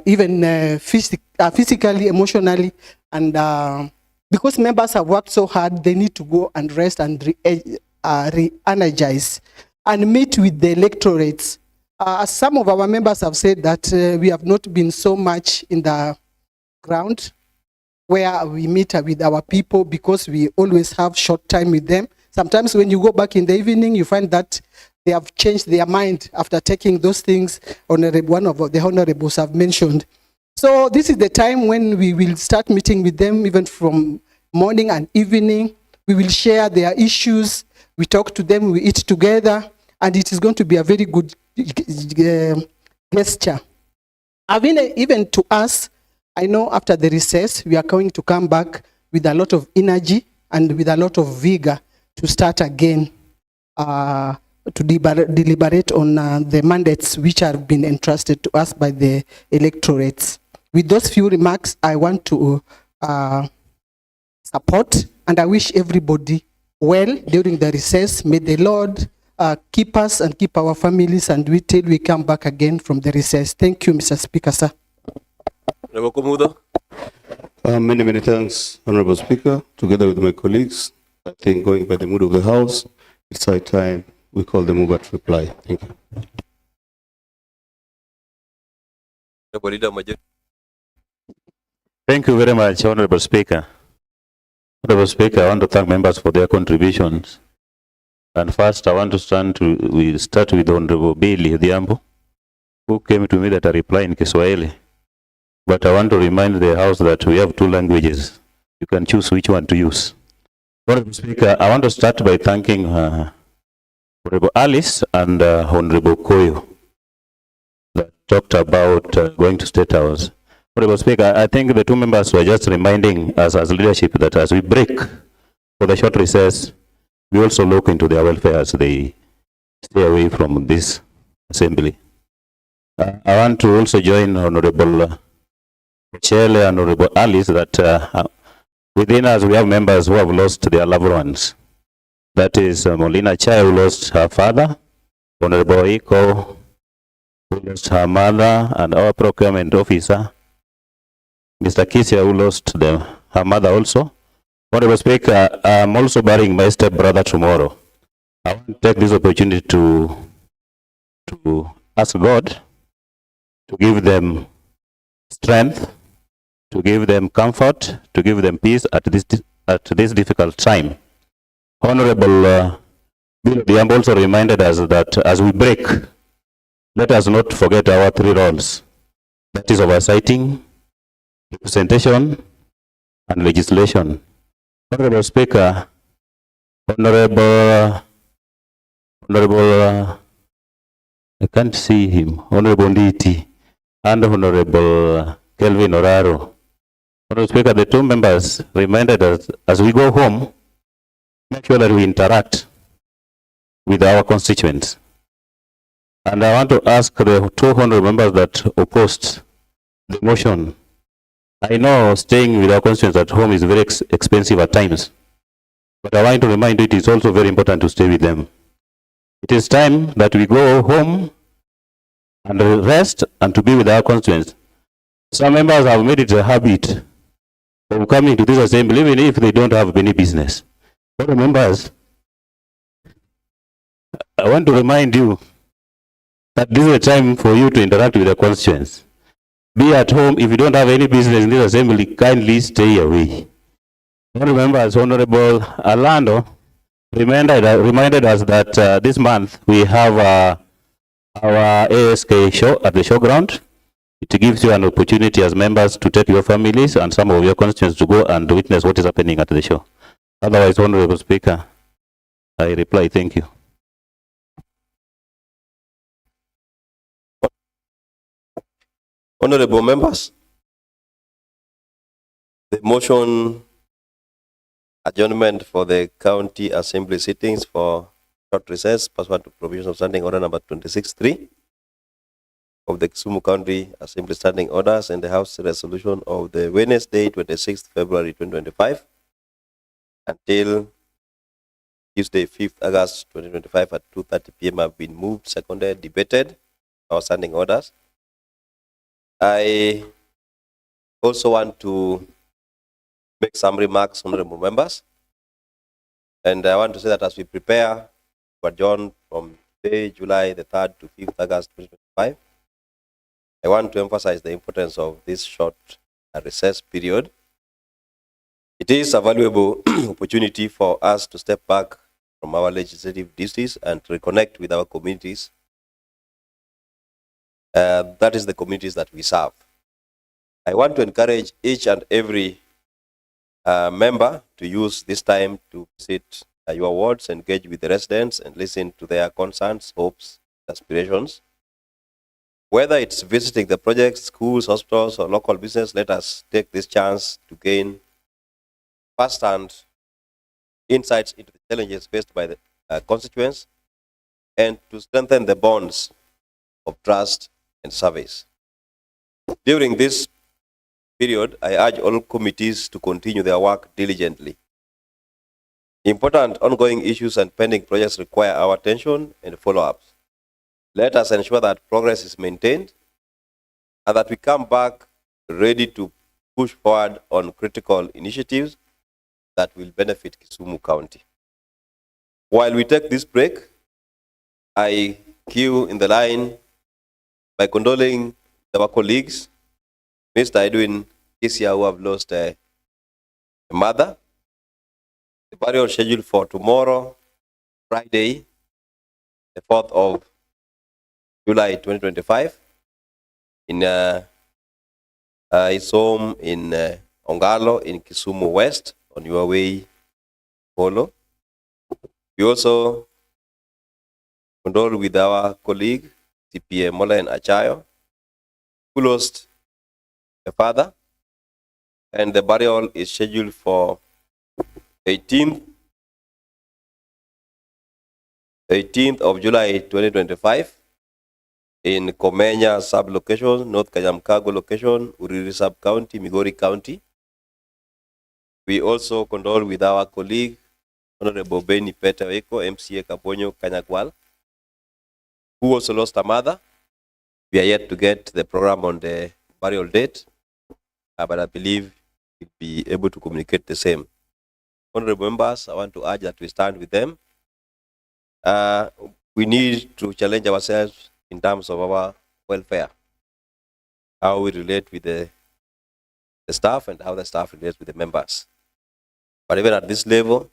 Speaker 9: even physically, emotionally, and because members have worked so hard, they need to go and rest and re-energize and meet with the electorates. As some of our members have said that we have not been so much in the ground where we meet with our people because we always have short time with them. Sometimes when you go back in the evening, you find that they have changed their mind after taking those things one of the honorables have mentioned. So this is the time when we will start meeting with them, even from morning and evening. We will share their issues, we talk to them, we eat together, and it is going to be a very good gesture. Even to us, I know after the recess, we are going to come back with a lot of energy and with a lot of vigor to start again to deliberate on the mandates which have been entrusted to us by the electorates. With those few remarks, I want to support, and I wish everybody well during the recess. May the Lord keep us and keep our families, and we till we come back again from the recess. Thank you, Mr. Speaker, sir.
Speaker 14: Many, many thanks, Honorable Speaker. Together with my colleagues, I think going by the mood of the House, it's high time we call the mover to reply. Thank you.
Speaker 6: Thank you very much, Honorable Speaker. Honorable Speaker, I want to thank members for their contributions. And first, I want to start with Honorable Billy Odhiambo, who came to me that I reply in Kiswahili. But I want to remind the House that we have two languages. You can choose which one to use. Honorable Speaker, I want to start by thanking Honorable Alice and Honorable Koyo that talked about going to State House. Honorable Speaker, I think the two members were just reminding us as leadership that as we break for the short recess, we also look into their welfare as they stay away from this assembly. I want to also join Honorable Chele and Honorable Alice that within us we have members who have lost their loved ones. That is Molina Chai, who lost her father, Honorable Iko, who lost her mother, and our procurement officer, Mr. Kisia, who lost her mother also. Honorable Speaker, I'm also burying my stepbrother tomorrow. I want to take this opportunity to ask God to give them strength, to give them comfort, to give them peace at this difficult time. Honorable Bill Diambo also reminded us that as we break, let us not forget our three roles. That is oversighting, representation, and legislation. Honorable Speaker, Honorable, I can't see him, Honorable Nditi, and Honorable Kelvin Oraro. Honorable Speaker, the two members reminded us as we go home, make sure that we interact with our constituents. And I want to ask the 200 members that opposed the motion. I know staying with our constituents at home is very expensive at times, but I want to remind you it is also very important to stay with them. It is time that we go home and rest and to be with our constituents. Some members have made it a habit of coming to this assembly even if they don't have any business. But members, I want to remind you that this is a time for you to interact with the constituents. Be at home. If you don't have any business in this assembly, kindly stay away. Remember, as Honorable Alando reminded us that this month we have our ASK show at the showground. It gives you an opportunity as members to take your families and some of your constituents to go and witness what is happening at the show. Otherwise, Honorable Speaker, I reply, thank you.
Speaker 1: Honorable members, the motion adjournment for the county assembly sittings for short recess pursuant to provisions of standing order number 26.3 of the Kisumu County Assembly Standing Orders and the House Resolution of the Wednesday, 26th February 2025 until Tuesday, 5th August 2025 at 2:30 p.m. have been moved, seconded, debated, our standing orders. I also want to make some remarks, honorable members. And I want to say that as we prepare to adjourn from today, July the 3rd to 5th August 2025, I want to emphasize the importance of this short recess period. It is a valuable opportunity for us to step back from our legislative duties and to reconnect with our communities. That is the communities that we serve. I want to encourage each and every member to use this time to visit your wards, engage with the residents, and listen to their concerns, hopes, aspirations. Whether it's visiting the projects, schools, hospitals, or local business, let us take this chance to gain first-hand insights into the challenges faced by the constituents and to strengthen the bonds of trust and service. During this period, I urge all committees to continue their work diligently. Important ongoing issues and pending projects require our attention and follow-ups. Let us ensure that progress is maintained and that we come back ready to push forward on critical initiatives that will benefit Kisumu County. While we take this break, I queue in the line by condoling our colleagues, Mr. Edwin Kisia, who have lost a mother. The burial scheduled for tomorrow, Friday, the 4th of July 2025, in his home in Ongalo in Kisumu West, on your way, Polo. We also condole with our colleague, CPA Mola and Achayo, who lost a father, and the burial is scheduled for 18th of July 2025 in Komenya sub-location, North Kajamkago location, Uriri sub-county, Migori County. We also condole with our colleague, Honorable Benny Petaweko, MCA Kabonyo Kanyagwal, who also lost a mother. We are yet to get the program on the burial date, but I believe we'll be able to communicate the same. Honorable members, I want to urge that we stand with them. We need to challenge ourselves in terms of our welfare, how we relate with the staff and how the staff relates with the members. But even at this level,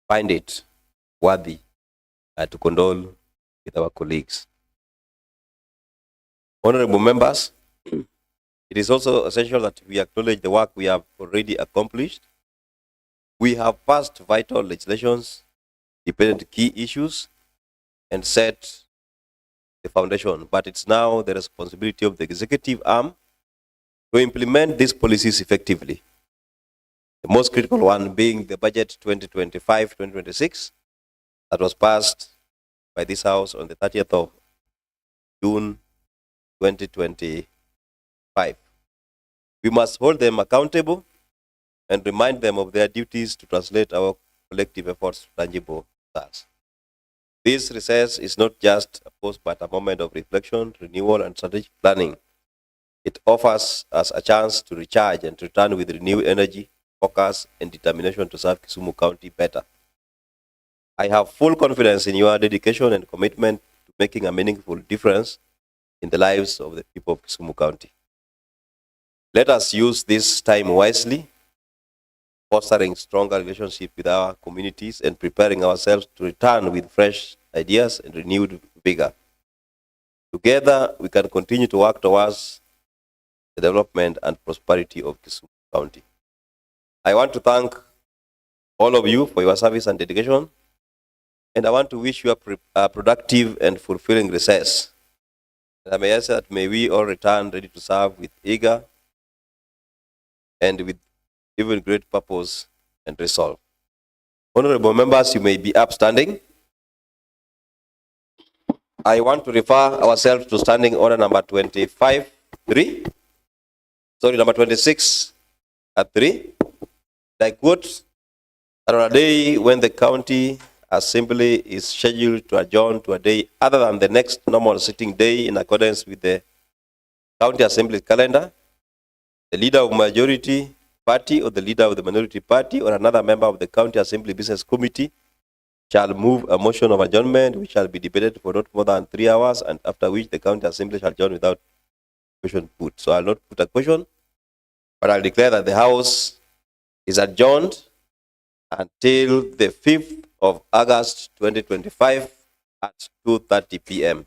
Speaker 1: find it worthy to condole with our colleagues. Honorable members, it is also essential that we acknowledge the work we have already accomplished. We have passed vital legislations, debated key issues, and set the foundation. But it's now the responsibility of the executive arm to implement these policies effectively. The most critical one being the budget 2025-2026 that was passed by this House on the 30th of June 2025. We must hold them accountable and remind them of their duties to translate our collective efforts to tangible results. This recess is not just a pause but a moment of reflection, renewal, and strategic planning. It offers us a chance to recharge and return with renewed energy, focus, and determination to serve Kisumu County better. I have full confidence in your dedication and commitment to making a meaningful difference in the lives of the people of Kisumu County. Let us use this time wisely, fostering stronger relationships with our communities and preparing ourselves to return with fresh ideas and renewed vigor. Together, we can continue to work towards the development and prosperity of Kisumu County. I want to thank all of you for your service and dedication, and I want to wish you a productive and fulfilling recess. And I may ask that may we all return ready to serve with eager and with even great purpose and resolve. Honorable members, you may be upstanding. I want to refer ourselves to standing order number 25-3. Sorry, number 26 at 3. I quote, that on a day when the county assembly is scheduled to adjourn to a day other than the next normal sitting day in accordance with the county assembly calendar, the leader of majority party or the leader of the minority party or another member of the county assembly business committee shall move a motion of adjournment which shall be debated for not more than 3 hours, and after which the county assembly shall adjourn without question put. So I'll not put a question, but I'll declare that the House is adjourned until the 5th of August 2025 at 2:30 p.m.